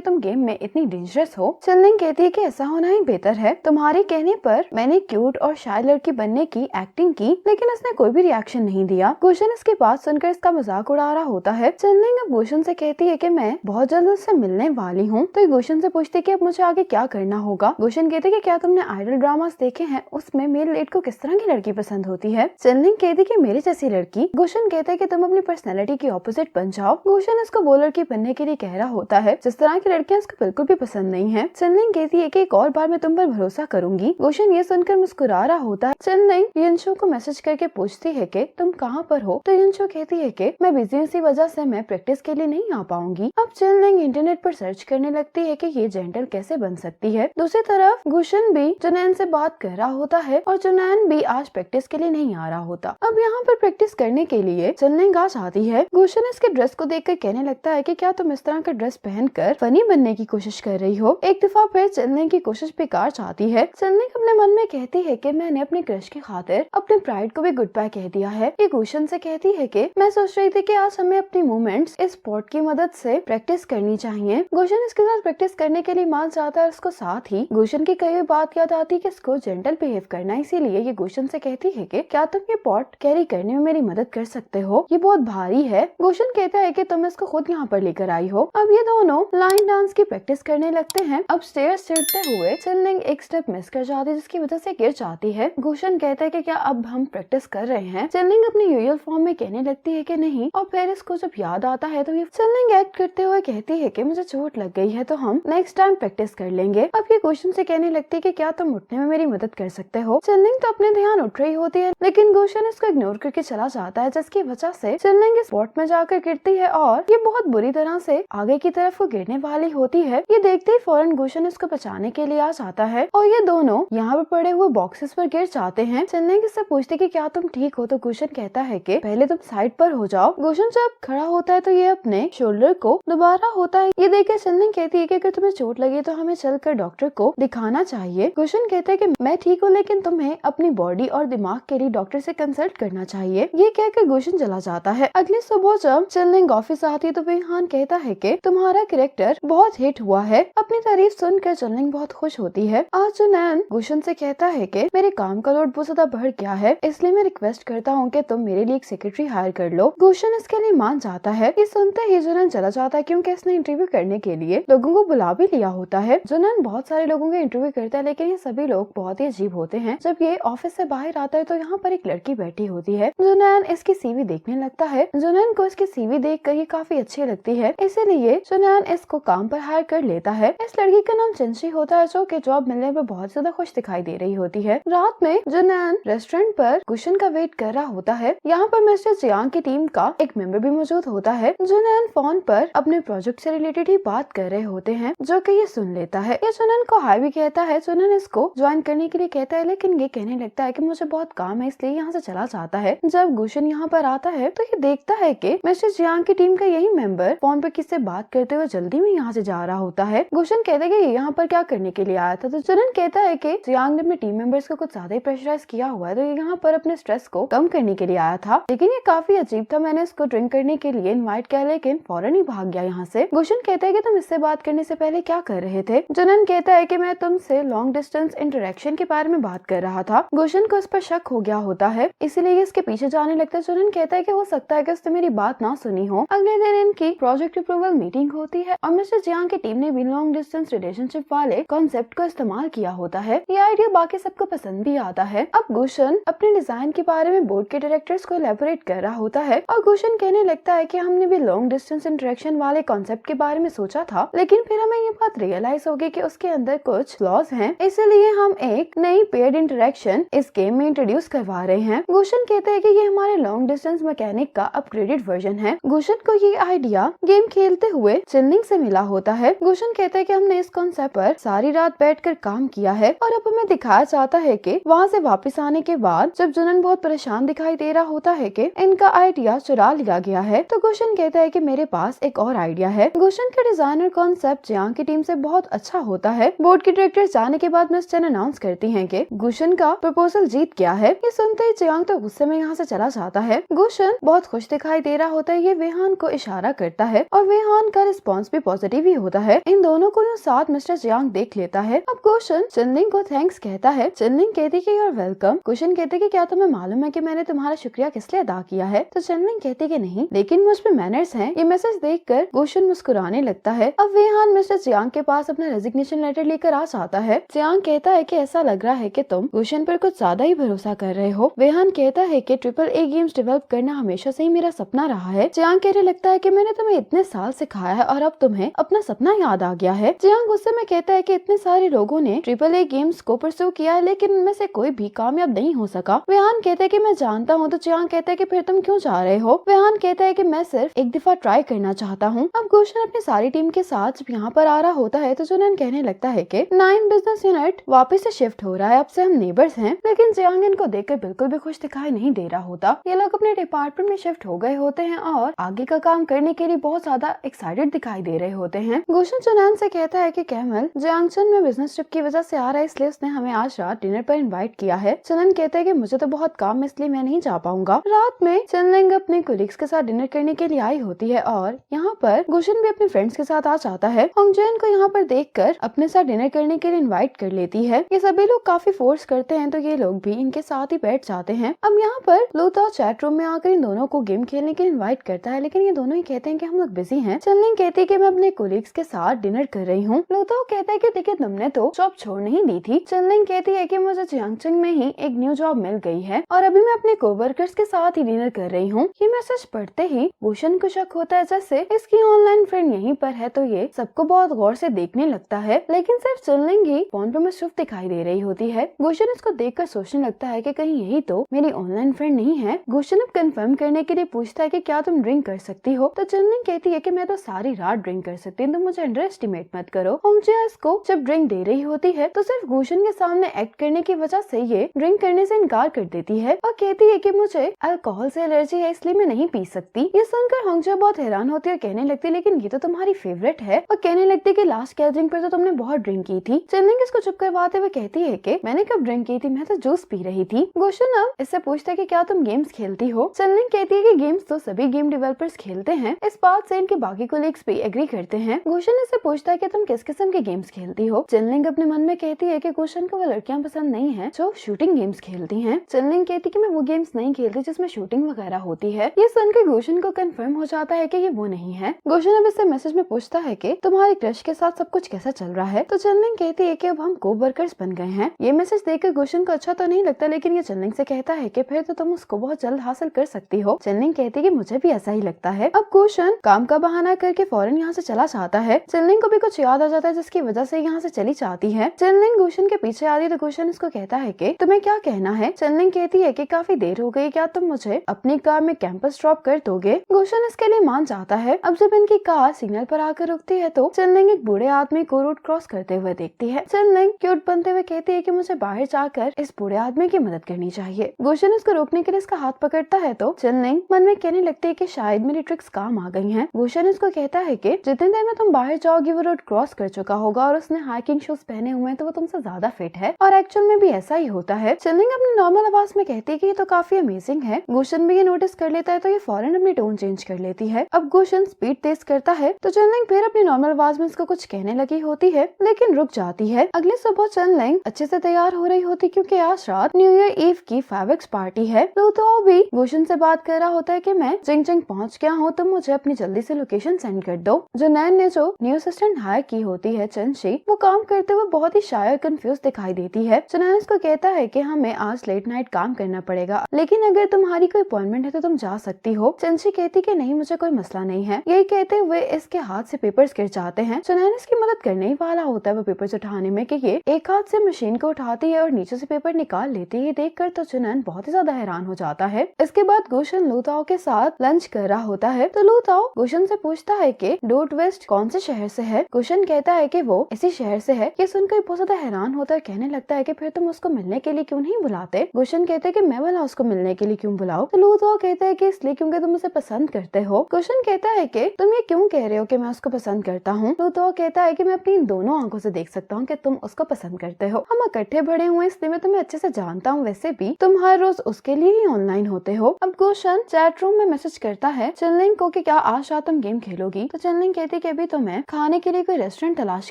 तुम गेम में इतनी डेंजरस हो। चनलिंग कहती है कि ऐसा होना ही बेहतर है। तुम्हारे कहने पर मैंने क्यूट और शाय लड़की बनने की एक्टिंग की लेकिन उसने कोई भी रिएक्शन नहीं दिया। गुशन इसकी बात सुनकर इसका मजाक उड़ा रहा होता है। चनलिंग अब गुशन से कहती है कि मैं बहुत जल्द उससे मिलने वाली हूँ। तो गुशन से पूछती है कि अब मुझे आगे क्या करना होगा। गुशन कहती है कि क्या तुमने आइडल ड्रामास देखे हैं, उसमें मेल लेट को किस तरह की लड़की पसंद होती है। चनलिंग कहती है कि मेरी जैसी लड़की। गुशन कहता है कि तुम अपनी पर्सनैलिटी की ऑपोजिट बन जाओ। गुशन इसको वो लड़की बनने के लिए कह रहा होता है जिस तरह की लड़कियां इसको बिल्कुल भी पसंद नहीं है। चनलिंग कहती है कि एक और बार मैं तुम पर भरोसा करूंगी। गुशन ये सुनकर मुस्कुरा रहा होता है। चनलिंग यंशु को मैसेज करके पूछती है कि तुम कहाँ पर हो। तो यंशु कहती है कि मैं बिजी इसी वजह से मैं प्रैक्टिस के लिए नहीं आ पाऊंगी। अब चनलिंग इंटरनेट पर सर्च करने लगती है कि ये जेंटल कैसे बन सकती लगती है। दूसरी तरफ गुशन भी जुनैन से बात कर रहा होता है और जुनैन भी आज प्रैक्टिस के लिए नहीं आ रहा होता। अब यहाँ पर प्रैक्टिस करने के लिए चनलिंग आ जाती है। गुशन इसके ड्रेस को देखकर कहने लगता है कि क्या तुम इस तरह का ड्रेस पहनकर फनी बनने की कोशिश कर रही हो। एक दफा फिर चलने की कोशिश बेकार जाती है। चलनिंग अपने मन में कहती है कि मैंने अपने क्रश की खातिर अपने प्राइड को भी गुड बाय कह दिया है। ये गुशन से कहती है कि मैं सोच रही थी कि आज हमें अपनी मूवमेंट्स इस स्पोर्ट की मदद से प्रैक्टिस करनी चाहिए। गुशन इसके साथ प्रैक्टिस करने के लिए मान जाता है। उसको साथ ही गुशन की कई बात याद आती है कि इसको जेंटल बिहेव करना, इसीलिए ये गुशन से कहती है कि क्या तुम ये पॉट कैरी करने में मेरी मदद कर सकते हो, ये बहुत भारी है। गुशन कहता है कि तुम इसको खुद यहाँ पर लेकर आई हो। अब ये दोनों लाइन डांस की प्रैक्टिस करने लगते हैं। अब स्टेयर्स चढ़ते हुए चलनिंग एक स्टेप मिस कर जाती है, जिसकी वजह से गिर जाती है। गुशन कहता है कि क्या अब हम प्रैक्टिस कर रहे हैं। चलनिंग अपनी यूजुअल फॉर्म में कहने लगती है कि नहीं, और फिर इसको जब याद आता है तो ये चलनिंग एक्ट करते हुए कहती है कि मुझे चोट लग गई है तो हम नेक्स्ट टाइम प्रैक्टिस कर लेंगे। अब ये गुशन से कहने लगती है कि क्या तुम उठने में मेरी मदद कर सकते हो। चलनिंग तो अपने ध्यान उठ रही होती है, लेकिन गुशन इसको इग्नोर करके चला जाता है, जिसकी वजह से चलनिंग इस स्पॉट में जाकर गिरती है और ये बहुत बुरी तरह से आगे की तरफ को गिरने वाली होती है। ये देखते ही फौरन गुशन इसको बचाने के लिए आ जाता है और ये दोनों यहाँ पर पड़े हुए बॉक्सेस पर गिर जाते हैं। चलनिंग इससे पूछती कि क्या तुम ठीक हो, तो गुशन कहता है कि पहले तुम साइड पर हो जाओ। गुशन जब खड़ा होता है तो ये अपने शोल्डर को दोबारा होता है। ये देखकर चलनिंग कहती है कि अगर तुम्हें चोट लगी तो हमें चलकर डॉक्टर को दिखाना चाहिए। गुशन कहता है कि मैं ठीक हूँ, लेकिन तुम्हें अपनी बॉडी और दिमाग के लिए डॉक्टर से कंसल्ट करना चाहिए। ये कहकर गुशन चला जाता है। अगली सुबह जब चलनिंग ऑफिस आती है तो वेहान कहता है कि तुम्हारा कैरेक्टर बहुत हिट हुआ है। अपनी तारीफ सुनकर चलनिंग बहुत खुश होती है। आज जुनैन गुशन से कहता है कि मेरे काम का लोड बहुत ज्यादा बढ़ गया है, इसलिए मैं रिक्वेस्ट करता हूँ कि तुम मेरे लिए एक सेक्रेटरी हायर कर लो। गुशन इसके लिए मान जाता है। ये सुनते ही जुनैन चला जाता है, क्योंकि इसने इंटरव्यू करने के लिए लोगों को बुला भी लिया होता है। जुनैन बहुत सारे लोगों का इंटरव्यू करता है, लेकिन ये सभी लोग बहुत ही अजीब होते हैं। जब ये ऑफिस से बाहर आता है तो यहाँ पर एक लड़की बैठी होती है। जुनैन इसकी सीवी देखने लगता है। जुनैन को इसकी सीवी देखकर ये काफी अच्छी लगती है, इसीलिए जुनैन इसको काम पर हायर कर लेता है। इस लड़की का नाम चिंशी होता है, जो कि जॉब मिलने पर बहुत ज्यादा खुश दिखाई दे रही होती है। रात में जुनैन रेस्टोरेंट पर गुशन का वेट कर रहा होता है। यहाँ पर मिस्टर जियांग की टीम का एक मेंबर भी मौजूद होता है। जुनैन फोन पर अपने प्रोजेक्ट से रिलेटेड ही बात कर रहे होते हैं, जो कि ये सुन लेता है। ये जुनैन को हाय भी कहता है। जुनैन इसको ज्वाइन करने के लिए कहता है, लेकिन ये कहने लगता है कि मुझे बहुत काम है, इसलिए यहाँ से चला जाता है। जब गुशन यहाँ पर आता है तो ये देखता है कि मिस्टर जियांग की टीम का यही मेंबर फोन पर किससे बात करते हुए जल्दी में यहाँ से जा रहा होता है। गुशन कहता है कि ये यहाँ पर क्या करने के लिए आया था, तो जुनैन कहता है कि जियांग ने अपने टीम मेंबर्स को कुछ ज्यादा ही प्रेशराइज किया हुआ है, तो ये यहाँ पर अपने स्ट्रेस को कम करने के लिए आया था। लेकिन ये काफी अजीब था, मैंने इसको ड्रिंक करने के लिए इनवाइट किया, लेकिन फौरन ही भाग गया यहाँ से। गुशन कहता है कि तुम इससे बात करने से पहले क्या कर रहे थे। जुनैन कहता है कि मैं तुमसे लॉन्ग डिस्टेंस इंटरेक्शन के बारे में बात कर रहा था। गुशन को इस पर शक हो गया होता है, इसीलिए इसके पीछे जाने लगता है। जुनैन कहता है कि हो सकता है कि उसने मेरी बात ना सुनी हो। अगले दिन इनकी प्रोजेक्ट अप्रूवल मीटिंग होती है और मिस्टर जियांग की टीम ने भी लॉन्ग डिस्टेंस रिलेशनशिप वाले कॉन्सेप्ट को इस्तेमाल किया होता है। ये आइडिया बाकी सबको पसंद भी आता है। अब गुशन अपने डिजाइन के बारे में बोर्ड के डायरेक्टर्स को एलैबोरेट कर रहा होता है और गुशन कहने लगता है कि हमने भी लॉन्ग डिस्टेंस इंटरेक्शन वाले कॉन्सेप्ट के बारे में सोचा था, लेकिन फिर हमें ये बात रियलाइज हो गई कि उसके अंदर कुछ फ्लॉज हैं, इसलिए हम एक नई पेयर्ड इंटरेक्शन इस गेम में इंट्रोड्यूस करवा रहे हैं। गुशन कहते हैं कि ये हमारे लॉन्ग डिस्टेंस मैकेनिक का अपग्रेडेड वर्जन है। गुशन को ये आइडिया गेम खेलते हुए चलनिंग से मिला होता है। गुशन कहते हैं कि हमने इस कॉन्सेप्ट पर सारी रात बैठकर काम किया है और अब हमें दिखाया जाता है कि वहाँ से वापस आने के बाद जब जुनैन बहुत परेशान दिखाई दे रहा होता है कि इनका आइडिया चुरा लिया गया है, तो गुशन कहता है कि मेरे पास एक और आइडिया है। गुशन का डिजाइनर कॉन्सेप्ट जियांग की टीम से बहुत अच्छा होता है। बोर्ड के डायरेक्टर जाने के बाद मिस चेन अनाउंस करती हैं कि गुशन का प्रपोजल जीत गया है। ये सुनते ही जियांग तो गुस्से में यहाँ से चला जाता है। गुशन बहुत खुश दिखाई दे रहा होता है। ये वेहान को इशारा करता है और वेहान का रिस्पॉन्स भी पॉजिटिव ही होता है। इन दोनों को साथ मिस्टर जियांग देख लेता है। अब गुशन चनलिंग को थैंक्स कहता है। चनलिंग कहती कि यू आर वेलकम। गुशन कहते कि क्या तुम्हें मालूम है कि मैंने तुम्हारा शुक्रिया किस लिए अदा किया है, तो चनलिंग कहती कि नहीं, लेकिन मुझ पे मैनर्स हैं। ये मैसेज देखकर गुशन मुस्कुराने लगता है। अब वेहान मिस्टर जियांग के पास अपना रेजिग्नेशन लेटर लेकर आ जाता है। जियांग कहता है कि ऐसा लग रहा है कि तुम गुशन पर कुछ ज्यादा ही भरोसा कर रहे हो। वेहान कहता है कि AAA गेम्स डेवलप करना हमेशा से ही मेरा सपना रहा है। जियांग कहने लगता है कि मैंने तुम्हें इतने साल सिखाया है और अब तुम्हें अपना सपना याद आ गया है। जियांग गुस्से में कहता है कि इतने सारे लोगों ने AAA गेम्स को परस्यू किया है, लेकिन उनमें से कोई भी कामयाब नहीं हो सका। वेहान कहता है कि मैं जानता हूँ। तो जियांग कहता है कि फिर तुम क्यों चाह रहे हो। वेहान कहता है कि मैं सिर्फ एक दफा ट्राई करना चाहता हूँ। अब गुशन अपनी सारी टीम के साथ जब यहाँ पर आ रहा होता है तो जुनैन कहने कहने लगता है कि 9 बिजनेस यूनिट वापस से शिफ्ट हो रहा है, अब से हम नेबर्स हैं। लेकिन जियांग इनको देखकर बिल्कुल भी खुश दिखाई नहीं दे रहा होता। ये लोग अपने डिपार्टमेंट में शिफ्ट हो गए होते हैं और आगे का काम करने के लिए बहुत ज्यादा एक्साइटेड दिखाई दे रहे होते हैं। गुशन चुनैन से कहता है कि कैमल जियांगचन में बिजनेस ट्रिप की वजह से आ रहा है, इसलिए उसने हमें आज रात डिनर पर इनवाइट किया है। चुनैन कहते हैं कि मुझे तो बहुत काम है, इसलिए मैं नहीं जा पाऊंगा। रात में चनलिंग अपने कोलिग्स के साथ डिनर करने के लिए आई होती है और यहाँ पर गुशन भी अपने फ्रेंड्स के साथ आ जाता है। होंगजन को यहाँ पर देखकर अपने साथ डिनर करने के लिए इनवाइट कर लेती है। ये सभी लोग काफी फोर्स करते हैं तो ये लोग भी इनके साथ ही बैठ जाते हैं। अब यहाँ पर लूता चैट रूम में आकर इन दोनों को गेम खेलने के लिए इनवाइट करता है, लेकिन ये दोनों ही कहते हैं कि हम लोग बिजी हैं। चनलिंग कहती है कि मैं अपने कोलिग्स के साथ डिनर कर रही हूँ। लूता कहता है कि देखिए तुमने तो जॉब छोड़ नहीं दी थी। चनलिंग कहती है कि मुझे जियांगचन में ही एक न्यू जॉब मिल गई है और अभी मैं अपने कोवर्कर्स के साथ ही डिनर कर रही हूँ। ये मैसेज पढ़ते ही भूषण को शक होता है जैसे इसकी ऑनलाइन फ्रेंड यहीं पर है, तो ये सबको बहुत गौर से देखने लगता है। लेकिन सिर्फ चनलिंग ही फोन पर मसरूफ दिखाई दे रही होती है। भूषण इसको देखकर सोचने लगता है कि कहीं यही तो मेरी ऑनलाइन फ्रेंड नहीं है। भूषण अब कंफर्म करने के लिए पूछता है कि क्या तुम ड्रिंक कर सकती हो, तो चनलिंग कहती है कि मैं तो सारी रात ड्रिंक कर सकती हूँ, तुम मुझे अंडर एस्टिमेट मत करो। होंगजिया इसको जब ड्रिंक दे रही होती है तो सिर्फ भूषण के सामने एक्ट करने की वजह से ये ड्रिंक करने से इनकार कर देती है और कहती है कि मुझे अल्कोहल से एलर्जी है, इसलिए मैं नहीं पी सकती। ये सुनकर होंगजिया बहुत हैरान होती है और कहने लगती है लेकिन ये तो तुम्हारी फेवरेट है, और कहने लगती है कि लास्ट गैदरिंग पर तो तुमने बहुत ड्रिंक की थी। चनलिंग इसको चुप करवाते हुए कहती है कि मैंने कब ड्रिंक की थी, मैं तो जूस पी रही थी। गुशन अब इससे पूछता है कि क्या तुम गेम्स खेलती हो। चनलिंग कहती है कि गेम्स तो सभी गेम डेवलपर्स खेलते हैं। इस बात से इनके बाकी कोलीग्स भी एग्री करते हैं। गुशन इससे पूछता है कि तुम किस किस्म के गेम्स खेलती हो। चनलिंग अपने मन में कहती है कि गुशन को वो लड़कियां पसंद नहीं है जो शूटिंग गेम्स खेलती हैं। चनलिंग कहती है कि मैं वो गेम्स नहीं खेलती जिसमें शूटिंग वगैरह होती है। ये सुनकर गुशन को कंफर्म हो जाता है कि ये वो नहीं है। गुशन अब इससे मैसेज में पूछता है कि तुम्हारे क्रश के साथ सब कुछ कैसा चल रहा है, तो चनलिंग कहती है कि अब हम को वर्कर्स बन गए हैं। ये मैसेज देखकर गुशन को अच्छा तो नहीं लगता, लेकिन ये चनलिंग से कहता है कि फिर तो तुम उसको बहुत जल्द हासिल कर सकती हो। चनलिंग कहती है कि मुझे भी ऐसा ही लगता है। अब गुशन काम का बहाना करके फौरन यहाँ से चला जाता है। चनलिंग को भी कुछ याद आ जाता है जिसकी वजह से यहाँ से चली जाती है। चनलिंग गुशन के पीछे आती तो गुशन इसको कहता है कि तुम्हें क्या कहना है। चनलिंग कहती है कि काफी देर हो गई, क्या तुम मुझे अपनी कार में कैंपस ड्रॉप कर दोगे। गुशन इसके लिए मान जाता है। अब जब इनकी कार सिग्नल पर आकर रुकती है तो चनलिंग एक बूढ़े आदमी को रोड क्रॉस करते हुए देखती है। चनलिंग क्यूट बनते हुए कहती है कि मुझे बाहर जाकर इस बूढ़े आदमी की मदद करनी चाहिए। गुशन इसको रोकने के लिए इसका हाथ पकड़ता है तो चनलिंग मन में कहने लगती है कि शायद मेरी ट्रिक्स काम आ गई हैं। गुशन इसको कहता है कि जितनी देर में तुम बाहर जाओगी वो रोड क्रॉस कर चुका होगा और उसने हाइकिंग शूज पहने हुए हैं तो वो तुमसे ज्यादा फिट है, और एक्चुअल में भी ऐसा ही होता है। चनलिंग अपनी नॉर्मल आवाज में कहती है कि ये तो काफी अमेजिंग है। गुशन भी ये नोटिस कर लेता है तो ये फौरन अपनी टोन चेंज कर लेती है। अब गुशन स्पीड तेज करता है तो चनलिंग फिर अपनी नॉर्मल आवाज में इसको कुछ कहने लगी होती है, लेकिन रुक जाती है। अगले सुबह चनलिंग अच्छे से तैयार हो रही होती क्योंकि आज रात न्यू ईयर ईव की 5x पार्टी है। तो भी गुशन से बात कर रहा होता है कि मैं जिंगजिंग पहुंच गया हूँ, तुम मुझे अपनी जल्दी से लोकेशन सेंड कर दो। जुनैन ने जो न्यू असिस्टेंट हायर की होती है चनशी, वो काम करते हुए बहुत ही शायर कंफ्यूज दिखाई देती है। जुनैन इसको कहता है कि हमें आज लेट नाइट काम करना पड़ेगा, लेकिन अगर तुम्हारी कोई अपॉइंटमेंट है तो तुम जा सकती हो। चनशी कहती कि नहीं, मुझे कोई मसला नहीं है। यही कहते हुए इसके हाथ से पेपर्स गिर जाते हैं। जुनैन इसकी मदद करने ही वाला होता है वो पेपर्स उठाने में कि ये एक हाथ से मशीन को उठाती है और नीचे से पेपर निकाल लेती है। देखकर तो जुनैन बहुत ही ज्यादा हैरान हो जाता है। इसके बाद गुशन लूताओ के साथ लंच कर रहा होता है तो लूताओ गुशन से पूछता है कि डोट वेस्ट कौन से शहर से है। गुशन कहता है कि वो इसी शहर से है। ये सुनकर बहुत ज्यादा हैरान होता है, कहने लगता है कि फिर तुम उसको मिलने के लिए क्यों नहीं बुलाते। गुशन कहते हैं कि मैं भला उसको मिलने के लिए क्यों बुलाऊं, तो लूताओ कहता है कि इसलिए क्योंकि तुम उसे पसंद करते हो। गुशन कहता है कि तुम ये क्यों कह रहे हो कि मैं उसको पसंद करता हूँ। लूताओ कहता है कि मैं अपनी दोनों आंखों से देख सकता हूँ कि तुम उसको पसंद करते हो। हम इकट्ठे बड़े हुए इसलिए मैं तुम्हें अच्छे से जानता हूँ, वैसे भी तुम हर रोज उसके लिए ही ऑनलाइन होते हो। अब गुशन चैट रूम में मैसेज करता है चनलिंग को कि क्या आज रात तुम गेम खेलोगी, तो चनलिंग कहती कि अभी तो मैं खाने के लिए कोई रेस्टोरेंट तलाश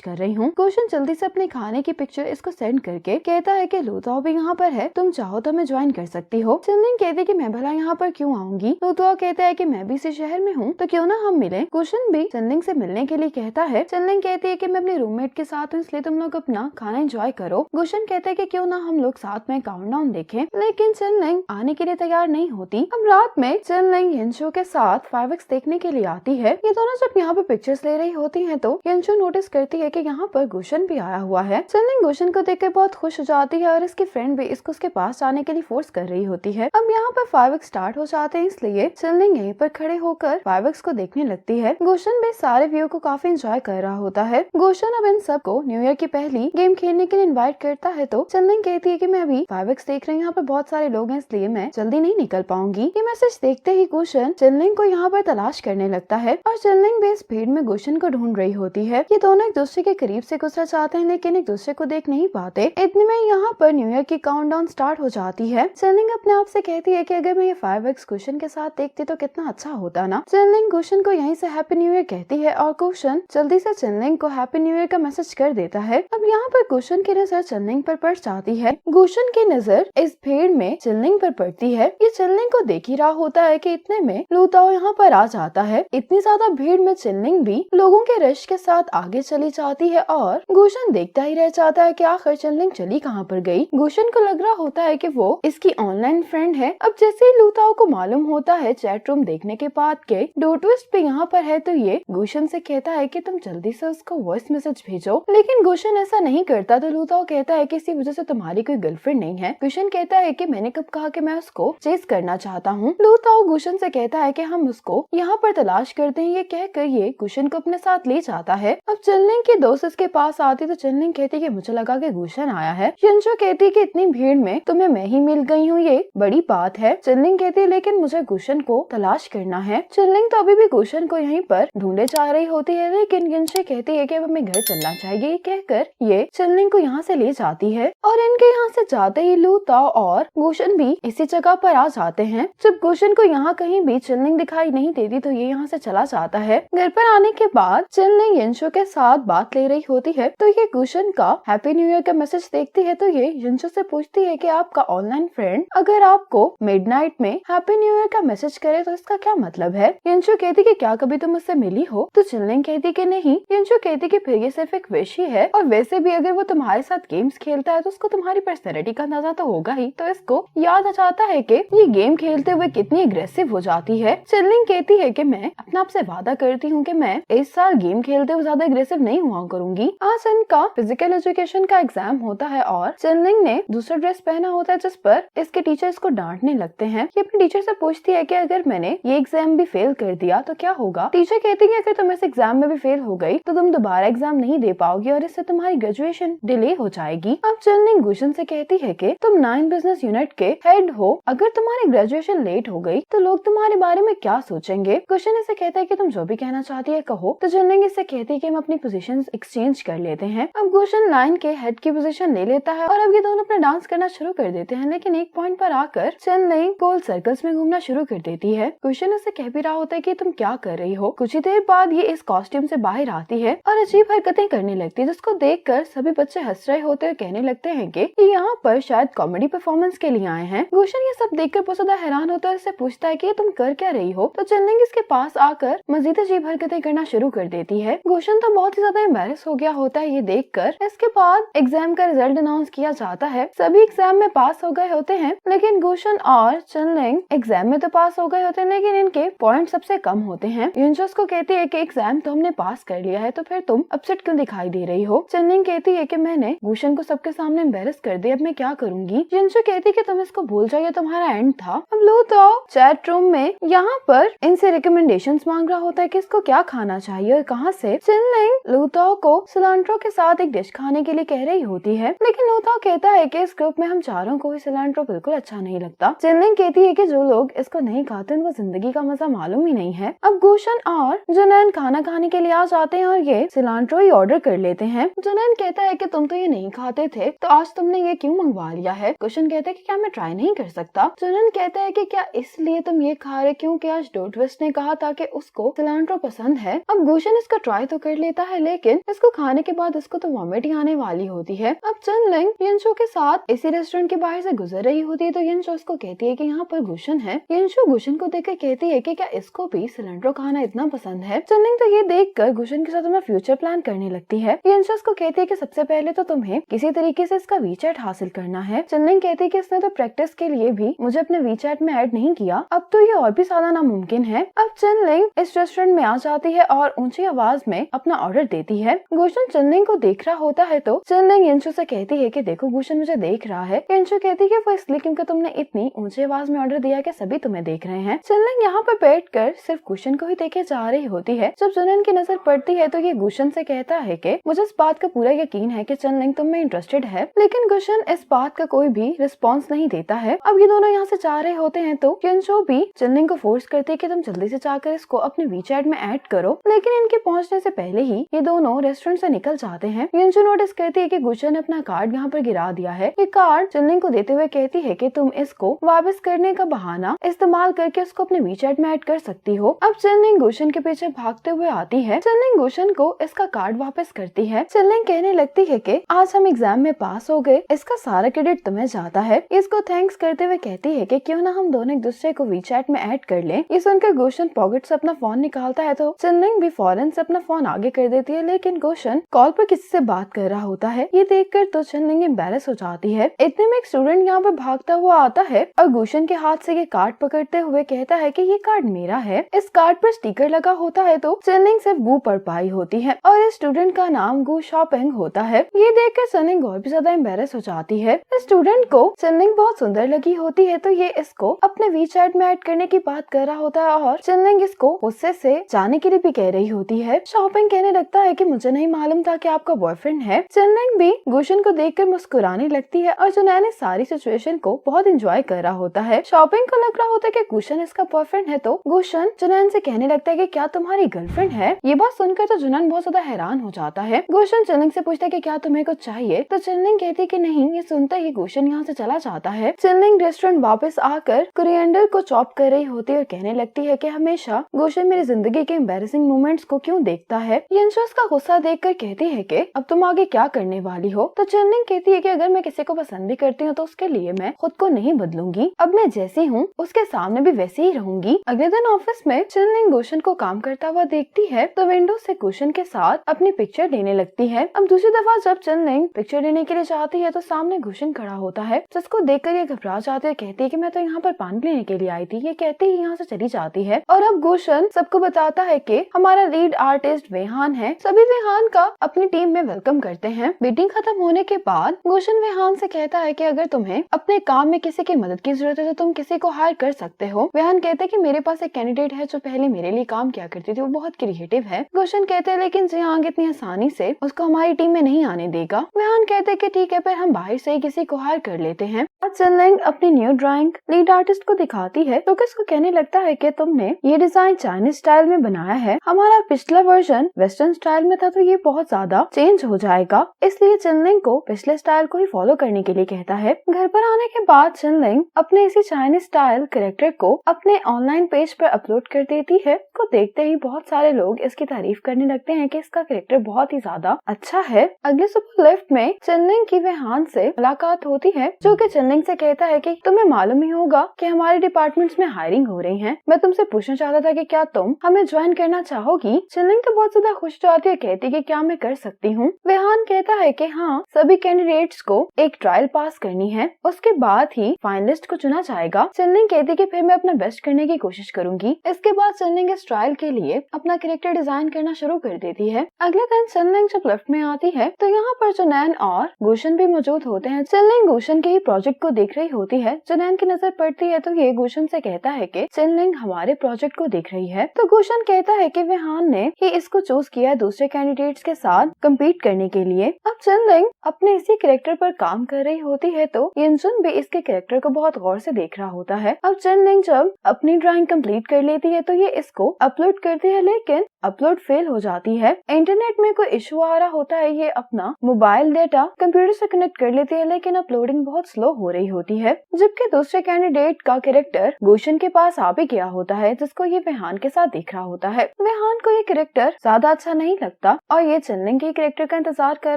कर रही हूँ। गुशन जल्दी से अपने खाने की पिक्चर इसको सेंड करके कहता है कि लूताओ भी यहाँ पर है, तुम चाहो तो मैं ज्वाइन कर सकती हो। चनलिंग कहती कि मैं भला यहाँ पर क्यों आऊंगी। लूताओ कहता है कि मैं भी इसी शहर में हूँ, तो क्यों ना हम मिले। गुशन भी चनलिंग से मिलने के लिए कहता है। चनलिंग कहती है कि मैं अपने रूममेट के साथ हूँ, इसलिए तुम लोग अपना खाना एंजॉय करो। गुशन कहते हैं कि क्यों ना हम लोग साथ में काउंटडाउन देखें, लेकिन चनलिंग आने के लिए तैयार नहीं होती। अब रात में चनलिंग यंशु के साथ 5x देखने के लिए आती है। ये दोनों जब यहाँ पर पिक्चर्स ले रही होती हैं तो यंशु नोटिस करती है कि यहाँ पर गुशन भी आया हुआ है। चनलिंग गुशन को देखकर बहुत खुश हो जाती है और इसकी फ्रेंड भी इसको उसके पास जाने के लिए फोर्स कर रही होती है। अब यहाँ पर 5x स्टार्ट हो जाते हैं, इसलिए चनलिंग यहीं पर खड़े होकर 5x को देखने लगती है। गुशन भी सारे व्यू को काफी एंजॉय कर रहा होता है। गुशन अब इन सबको न्यू ईयर की पहली गेम खेलने के लिए इनवाइट करता है तो चंदन कहती है कि मैं अभी 5x देख रही हूँ, यहाँ पर बहुत सारे लोग हैं इसलिए मैं जल्दी नहीं निकल पाऊंगी। ये मैसेज देखते ही गुशन चंदन को यहाँ पर तलाश करने लगता है और चंदन भी इस भीड़ में गुशन को ढूंढ रही होती है। ये दोनों एक दूसरे के करीब से गुजरना चाहते हैं लेकिन एक दूसरे को देख नहीं पाते। इतने में यहाँ पर न्यू ईयर की काउंटडाउन स्टार्ट हो जाती है। चंदन अपने आप से कहती है कि अगर मैं ये 5x गुशन के साथ देखती तो कितना अच्छा होता ना। चंदन गुशन को यहीं से हैप्पी न्यू ईयर कहती है और गुशन जल्दी से चंदन को हैप्पी न्यू ईयर का मैसेज कर देता है। अब यहाँ पर गुशन की नजर चंदन पर पड़ जाती है। गुशन की नजर इस भीड़ में चंदन पर पड़ती है। ये चंदन को देख ही रहा होता है कि इतने में लूताओ यहाँ पर आ जाता है। इतनी ज्यादा भीड़ में चंदन भी लोगों के रश के साथ आगे चली जाती है और गुशन देखता ही रह जाता है कि आखिर चंदन चली कहाँ पर गई। गुशन को लग रहा होता है कि वो इसकी ऑनलाइन फ्रेंड है। अब जैसे ही लूताओ को मालूम होता है चैट रूम देखने के बाद के डो ट्विस्ट पे यहाँ पर है तो ये गुशन से कहता है कि तुम जल्दी से उसको वॉइस मैसेज भेजो, लेकिन गुशन ऐसा नहीं करता तो लूताओ कहता है कि इसी वजह से तुम्हारी कोई गर्लफ्रेंड नहीं है। गुशन कहता है कि मैंने कब कहा कि मैं उसको चेस करना चाहता हूँ। लूताओ गुशन से कहता है कि हम उसको यहाँ पर तलाश करते हैं। ये कहकर ये गुशन को अपने साथ ले जाता है। अब चंदन की दोस्त इसके पास आती तो चंदन कहती कि मुझे लगा कि गुशन आया है। यंशो कहती कि इतनी भीड़ में तुम्हें मैं ही मिल गई हूँ, ये बड़ी बात है। चंदन कहती लेकिन मुझे गुशन को तलाश करना है। चंदन तो अभी भी गुशन को यहीं पर ढूंढे जा रही होती है लेकिन यंशो कहती है कि अब हमें घर चलना चाहिए। ये कहकर ये चंदन को यहाँ से ले जाती है और इनके यहाँ से जाते ही लूताओ और गुशन भी इसी जगह पर आ जाते हैं। जब गुशन को यहाँ कहीं भी चंदन दिखाई नहीं देती तो ये यहाँ से चला जाता है। घर पर आने के बाद चंदन यंशो के साथ बात ले रही होती है तो ये गुशन का हैप्पी न्यू ईयर का मैसेज देखती है तो ये यंशो से पूछती है कि आपका ऑनलाइन फ्रेंड अगर आपको मिडनाइट में हैप्पी न्यू ईयर का मैसेज करे तो इसका क्या मतलब है। यंशो कहती कि क्या कभी तुम उससे मिली हो तो चंदन कहती कि नहीं। यंशो कहती कि फिर ये सिर्फ एक विश ही है और वैसे भी अगर वो तुम्हारे साथ गेम्स खेलता है तो उसको तुम्हारी पर्सनैलिटी का अंदाजा तो होगा ही। तो इसको याद आ जाता है कि ये गेम खेलते हुए कितनी अग्रेसिव हो जाती है। चंदन कहती है कि मैं अपने आप से वादा करती हूँ कि मैं इस साल गेम खेलते हुए ज्यादा अग्रेसिव नहीं हुआ करूंगी। आज इनका फिजिकल एजुकेशन का एग्जाम होता है और चंदन ने दूसरा ड्रेस पहना होता है जिस पर इसके टीचर इसको डांटने लगते हैं। ये अपने टीचर से पूछती है कि अगर मैंने ये एग्जाम भी फेल कर दिया तो क्या होगा। टीचर कहती है कि तुम इस एग्जाम में भी फेल हो गई तो तुम दोबारा एग्जाम नहीं दे पाओगी और इससे तुम्हारी ग्रेजुएशन डिले हो जाएगी। अब चंदन गुशन से कहती है कि तुम 9 बिजनेस यूनिट के हेड हो, अगर तुम्हारी ग्रेजुएशन लेट हो गई तो लोग तुम्हारे बारे में क्या सोचेंगे। गुशन इसे कहता है कि तुम जो भी कहना चाहती है कहो। तो चंदन इससे कहती है कि हम अपनी पोजीशन एक्सचेंज कर लेते हैं। अब गुशन 9 के हेड की पोजीशन ले लेता है और अब ये दोनों अपना डांस करना शुरू कर देते हैं लेकिन एक पॉइंट पर आकर चंदन गोल सर्कल्स में घूमना शुरू कर देती है। गुशन इससे कह भी रहा होता है कि तुम क्या कर रही हो। कुछ ही देर बाद ये इस कॉस्ट्यूम से बाहर आती है और अजीब हरकतें करने लगती है जिसको देखकर सभी बच्चे हंस रहे होते और कहने लगते हैं कि ये यहाँ पर शायद कॉमेडी परफॉर्मेंस के लिए आए हैं। गुशन ये सब देखकर बहुत ज्यादा हैरान होता है, इससे पूछता है कि तुम कर क्या रही हो। तो चंदन इसके पास आकर मजीद अजीब हरकतें करना शुरू कर देती है। गुशन तो बहुत ही ज्यादा एम्बैरेस हो गया होता है ये देखकर। इसके बाद एग्जाम का रिजल्ट अनाउंस किया जाता है। सभी एग्जाम में पास हो गए होते हैं लेकिन गुशन और चंदन एग्जाम में तो पास हो गए होते हैं लेकिन इनके पॉइंट सबसे कम होते हैं। यूनजोस को कहती है कि एग्जाम तो हमने पास कर लिया है तो फिर तुम अपसेट क्यों दिखाई दे रही हो। चंदन कहती है कि मैंने गुशन को सबके सामने एम्बैरेस कर दिया, अब मैं क्या करूंगी। यूनजो कहती है कि तुम इसको भूल जाओ, ये तुम्हारा एंड था। अब लो तो चैट रूम में यहाँ पर इनसे रिकमेंडेशंस मांग रहा होता है कि इसको क्या खाना चाहिए और कहाँ से। चंदन लूताओ को सिलांट्रो के साथ एक डिश खाने के लिए कह रही होती है लेकिन लूताओ कहता है कि इस ग्रुप में हम चारों को सिलांट्रो बिल्कुल अच्छा नहीं लगता। चंदन कहती है कि जो लोग इसको नहीं खाते उनको जिंदगी का मजा मालूम ही नहीं है। अब गुशन और जुनैन खाना खाने के लिए आ जाते हैं और ये सिलांट्रो ही ऑर्डर कर लेते हैं। जुनैन कहता है कि तुम तो ये नहीं खाते थे तो आज तुमने ये क्यों मंगवा लिया है। गुशन कहता है कि क्या मैं ट्राई नहीं कर सकता। जुनैन कहता है कि क्या इसलिए तुम ये खा रहे क्योंकि आज डो ट्विस्ट ने कहा था कि उसको सिलांट्रो पसंद है। अब गुशन इसका ट्राई तो कर लेता है लेकिन इसको खाने के बाद इसको तो वॉमिट आने वाली होती है। अब चंदन यंशो के साथ इसी रेस्टोरेंट के बाहर से गुजर रही होती है तो यंशो उसको कहती है कि यहाँ पर गुशन है। यंशो गुशन को देखकर कहती है कि क्या इसको भी सिलेंडर खाना इतना पसंद है। चंदन तो ये देखकर गुशन के साथ अपना फ्यूचर प्लान करने लगती है। यंशो उसको कहती है कि सबसे पहले तो तुम्हें किसी तरीके से इसका वीचैट हासिल करना है। चंदन कहती है कि इसने तो प्रैक्टिस के लिए भी मुझे अपने वीचैट में ऐड नहीं किया, अब तो ये और भी ज्यादा नामुमकिन है। अब चंदन इस रेस्टोरेंट में आ जाती है और ऊंची आवाज में अपना ऑर्डर देती है। गुशन चंदन को देख रहा होता है तो चंदन यंशो से कहती है कि देखो गुशन मुझे देख रहा है। यंशो कहती है कि वो इसलिए क्योंकि तुमने इतनी ऊंची आवाज में ऑर्डर दिया कि सभी तुम्हें देख रहे हैं। चंदन यहाँ पर बैठकर सिर्फ गुशन को ही देखे जा रही होती है। जब जुनैन की नजर पड़ती है तो ये गुशन से कहता है कि मुझे इस बात का पूरा यकीन है कि चनलिंग तुम में इंटरेस्टेड है, लेकिन गुशन इस बात का कोई भी रिस्पॉन्स नहीं देता है। अब ये दोनों यहाँ से जा रहे होते हैं तो यंशो भी चनलिंग को फोर्स करती है कि तुम जल्दी से जाकर इसको अपने वीचैट में ऐड करो, लेकिन इनके पहुंचने से पहले ही ये दोनों रेस्टोरेंट से निकल जाते हैं। यंशो नोटिस करती है कि गुशन ने अपना कार्ड यहाँ पर गिरा दिया है। ये कार्ड चनलिंग को देते हुए कहती है कि तुम इसको वापस करने का बहाना इस्तेमाल करके उसको अपने वीचैट में ऐड कर सकती हो। अब चनलिंग गुशन के पीछे भागते हुए आती है। चनलिंग गुशन को इसका कार्ड वापस करती है। चनलिंग कहने लगती है कि आज हम एग्जाम में पास हो गए, इसका सारा क्रेडिट तुम्हें जाता है। इसको थैंक्स करते हुए कहती है कि क्यों ना हम दोनों एक दूसरे को वीचैट में ऐड कर लें। ये सुनकर गुशन पॉकेट से अपना फोन निकालता है तो चनलिंग भी फौरन से अपना फोन आगे कर देती है, लेकिन गुशन कॉल पर किसी से बात कर रहा होता है। ये देखकर तो चनलिंग एम्बैरेस हो जाती है। इतने में एक स्टूडेंट यहाँ पर भागता हुआ आता है और गुशन के हाथ से ये कार्ड पकड़ते हुए कहता है कि ये कार्ड मेरा है। इस कार्ड पर स्टिकर लगा होता है तो चनलिंग सिर्फ गू पढ़ पाई होती है और इस स्टूडेंट का नाम गू शॉपिंग होता है। ये देखकर चनलिंग और भी ज्यादा एम्बैरेस हो जाती है। इस स्टूडेंट को चनलिंग बहुत सुंदर लगी होती है तो ये इसको अपने वीचैट में ऐड करने की बात कर रहा होता है और चनलिंग इसको गुस्से से जाने के लिए भी कह रही होती है। शॉपिंग कहने लगता है कि मुझे नहीं मालूम था कि आपका बॉयफ्रेंड है। चनलिंग भी गुशन को देखकर मुस्कुराने लगती है और जुनैन इस सारी सिचुएशन को बहुत एंजॉय कर रहा होता है। शॉपिंग को लग रहा होता है कि गुशन इसका बॉयफ्रेंड है तो गुशन जुनैन से कहने लगता है कि क्या तुम्हारी गर्लफ्रेंड है। ये बात सुनकर तो जुनैन बहुत ज्यादा हैरान हो जाता है। गुशन चनलिंग से पूछता है कि क्या तुम्हें कुछ चाहिए, तो चनलिंग कहती है कि नहीं। ये सुनता ही गुशन यहाँ से चला जाता है। चनलिंग रेस्टोरेंट वापस आकर कोरिएंडर को चॉप कर रही होती है और कहने लगती है कि हमेशा गुशन मेरी जिंदगी के एम्बैरेसिंग मोमेंट्स को क्यों देखता है। यंशो उसका गुस्सा देखकर कहती है कि अब तुम आगे क्या करने वाली हो, तो चनलिंग कहती है कि अगर मैं किसी को पसंद भी करती हूँ तो उसके लिए मैं खुद को नहीं बदलूंगी। अब मैं जैसी हूँ उसके सामने भी वैसे ही रहूंगी। अगले दिन ऑफिस में चनलिंग गुशन को काम करता हुआ देखती है तो विंडो से गुशन के साथ अपनी पिक्चर लेने लगती है। अब दूसरी दफा जब चनलिंग पिक्चर लेने के लिए जाती है तो सामने गुशन खड़ा होता है, जिसको देखकर ये घबरा जाती है। कहती है कि मैं तो यहाँ पर पानी लेने के लिए आई थी। ये कहते ही यहाँ से चली जाती है और अब गुशन सबको बताता है कि हमारा लीड आर्टिस्ट वेहान है। सभी वेहान का अपनी टीम में वेलकम करते हैं। मीटिंग खत्म होने के बाद गुशन वेहान से कहता है कि अगर तुम्हें अपने काम में किसी की मदद की जरूरत है तो तुम किसी को हायर कर सकते हो। वेहान कहते हैं कि मेरे पास एक कैंडिडेट है जो पहले मेरे लिए काम किया करती थी, वो बहुत क्रिएटिव है। गुशन कहते हैं लेकिन जियांग इतनी आसानी से उसको हमारी टीम में नहीं आने देगा। वेहान कहते हैं कि ठीक है, पर हम बाहर से ही किसी को हायर कर लेते हैं। चनलिंग अपनी न्यू ड्राइंग लीड आर्टिस्ट को दिखाती है तो किसको कहने लगता है कि तुमने ये डिजाइन चाइनीज स्टाइल में बनाया है, हमारा पिछला वर्जन वेस्टर्न स्टाइल में था तो ये बहुत ज्यादा चेंज हो जाएगा। इसलिए चनलिंग को पिछले स्टाइल को ही फॉलो करने के लिए कहता है। घर पर आने के बाद चनलिंग अपने इसी चाइनीज स्टाइल कैरेक्टर को अपने ऑनलाइन पेज पर अपलोड कर देती है। को देखते ही बहुत सारे लोग इसकी तारीफ करने लगते हैं कि इसका कैरेक्टर बहुत ही ज्यादा अच्छा है। अगले सुबह लिफ्ट में चनलिंग की वेहान से मुलाकात होती है, जो कि चनलिंग से कहता है कि तुम्हें मालूम ही होगा कि हमारे डिपार्टमेंट्स में हायरिंग हो रही है। मैं तुमसे पूछना चाहता था कि क्या तुम हमें ज्वाइन करना चाहोगी। चनलिंग तो बहुत ज्यादा खुश जाती है, कहती है कि क्या मैं कर सकती हूँ। वेहान कहता है कि हाँ, सभी कैंडिडेट्स को एक ट्रायल पास करनी है, उसके बाद ही फाइनलिस्ट को चुना जाएगा। चनलिंग कहती है कि फिर मैं अपना बेस्ट करने की कोशिश करूंगी। इसके बाद चनलिंग इस ट्रायल के लिए अपना कैरेक्टर डिजाइन करना शुरू कर देती है। अगले दिन चनलिंग जब लिफ्ट में आती है तो यहाँ पर जुनैन और गुशन भी मौजूद होते हैं। चनलिंग गुशन के ही प्रोजेक्ट को देख रही होती है। जुनैन की नजर पड़ती है तो ये गुशन से कहता है कि चनलिंग हमारे प्रोजेक्ट को देख रही है। तो गुशन कहता है कि वेहान ने ही इसको चूज किया है दूसरे कैंडिडेट्स के साथ कम्पीट करने के लिए। अब चनलिंग अपने इसी कैरेक्टर पर काम कर रही होती है तो यंजुन भी इसके कैरेक्टर को बहुत गौर से देख रहा होता है। अब चनलिंग जब अपनी ड्राइंग कंप्लीट कर लेती है तो ये इसको अपलोड करती है, लेकिन अपलोड फेल हो जाती है। इंटरनेट में कोई इशू आ रहा होता है। ये अपना मोबाइल डेटा कंप्यूटर से कनेक्ट कर लेती है, लेकिन अपलोडिंग बहुत स्लो हो रही होती है। जबकि दूसरे कैंडिडेट का कैरेक्टर गुशन के पास आ भी गया होता है, जिसको ये वेहान के साथ देख रहा होता है। वेहान को ये कैरेक्टर ज्यादा अच्छा नहीं लगता और ये चनलिंग के कैरेक्टर का इंतजार कर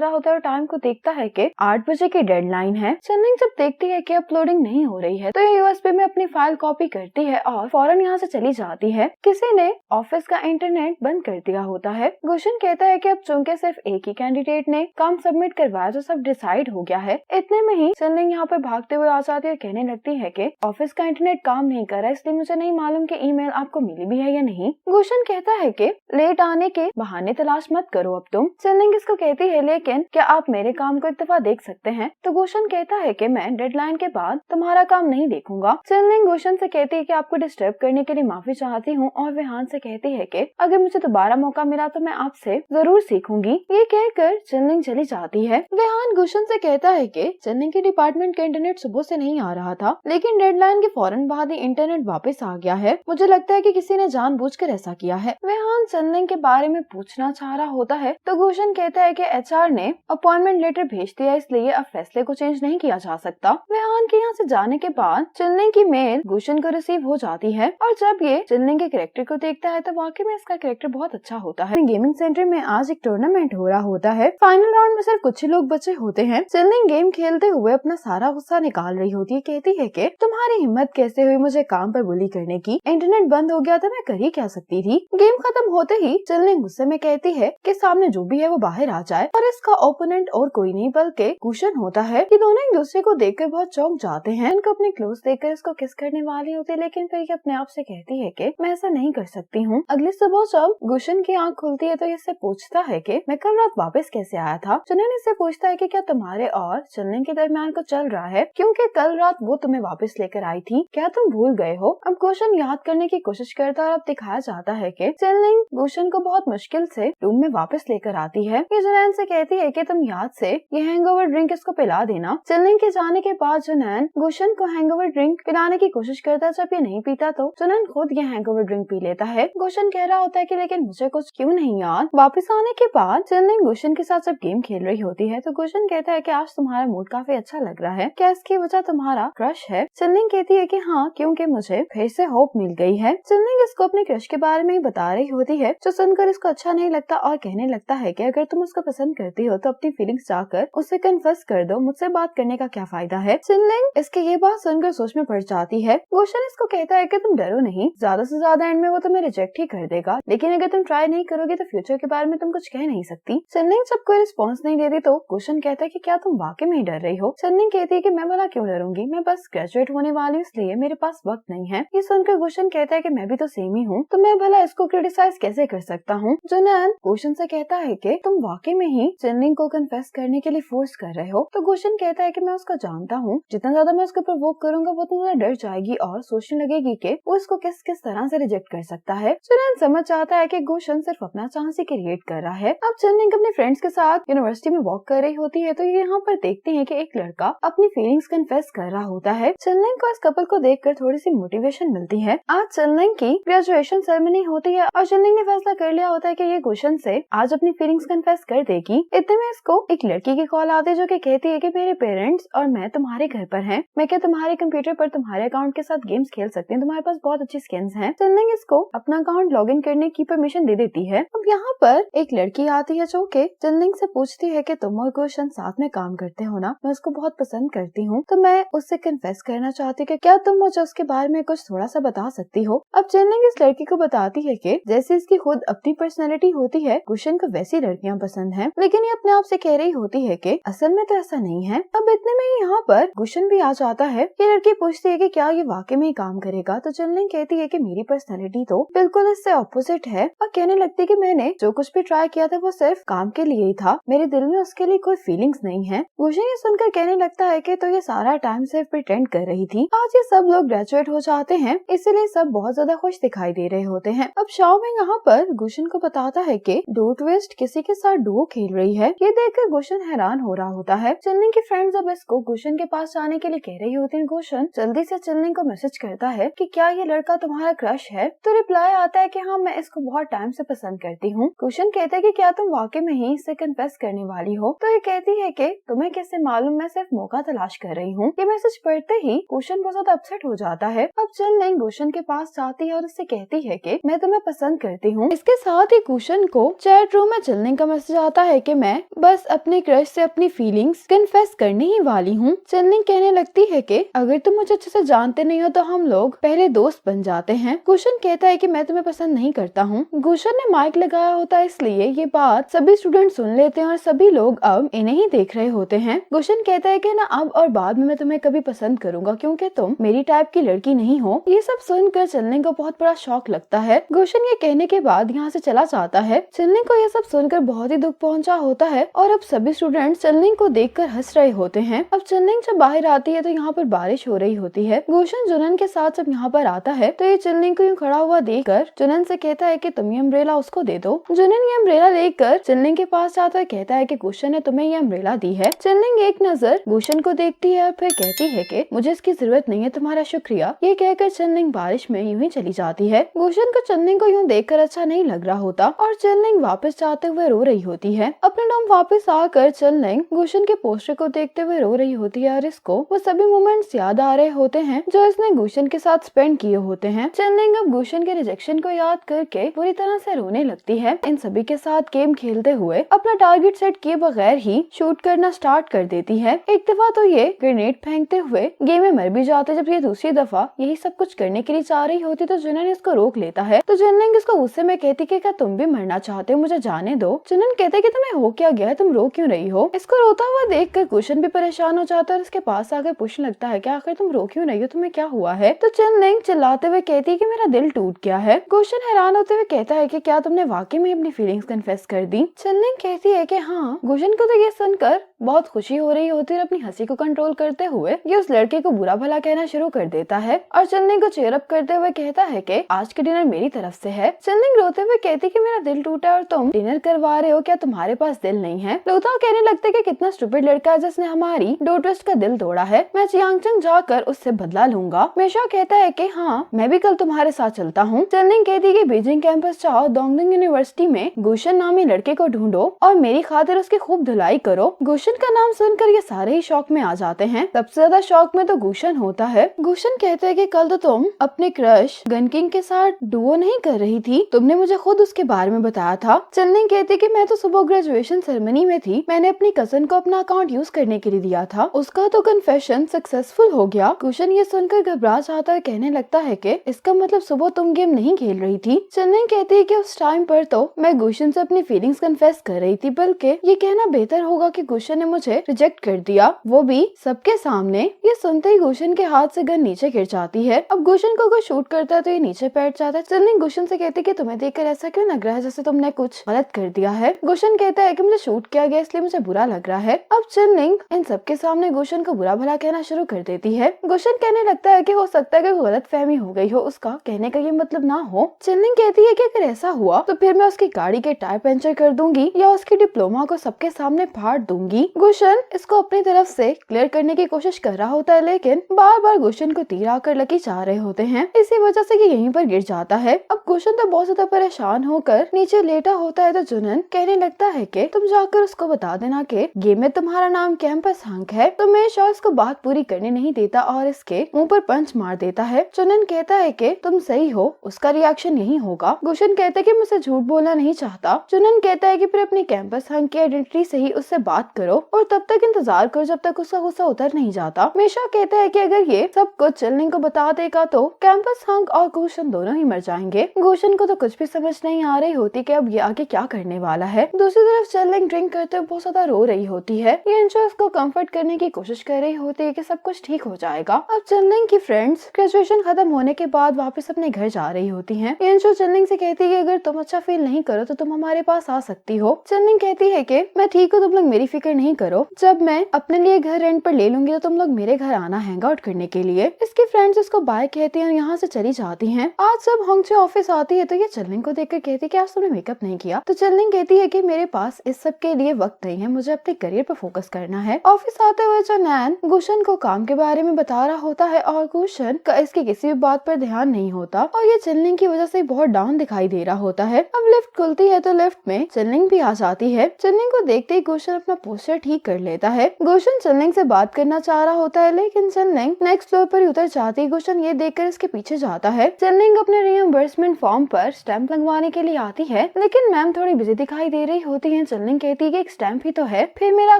रहा होता है और टाइम को देखता है कि 8 बजे की डेडलाइन है। चनलिंग जब देखती है कि अपलोडिंग नहीं हो रही है तो ये यूएसबी में अपनी फाइल कॉपी करती है और फौरन यहाँ से चली जाती है। किसी ने ऑफिस का इंटरनेट बंद कर दिया होता है। गुशन कहता है कि अब चूंकि सिर्फ एक ही कैंडिडेट ने काम सबमिट करवाया तो सब डिसाइड हो गया है। इतने में ही चनलिंग यहाँ पर भाग भागते हुए आ जाती है और कहने लगती है कि ऑफिस का इंटरनेट काम नहीं कर रहा, इसलिए मुझे नहीं मालूम कि ईमेल आपको मिली भी है या नहीं। गुशन कहता है कि लेट आने के बहाने तलाश मत करो अब तुम। चिनलिंग इसको कहती है लेकिन क्या आप मेरे काम को एक दफा देख सकते हैं? तो गुशन कहता है कि मैं डेडलाइन के बाद तुम्हारा काम नहीं देखूंगा। चिनलिंग गुशन से कहती है कि आपको डिस्टर्ब करने के लिए माफी चाहती हूँ और विहान से कहती है कि अगर मुझे दोबारा मौका मिला तो मैं आपसे जरूर सीखूंगी। ये कहकर चिनलिंग चली जाती है। विहान गुशन से कहता है कि चिनलिंग के डिपार्टमेंट का इंटरनेट सुबह से नहीं आ रहा था, लेकिन डेडलाइन के फौरन बाद ही इंटरनेट वापस आ गया है। मुझे लगता है कि किसी ने जानबूझकर ऐसा किया है। विहान चिनलिंग के बारे में पूछना चाह रहा होता है तो गुशन कहता है कि एचआर ने अपॉइंटमेंट लेटर भेज दिया, इसलिए अब फैसले को चेंज नहीं किया जा सकता। विहान के यहाँ से जाने के बाद चिनलिंग की मेल गुशन को रिसीव हो जाती है और जब ये चिनलिंग के कैरेक्टर को देखता है तो वाकई में इसका कैरेक्टर बहुत अच्छा होता है। गेमिंग सेंटर में आज एक टूर्नामेंट हो रहा होता है। फाइनल राउंड में सिर्फ कुछ ही लोग बचे होते हैं। चिनलिंग गेम खेलते हुए अपना सारा गुस्सा निकाल रही होती है। कहती है कि तुम्हारी हिम्मत कैसे हुई मुझे काम पर बुली करने की? इंटरनेट बंद हो गया था, मैं कर ही क्या सकती थी। गेम खत्म होते ही चिनलिंग गुस्से में कहती है कि सामने जो भी है वो बाहर आ जाए और इसका ओपोनेंट और कोई नहीं बल्कि गुशन होता है। ये दोनों एक दूसरे को देखकर बहुत चौंक जाते हैं। इनको अपने क्लोज देखकर इसको किस करने वाली होती है, लेकिन फिर ये अपने आप से कहती है कि मैं ऐसा नहीं कर सकती हूँ। अगली सुबह जब गुशन की आंख खुलती है तो इससे पूछता है कि मैं कल रात वापस कैसे आया था। चुनैन इससे पूछता है कि क्या तुम्हारे और चिनलिंग के दरमियान कुछ चल रहा है, क्योंकि कल रात वो तुम्हें वापस लेकर आई थी, क्या तुम भूल गए हो? अब गुशन याद करने की कोशिश करता है और अब दिखाया जाता है कि चिनलिंग गुशन को बहुत मुश्किल से रूम में वापस लेकर आती है। ये जुनैन से कहती है कि तुम याद से ये हैंगओवर ड्रिंक इसको पिला देना। चिनलिंग के जाने के बाद जुनैन गुशन को हैंगओवर ड्रिंक पिलाने की कोशिश करता है। जब ये नहीं पीता तो जुनैन खुद ये हैंगओवर ड्रिंक पी लेता है। गुशन कह रहा होता है कि लेकिन मुझे कुछ क्यों नहीं याद। वापस आने के बाद चिनलिंग गुशन के साथ जब गेम खेल रही होती है तो गुशन कहता है कि आज तुम्हारा मूड काफी अच्छा लग रहा है, क्या इसकी वजह तुम्हारा क्रश है? चिनलिंग कहती है कि हाँ, क्योंकि मुझे फिर से होप मिल गई है। चिनलिंग इसको अपने क्रश के बारे में ही बता रही होती है, जो सुनकर इसको अच्छा नहीं लगता और कहने लगता है कि अगर तुम उसको पसंद करती हो तो अपनी फीलिंग्स जाकर उससे कन्फेस कर दो, मुझसे बात करने का क्या फायदा है। चिनलिंग इसकी ये बात सुनकर सोच में पड़ जाती है। गुशन इसको कहता है कि तुम डरो नहीं, ज्यादा से ज्यादा एंड में वो तुम्हें रिजेक्ट ही कर देगा, लेकिन अगर तुम ट्राई नहीं करोगे तो फ्यूचर के बारे में तुम कुछ कह नहीं सकती। चिनलिंग जब कोई रिस्पॉन्स नहीं देती तो गुशन कहता है कि क्या तुम वाकई में डर रही हो? चिनलिंग कहती है कि मैं भला क्यों डरूंगी, मैं बस ग्रेजुएट होने वाली हूँ, इसलिए मेरे पास वक्त नहीं है। ये सुनकर गुशन कहता है कि मैं भी तो सेम ही हूँ, तो मैं भला इसको क्रिटिसाइज कैसे कर सकता हूँ। जुनैन गुशन से कहता है कि तुम वाकई में ही चिनलिंग को कन्फेस करने के लिए फोर्स कर रहे हो। तो गुशन कहता है कि मैं उसको जानता हूँ, जितना ज्यादा मैं उसको प्रोवोक करूंगा वो उतना डर जाएगी और सोचने लगेगी कि वो इसको किस किस तरह से रिजेक्ट कर सकता है। जुनैन समझ जाता है कि गुशन सिर्फ अपना चांस ही क्रिएट कर रहा है। अब चिनलिंग अपने फ्रेंड्स के साथ यूनिवर्सिटी में वॉक कर रही होती है तो ये यहाँ पर देखती है कि एक लड़का अपनी फीलिंग्स कन्फेस कर रहा होता है। चिनलिंग को इस कपल को देखकर थोड़ी सी मोटिवेशन मिलती है। आज चिनलिंग की ग्रेजुएशन सेरेमनी होती है और चिनलिंग ने फैसला कर लिया होता है कि ये गुशन से आज अपनी फीलिंग्स कन्फेस कर देगी। इतने में इसको एक लड़की की कॉल आती है जो कि कहती है कि मेरे पेरेंट्स और मैं तुम्हारे घर पर हैं, मैं क्या तुम्हारे कंप्यूटर पर तुम्हारे अकाउंट के साथ गेम्स खेल सकती हूँ, तुम्हारे पास बहुत अच्छी स्किन्स हैं। चिनलिंग इसको अपना अकाउंट लॉगिन करने की परमिशन दे देती है। अब यहाँ पर एक लड़की आती है जो कि चिनलिंग से पूछती है कि तुम और गुशन साथ में काम करते हो ना, मैं उसको बहुत पसंद करती हूँ, तो मैं उससे कन्फेस करना चाहती हूँ कि क्या तुम मुझे उसके बारे में कुछ थोड़ा सा बता सकती हो। अब चिनलिंग इस लड़की को बताती है कि जैसे इसकी खुद अपनी पर्सनैलिटी होती है, गुशन को वैसी लड़कियां पसंद हैं, लेकिन ये अपने आप से कह रही होती है कि असल में तो ऐसा नहीं है। अब इतने में यहाँ पर गुशन भी आ जाता है। ये लड़की पूछती है कि क्या ये वाकई में काम करेगा, तो चिनलिंग कहती है कि मेरी पर्सनैलिटी तो बिल्कुल इससे ऑपोजिट है और कहने लगती है कि मैंने जो कुछ भी ट्राई किया था वो सिर्फ काम के लिए ही था, मेरे दिल में उसके लिए कोई फीलिंग्स नहीं है। गुशन ये सुनकर कहने लगता है कि तो ये सारा टाइम सिर्फ प्रिटेंड कर रही थी। आज ये सब लोग ग्रेजुएट हो जाते हैं, इसीलिए सब बहुत ज्यादा खुश दिखाई दे रहे होते हैं। अब शाओमिंग यहाँ पर गुशन को बताता है कि डू ट्विस्ट किसी के साथ डुओ खेल रही है। ये देखकर गुशन हैरान हो रहा होता है। चिनलिंग की फ्रेंड्स अब इसको गुशन के पास जाने के लिए कह रही होती है। गुशन जल्दी से चिनलिंग को मैसेज करता है कि क्या ये लड़का तुम्हारा क्रश है, तो रिप्लाई आता है कि हाँ, मैं इसको बहुत टाइम से पसंद करती हूँ। गुशन कहता है कि क्या तुम वाकई में ही इससे कन्फेस करने वाली हो, तो ये कहती है कि तुम्हें कैसे मालूम, मैं सिर्फ मौका तलाश कर रही हूँ। ये मैसेज पढ़ते ही गुशन बहुत ज्यादा अपसेट हो जाता है। अब चिनलिंग गुशन के पास जाती है और उससे कहती है कि मैं तुम्हें पसंद करती हूँ। इसके साथ ही गुशन को चैट रूम में चिनलिंग का मैसेज आता है कि मैं बस अपने क्रश से अपनी फीलिंग्स कन्फेस करने ही वाली हूँ। चिनलिंग कहने लगती है कि अगर तुम मुझे अच्छे से जानते नहीं हो तो हम लोग पहले दोस्त बन जाते हैं। गुशन कहता है कि मैं तुम्हें पसंद नहीं करता हूँ। गुशन ने माइक लगाया होता है, इसलिए ये बात सभी स्टूडेंट सुन लेते हैं और सभी लोग अब इन्हें ही देख रहे होते हैं। गुशन कहता है कि ना अब और बाद में मैं तुम्हें कभी पसंद करूंगा क्योंकि तुम मेरी टाइप की लड़की नहीं हो। ये सब सुनकर चलने को बहुत बड़ा शौक लगता है। गुलशन ये कहने के बाद यहाँ से चला जाता है। चलने को यह सब सुनकर बहुत ही दुख पहुँचा होता है और अब सभी स्टूडेंट चलने को देखकर हंस रहे होते हैं। अब चलने जब बाहर आती है तो यहाँ पर बारिश हो रही होती है। गुलशन जुनन के साथ जब यहाँ पर आता है तो ये चलने को यूँ खड़ा हुआ देखकर जुनन से कहता है कि तुम ये अम्ब्रेला उसको दे दो। जुनन ये अम्ब्रेला लेकर चलने के पास जाता है, कहता है कि गुलशन ने तुम्हें ये अम्ब्रेला दी है। चलने एक नजर गुलशन को देखती है और फिर कहती है कि मुझे इसकी जरूरत नहीं है, तुम्हारा शुक्रिया। ये कहकर चलनिंग बारिश में यूं ही चली जाती है। गुलशन को चलनिंग को यूं देखकर अच्छा नहीं लग रहा होता और चलनिंग वापस जाते हुए रो रही होती है। अपने डोम वापस आकर चलनिंग गुलशन के पोस्टर को देखते हुए रो रही होती है और इसको वो सभी मोमेंट्स याद आ रहे होते हैं जो इसने गुलशन के साथ स्पेंड किए होते हैं। चलनिंग अब गुलशन के रिजेक्शन को याद करके पूरी तरह से रोने लगती है। इन सभी के साथ गेम खेलते हुए अपना टारगेट सेट किए बगैर ही शूट करना स्टार्ट कर देती है। एक दफा तो ये ग्रेनेड फेंकते हुए गेम में मर भी जाते। जब ये दूसरी दफा यही सब कुछ करने के लिए चाह रही होती तो जुनन इसको रोक लेता है। तो जुनन इसको गुस्से में कहती कि क्या तुम भी मरना चाहते हो, मुझे जाने दो। जुनन कहते कि तुम्हें हो क्या गया है, तुम रो क्यों रही हो। इसको रोता हुआ देखकर गुलशन भी परेशान हो जाता है और इसके पास आकर पूछने लगता है कि आखिर तुम रो क्यों रही हो, तुम्हें क्या हुआ है। तो चुनलिंग चिल्लाते हुए कहती है कि मेरा दिल टूट गया है। गुलशन हैरान होते हुए कहता है कि क्या तुमने वाकई में अपनी फीलिंग्स कन्फेस कर दी। चुनलिंग कहती है कि हाँ। गुलशन को तो ये सुनकर बहुत खुशी हो रही होती है और अपनी हंसी को कंट्रोल करते हुए ये उस लड़के को बुरा भला कहना शुरू कर देता है और चुनलिंग को चीयर अप करते हुए कहता है कि आज के डिनर मेरी तरफ से है। चुनलिंग रोते हुए कहती कि मेरा दिल टूटा और तुम डिनर करवा रहे हो, क्या तुम्हारे पास दिल नहीं है। लूथाओ कहने लगते कि कितना स्टूपिड लड़का है जिसने हमारी डो ट्विस्ट का दिल तोड़ा है, मैं चियांगचंग जाकर उससे बदला लूंगा। मेशा कहता है कि हाँ मैं भी कल तुम्हारे साथ चलता हूँ। चुनलिंग कहती कि बीजिंग कैंपस जाओ, डोंगडिंग यूनिवर्सिटी में गुलशन नामी लड़के को ढूंढो और मेरी खातिर उसकी खूब धुलाई करो। गुलशन का नाम सुनकर ये सारे ही शौक में आ जाते हैं। सबसे ज्यादा शौक में तो गुलशन होता है। गुलशन कहते हैं कि कल तो तुम अपने क्रश गनकिंग के साथ डुओ नहीं कर रही थी, तुमने मुझे खुद उसके बारे में बताया था। चुनलिंग कहती कि मैं तो सुबह ग्रेजुएशन सेरेमनी में थी, मैंने अपनी कजन को अपना अकाउंट यूज करने के लिए दिया था, उसका तो कन्फेशन सक्सेसफुल हो गया। गुलशन ये सुनकर घबरा जाता है, कहने लगता है कि इसका मतलब सुबह तुम गेम नहीं खेल रही थी। चुनलिंग कहती है कि उस टाइम पर तो मैं गुलशन से अपनी फीलिंग्स कन्फेस कर रही थी, बल्कि ये कहना बेहतर होगा कि गुलशन ने मुझे रिजेक्ट कर दिया, वो भी सबके सामने। ये सुनते ही गुलशन के हाथ से गन नीचे गिर जाती है। अब गुलशन को कोई शूट करता है तो ये नीचे बैठ जाता है। चुनलिंग गुलशन से कहती कि तुम्हें देखकर ऐसा क्यों लग रहा है जैसे तुमने कुछ गलत कर दिया है। गुलशन कहता है कि मुझे शूट किया गया इसलिए मुझे बुरा लग रहा है। अब चुनलिंग इन सबके सामने गुलशन को बुरा भला कहना शुरू कर देती है। गुलशन कहने लगता है कि हो सकता है कि कोई गलत फहमी हो गई हो, उसका कहने का ये मतलब ना हो। चुनलिंग कहती है कि अगर ऐसा हुआ तो फिर मैं उसकी गाड़ी के टायर पंचर कर दूंगी या उसकी डिप्लोमा को सबके सामने फाड़ दूंगी। गुलशन इसको अपनी तरफ से क्लियर करने की कोशिश कर रहा होता है, लेकिन बार बार गुलशन को तीर आकर लगी जा रहे होते हैं। इसी वजह से ये यहीं पर गिर जाता है। अब गुलशन तो बहुत ज्यादा परेशान होकर नीचे लेटा होता है तो जुनन कहने लगता है कि तुम जाकर उसको बता देना कि गेम में तुम्हारा नाम कैंपस हंक है। तो मेशा इसको बात पूरी करने नहीं देता और इसके मुंह पर पंच मार देता है। जुनन कहता है कि तुम सही हो, उसका रिएक्शन यही होगा। गुलशन कहता है कि मुझसे झूठ बोलना नहीं चाहता। जुनन कहता है कि फिर अपनी कैंपस हंक की आइडेंटिटी से ही उससे बात करो और तब तक इंतजार करो जब तक उसका गुस्सा उतर नहीं जाता। मेशा कहता है कि अगर ये सब कुछ चुनलिंग को बता देगा तो कैंपस हंक और गुलशन दोनों ही मर जाएंगे। गुलशन को तो कुछ भी समझ नहीं आ रही होती कि अब ये आगे क्या करने वाला है। दूसरी तरफ चुनलिंग ड्रिंक करते हुए बहुत ज्यादा रो रही होती है। ये इंशो उसको कंफर्ट करने की कोशिश कर रही होती है कि सब कुछ ठीक हो जाएगा। अब चुनलिंग की फ्रेंड्स ग्रेजुएशन खत्म होने के बाद वापस अपने घर जा रही होती हैं। ये इंशो चुनलिंग से कहती है कि अगर तुम अच्छा फील नहीं करो तो तुम हमारे पास आ सकती हो। चुनलिंग कहती है कि मैं ठीक हूँ, तुम लोग मेरी फिक्र नहीं करो, जब मैं अपने लिए घर रेंट पर ले लूंगी तो तुम लोग मेरे घर आना हैंग आउट करने के लिए। इसकी फ्रेंड्स उसको बाय कहती हैं और यहाँ से चली जाती हैं। आज जब होंगचे ऑफिस आती है तो ये चुनलिंग को देखकर कहती है कि आज तुमने मेकअप नहीं किया। तो चुनलिंग कहती है कि मेरे पास इस सब के लिए वक्त नहीं है, मुझे अपने करियर पर फोकस करना है। ऑफिस आते हुए जो नैन गुलशन को काम के बारे में बता रहा होता है और गुलशन का इसकी किसी भी बात पर ध्यान नहीं होता और ये चुनलिंग की वजह से बहुत डाउन दिखाई दे रहा होता है। अब लिफ्ट खुलती है तो लिफ्ट में चुनलिंग भी आ जाती है। चुनलिंग को देखते ही गुलशन अपना पोस्टर ठीक कर लेता है। गुलशन चुनलिंग से बात करना चाह रहा होता है, लेकिन चुनलिंग नेक्स्ट फ्लोर पर उतर जाती है। गुलशन ये देखकर इसके पीछे जाता है। चुनलिंग अपने रीइंबर्समेंट फॉर्म पर स्टैंप लगवाने के लिए आती है, लेकिन मैम थोड़ी बिजी दिखाई दे रही होती है। चुनलिंग कहती है कि एक स्टैंप ही तो है, फिर मेरा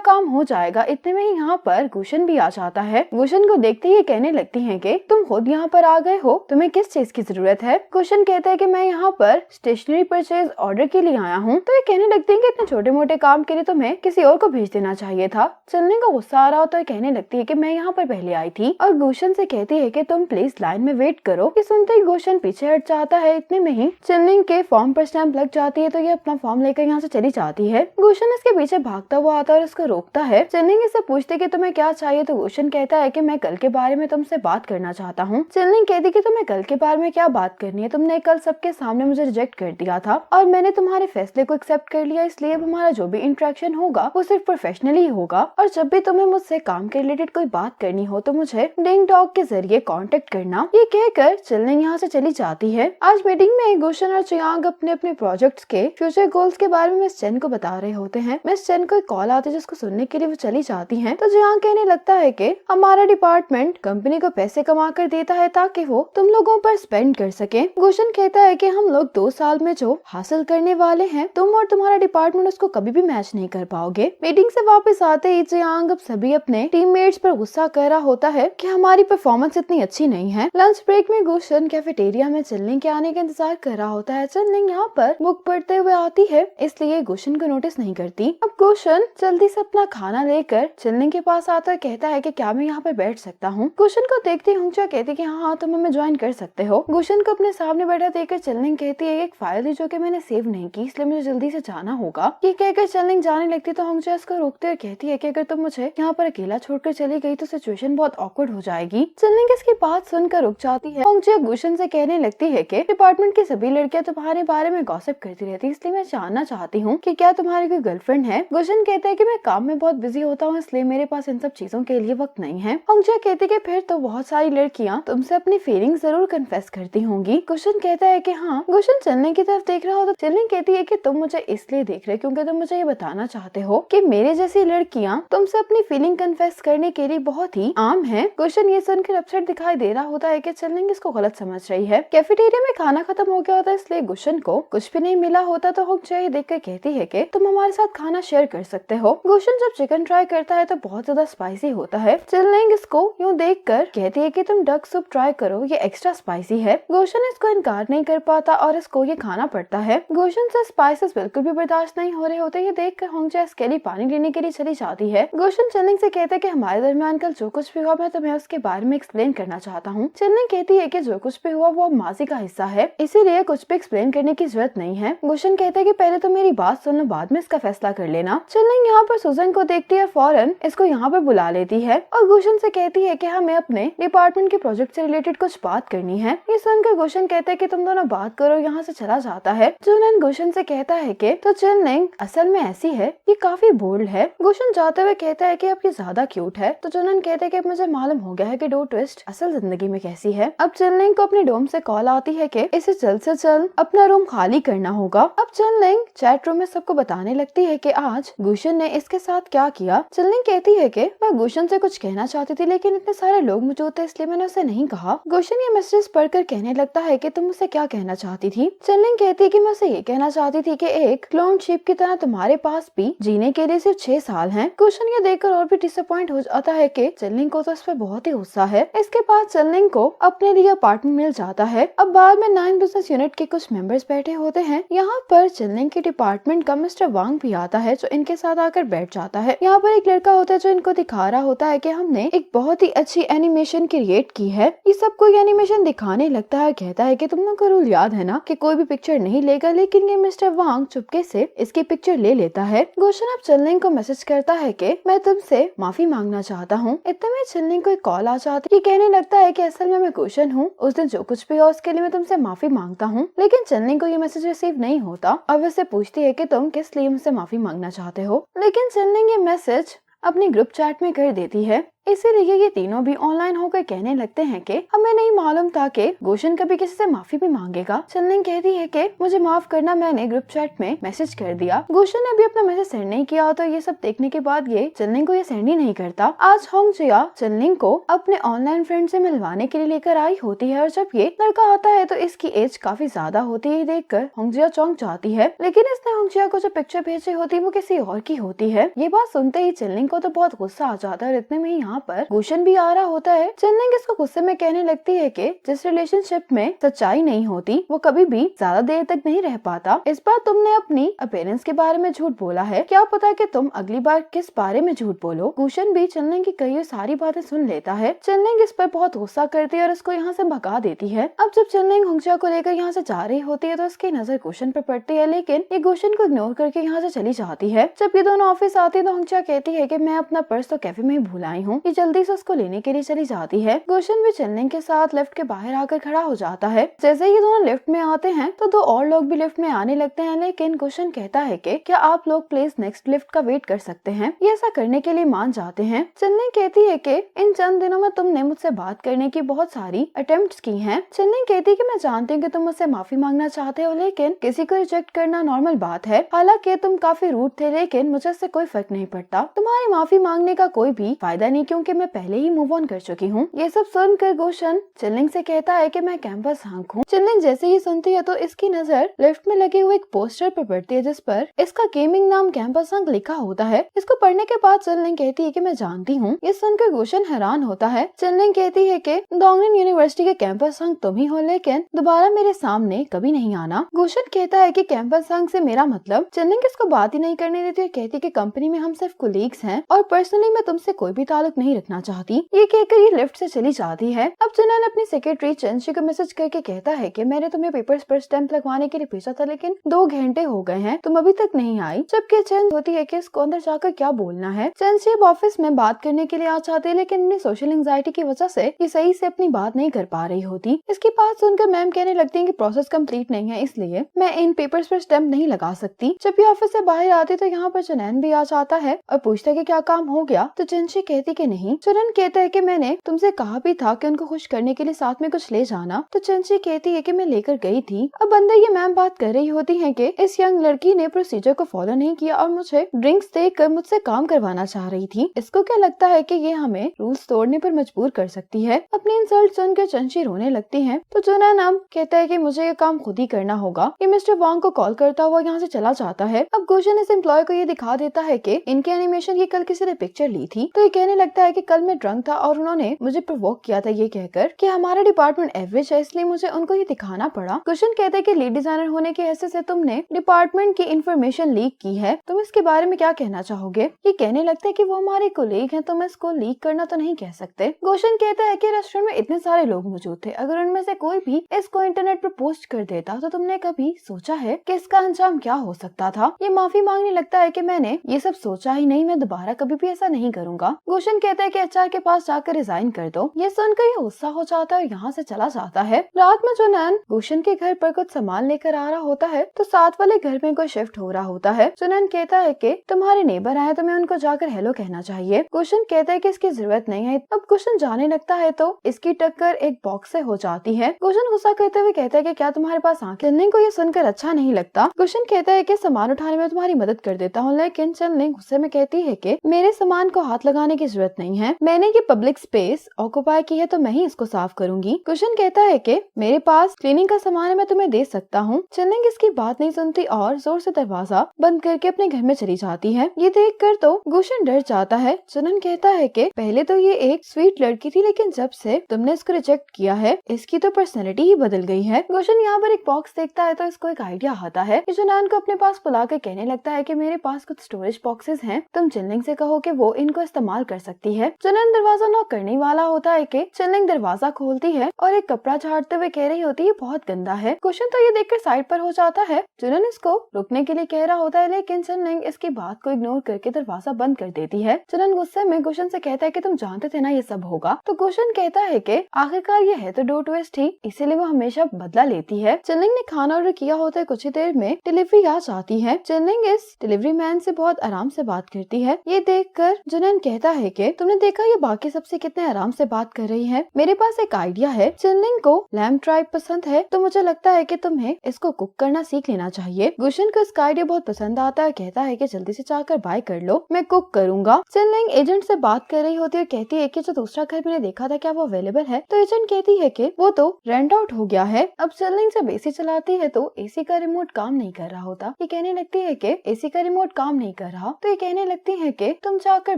काम हो जाएगा। इतने में ही यहाँ पर गुलशन भी आ जाता है। गुलशन को देखते ही कहने लगती है कि तुम खुद यहाँ पर आ गए हो, तुम्हें किस चीज की जरूरत है। गुलशन कहता है कि मैं यहाँ पर स्टेशनरी परचेज ऑर्डर के लिए आया हूँ। तो ये कहने लगती है कि इतने छोटे मोटे काम के लिए तुम्हें किसी और को भेज देना चाहिए था। चलने को गुस्सा आ रहा होता है, कहने लगती है कि मैं यहाँ पर पहले आई थी और गुशन से कहती है कि तुम प्लीज लाइन में वेट करो। ये सुनते ही गुशन पीछे हट जाता है। इतने में ही चलने के फॉर्म पर स्टैंप लग जाती है तो ये अपना फॉर्म लेकर यहाँ से चली जाती है। गुशन इसके पीछे भागता हुआ आता है और इसको रोकता है। चलने से पूछते कि तुम्हें क्या चाहिए तो गुशन कहता है कि मैं कल के बारे में तुमसे बात करना चाहता हूँ। चलने कहती कि तुम्हें कल के बारे में क्या बात करनी है, तुमने कल सबके सामने मुझे रिजेक्ट कर दिया था और मैंने तुम्हारे फैसले को एक्सेप्ट कर लिया, इसलिए अब हमारा जो भी इंटरेक्शन होगा वो सिर्फ प्रोफेशनली होगा और जब भी तुम्हें मुझसे काम के रिलेटेड कोई बात करनी हो तो मुझे डिंग डॉग के जरिए कांटेक्ट करना। ये कहकर चलने यहाँ से चली जाती है। आज मीटिंग में गुशन और चियांग अपने अपने प्रोजेक्ट्स के फ्यूचर गोल्स के बारे में मिस चेन को बता रहे होते हैं। मिस चेन को एक कॉल आती है जिसको सुनने के लिए वो चली जाती हैं। तो चियांग कहने लगता है कि हमारा डिपार्टमेंट कंपनी को पैसे कमा कर देता है ताकि वो तुम लोगों पर स्पेंड कर सके। गुशन कहता है कि हम लोग 2 साल में जो हासिल करने वाले हैं तुम और तुम्हारा डिपार्टमेंट उसको कभी भी मैच नहीं कर पाओगे। मीटिंग से वापस आते ही चियांग अब सभी अपने टीममेट्स पर गुस्सा कर रहा होता है कि हमारी परफॉर्मेंस इतनी अच्छी नहीं है। लंच ब्रेक में गुशन कैफेटेरिया में चलनिंग के आने का इंतजार कर रहा होता है। चलनिंग यहाँ पर बुक पढ़ते हुए आती है, इसलिए गुशन को नोटिस नहीं करती। अब गुशन जल्दी से अपना खाना लेकर चलनिंग के पास आता है, कहता है कि क्या मैं यहाँ पर बैठ सकता हूँ। गुशन को देखते होंगचा कहती कि हाँ तुम हमें ज्वाइन कर सकते हो। गुशन को अपने सामने बैठा देखकर चलनिंग कहती है एक फाइल थी जो कि मैंने सेव नहीं की, इसलिए मुझे जल्दी से जाना होगा। ये कहकर चलनिंग जाने लगती तो होंगचा इसको रोकते हुए कहती है कि अगर तुम मुझे यहाँ पर अकेला छोड़कर चली गई तो सिचुएशन बहुत ऑकवर्ड हो जाएगी। चलनिंग इसकी बात सुनकर रुक जाती है। होंगचा गुशन से कहने लगती है कि डिपार्टमेंट की सभी लड़कियां तुम्हारे बारे में गॉसिप करती रहती है, इसलिए मैं जानना चाहती हूँ कि क्या तुम्हारी कोई गर्लफ्रेंड है। गुशन कहता है कि मैं काम में बहुत बिजी होता हूँ इसलिए मेरे पास इन सब चीजों के लिए वक्त नहीं है। होंगचा कहती कि फिर तो बहुत सारी लड़कियां तुमसे अपनी फीलिंग्स जरूर कन्फेस करती होंगी। गुशन कहता है कि हाँ। गुशन चलने की तरफ देख रहा हो तो चलने कहती है कि तुम मुझे इसलिए देख रहे क्योंकि तुम मुझे ये बताना चाहते हो कि मेरे जैसी लड़कियां तुमसे अपनी फीलिंग कन्फेस करने के लिए बहुत ही आम है। गुशन ये सुनकर अपसेट दिखाई दे रहा होता है कि चलने इसको गलत समझ रही है। कैफेटेरिया में खाना खत्म हो गया होता है इसलिए गुशन को कुछ भी नहीं मिला होता तो होंगचा ये देखकर कहती है कि तुम हमारे साथ खाना शेयर कर सकते हो। गुशन जब चिकन ट्राई करता है तो बहुत ज्यादा स्पाइसी होता है। चलनिंग इसको यूँ देखकर कहती है कि तुम डक सूप ट्राई करो, ये एक्स्ट्रा स्पाइसी है। गुशन इसको इनकार नहीं कर पाता और इसको ये खाना पड़ता है। गुशन से स्पाइसेस बिल्कुल भी बर्दाश्त नहीं हो रहे होते। ये देखकर होंगचा इसके लिए पानी लेने के लिए चली जाती है। गुशन चलनिंग से कहता है कि हमारे दरमियान कल जो कुछ भी हुआ मैं तुम्हें उसके बारे में एक्सप्लेन करना चाहता हूँ। चलनिंग कहती है कि जो कुछ भी हुआ वो अब माजी का हिस्सा है, इसीलिए कुछ भी एक्सप्लेन करने की जरूरत नहीं है। गुशन कहता है कि पहले तो मेरी बात सुन लो, बाद में इसका फैसला कर लेना। चलनिंग यहाँ पर सुजन को देखती है, फौरन इसको यहाँ पर बुला लेती है और गुशन से कहती है कि हमें अपने डिपार्टमेंट के प्रोजेक्ट से रिलेटेड कुछ बात करनी है। ये सुनकर गुशन कहता है कि तुम दोनों बात करो, यहाँ से चला जाता है। जुनन गुशन से कहता है कि तो चलनिंग असल में ऐसी है, ये काफी बोल्ड है। गुशन जाते हुए कहता है कि अब ये ज्यादा क्यूट है। तो जुनन कहते हैं कि मुझे मालूम हो गया है कि डो ट्विस्ट असल जिंदगी में कैसी है। अब चलनिंग को अपने डोम से कॉल आती है कि इसे जल्द से जल्द अपना रूम खाली करना होगा। अब चलनिंग चैट रूम में सबको बताने लगती है कि आज गुशन ने इसके साथ क्या किया। चलनिंग कहती है कि मैं गुशन से कुछ कहना चाहती थी लेकिन इतने सारे लोग मौजूद थे इसलिए मैंने उसे नहीं कहा। गुशन ये मैसेज पढ़कर कहने लगता है कि तुम मुझसे क्या कहना चाहती थी। चलनिंग कहती है कि मैं उसे ये कहना चाहती थी कि एक क्लोन शिप की तरह तुम्हारे पास भी जीने के लिए सिर्फ 6 साल हैं। गुशन ये देखकर और भी डिसअपॉइंट हो जाता है कि चलनिंग को तो इस पर बहुत ही गुस्सा है। इसके बाद चलनिंग को अपने लिए अपार्टमेंट मिल जाता है। अब बाद में 9 बिजनेस यूनिट के कुछ मेंबर्स बैठे होते हैं। यहाँ पर चलनिंग के डिपार्टमेंट का मिस्टर वांग भी आता है जो इनके साथ आकर बैठ जाता है। यहाँ पर एक लड़का होता है जो इनको दिखा रहा होता है कि हमने एक बहुत ही अच्छी एनिमेशन क्रिएट की है। ये सबको ये एनिमेशन दिखाने लगता है, कहता है कि तुम लोग को रूल याद है ना कि कोई भी पिक्चर नहीं लेगा, लेकिन ये मिस्टर वांग चुपके से इसकी पिक्चर ले लेता है। गुशन अब चलनिंग को मैसेज करता है कि मैं तुमसे माफी मांगना चाहता हूँ। इतने में चलनिंग को एक कॉल आ जाती है। ये कहने लगता है कि असल में मैं गुशन हूँ, उस दिन जो कुछ भी हुआ उसके लिए मैं तुमसे माफी मांगता हूँ। लेकिन चलनिंग को ये मैसेज रिसीव नहीं होता और उससे पूछती है कि तुम किस लिए मुझसे माफी मांगना चाहते हो। लेकिन चलनिंग ये मैसेज अपनी ग्रुप चैट में कर देती है। इसीलिए ये तीनों भी ऑनलाइन होकर कहने लगते हैं कि हमें नहीं मालूम था कि गुशन कभी किसी से माफी भी मांगेगा। चलनिंग कहती है कि मुझे माफ करना, मैंने ग्रुप चैट में मैसेज कर दिया। गुशन ने भी अपना मैसेज सेंड नहीं किया तो ये सब देखने के बाद ये चलनिंग को ये सेंड ही नहीं करता। आज होंगजिया चलनिंग को अपने ऑनलाइन फ्रेंड से मिलवाने के लिए लेकर आई होती है और जब ये लड़का आता है तो इसकी एज काफी ज्यादा होती है। देखकर होंगजिया चौंक जाती है, लेकिन इसने होंगजिया को जो पिक्चर भेजी होती है वो किसी और की होती है। ये बात सुनते ही चलनिंग को तो बहुत गुस्सा आ जाता है और इतने में यहाँ पर गुशन भी आ रहा होता है। चनलिंग इसको गुस्से में कहने लगती है कि जिस रिलेशनशिप में सच्चाई नहीं होती वो कभी भी ज्यादा देर तक नहीं रह पाता। इस बार तुमने अपनी अपीयरेंस के बारे में झूठ बोला है, क्या पता कि तुम अगली बार किस बारे में झूठ बोलो। गुशन भी चनलिंग की कही सारी बातें सुन लेता है। चनलिंग इस पर बहुत गुस्सा करती है और उसको यहाँ से भगा देती है। अब जब चनलिंग हुंगचा को लेकर यहाँ से जा रही होती है तो उसकी नजर गुशन पर पड़ती है, लेकिन ये गुशन को इग्नोर करके यहाँ से चली जाती है। जब ये दोनों ऑफिस आती है तो हुंगचा कहती है कि मैं अपना पर्स तो कैफे में ही भूल आई हूँ। ये जल्दी से उसको लेने के लिए चली जाती है। गुशन भी चनलिंग के साथ लिफ्ट के बाहर आकर खड़ा हो जाता है। जैसे ये दोनों लिफ्ट में आते हैं तो दो और लोग भी लिफ्ट में आने लगते हैं, लेकिन गुशन कहता है कि क्या आप लोग प्लीज नेक्स्ट लिफ्ट का वेट कर सकते हैं। ये ऐसा करने के लिए मान जाते हैं। चनलिंग कहती है कि इन चंद दिनों में तुमने मुझसे बात करने की बहुत सारी अटेम्प्ट्स की हैं। चनलिंग कहती है कि मैं जानती हूँ कि तुम मुझसे माफी मांगना चाहते हो, लेकिन किसी को रिजेक्ट करना नॉर्मल बात है। हालांकि तुम काफी रूड थे, लेकिन मुझे इससे कोई फर्क नहीं पड़ता। तुम्हारी माफी मांगने का कोई भी फायदा नहीं, क्योंकि मैं पहले ही मूव ऑन कर चुकी हूँ। ये सब सुनकर गुशन चनलिंग से कहता है कि मैं कैंपस हंक हूँ। चनलिंग जैसे ही सुनती है तो इसकी नजर लिफ्ट में लगे हुए एक पोस्टर पर पड़ती है, जिस पर इसका गेमिंग नाम कैंपस हंक लिखा होता है। इसको पढ़ने के बाद चनलिंग कहती है कि मैं जानती हूँ। ये सुनकर गुशन हैरान होता है। चनलिंग कहती है कि डोंगलिन यूनिवर्सिटी के कैंपस हंक तुम ही हो, लेकिन दोबारा मेरे सामने कभी नहीं आना। गुशन कहता है कि कैंपस हंक से मेरा मतलब। चनलिंग इसको बात ही नहीं करने देती और कहती कि कंपनी में हम सिर्फ कोलीग्स हैं और पर्सनली मैं तुमसे कोई भी ताल्लुक नहीं रखना चाहती। ये कहकर ये लिफ्ट से चली जाती है। अब चनन अपनी सेक्रेटरी चंशी को मैसेज करके कहता है कि मैंने तुम्हें पेपर्स पर स्टैंप लगवाने के लिए भेजा था, लेकिन 2 घंटे हो गए हैं, तुम अभी तक नहीं आई। जबकि चंद होती है कि इसको अंदर जाकर क्या बोलना है। चंशी अब ऑफिस में बात करने के लिए आ जाती है, लेकिन अपनी सोशल एंजाइटी की वजह से ये सही से अपनी बात नहीं कर पा रही होती। इसकी बात सुनकर मैम कहने लगती है कि प्रोसेस कंप्लीट नहीं है, इसलिए मैं इन पेपर्स पर स्टैंप नहीं लगा सकती। जब ये ऑफिस से बाहर आती तो यहाँ पर चनैन भी आ जाता है और पूछता है कि क्या काम हो गया। तो चंशी कहती कि नहीं। चनन कहता है कि मैंने तुमसे कहा भी था कि उनको खुश करने के लिए साथ में कुछ ले जाना। तो चंशी कहती है कि मैं लेकर गई थी। अब अंदर ये मैम बात कर रही होती है कि इस यंग लड़की ने प्रोसीजर को फॉलो नहीं किया और मुझे ड्रिंक्स देकर मुझसे काम करवाना चाह रही थी। इसको क्या लगता है कि ये हमें रूल्स तोड़ने पर मजबूर कर सकती है। अपनी इंसल्ट सुनकर चंशी रोने लगती है। तो चनन अब कहता है कि मुझे ये काम खुद ही करना होगा। ये मिस्टर वांग को कॉल करता हुआ यहाँ से चला जाता है। अब गुशन इस एम्प्लॉय को ये दिखा देता है कि इनके एनिमेशन की कल किसी ने पिक्चर ली थी। तो ये कहने लगता है कि कल मैं ड्रंक था और उन्होंने मुझे प्रोवोक किया था, ये कहकर कि हमारा डिपार्टमेंट एवरेज है, इसलिए मुझे उनको ये दिखाना पड़ा। गुशन कहते हैं कि लीड डिजाइनर होने की हैसियत से तुमने डिपार्टमेंट की इंफॉर्मेशन लीक की है, तुम इसके बारे में क्या कहना चाहोगे। ये कहने लगता है कि वो हमारे कोलीग हैं, तुम इसको लीक करना तो नहीं कह सकते। गुशन कहता है कि रेस्टोरेंट में इतने सारे लोग मौजूद थे, अगर उनमें से कोई भी इसको इंटरनेट पर पोस्ट कर देता तो तुमने कभी सोचा है कि इसका अंजाम क्या हो सकता था। ये माफी मांगने लगता है कि मैंने ये सब सोचा ही नहीं, मैं दोबारा कभी भी ऐसा नहीं करूंगा। गुशन कहता है कि एचआर के पास जाकर रिजाइन कर दो। ये सुनकर ये गुस्सा हो जाता है और यहाँ से चला जाता है। रात में चुनैन गुशन के घर पर कुछ सामान लेकर आ रहा होता है तो साथ वाले घर में कोई शिफ्ट हो रहा होता है। चुनैन कहता है कि तुम्हारे नेबर आए, तुम्हें उनको जाकर हेलो कहना चाहिए। गुशन कहता है कि इसकी जरूरत नहीं है। अब गुशन जाने लगता है तो इसकी टक्कर एक बॉक्स से हो जाती है। गुशन गुस्सा करते हुए कहता है कि क्या तुम्हारे पास आंखें। चनलिंग को ये सुनकर अच्छा नहीं लगता। गुशन कहता है कि सामान उठाने में तुम्हारी मदद कर देता हूँ, लेकिन चनलिंग गुस्से में कहती है कि मेरे सामान को हाथ लगाने की जरूरत नहीं है, मैंने ये पब्लिक स्पेस ऑक्यूपाई की है तो मैं ही इसको साफ करूंगी। गुशन कहता है कि मेरे पास क्लीनिंग का सामान है, मैं तुम्हें दे सकता हूँ। चनलिंग इसकी बात नहीं सुनती और जोर से दरवाजा बंद करके अपने घर में चली जाती है। ये देखकर तो गुशन डर जाता है। चनन कहता है कि पहले तो ये एक स्वीट लड़की थी, लेकिन जब से तुमने इसको रिजेक्ट किया है इसकी तो पर्सनैलिटी ही बदल गई है। गुशन यहाँ पर एक बॉक्स देखता है तो इसको एक आइडिया आता है। चनन को अपने पास बुलाकर कहने लगता है कि मेरे पास कुछ स्टोरेज बॉक्सेस हैं, तुम चनलिंग से कहो कि वो इनको इस्तेमाल कर सकती है। चनन दरवाजा नॉक करने वाला होता है कि चनलिंग दरवाजा खोलती है और एक कपड़ा झाड़ते हुए कह रही होती है बहुत गंदा है। गुशन तो ये देखकर साइड पर हो जाता है। चनन इसको रुकने के लिए कह रहा होता है, लेकिन चनलिंग इसकी बात को इग्नोर करके दरवाजा बंद कर देती है। चनन गुस्से में गुशन से कहता है कि तुम जानते थे ना ये सब होगा। तो गुशन कहता है कि आखिरकार ये है तो डो ट्विस्ट ही, इसीलिए वो हमेशा बदला लेती है। चनलिंग ने खाना ऑर्डर किया होता है, कुछ ही देर में डिलीवरी आ जाती है। चनलिंग इस डिलीवरी मैन से बहुत आराम से बात करती है। ये देखकर चनन कहता है कि तुमने देखा ये बाकी सबसे कितने आराम से बात कर रही है। मेरे पास एक आइडिया है। चनलिंग को लैम्ब ट्राइब पसंद है तो मुझे लगता है कि तुम्हें इसको कुक करना सीख लेना चाहिए। गुशन को इसका आइडिया बहुत पसंद आता है, कहता है कि जल्दी से जाकर बाय कर लो, मैं कुक करूंगा। चनलिंग एजेंट से बात कर रही होती है, कहती है कि जो दूसरा घर मैंने देखा था क्या वो अवेलेबल है। तो एजेंट कहती है कि वो तो रेंट आउट हो गया है। अब चनलिंग जब एसी चलाती है तो एसी का रिमोट काम नहीं कर रहा होता। ये कहने लगती है कि एसी का रिमोट काम नहीं कर रहा। तो ये कहने लगती है कि तुम जाकर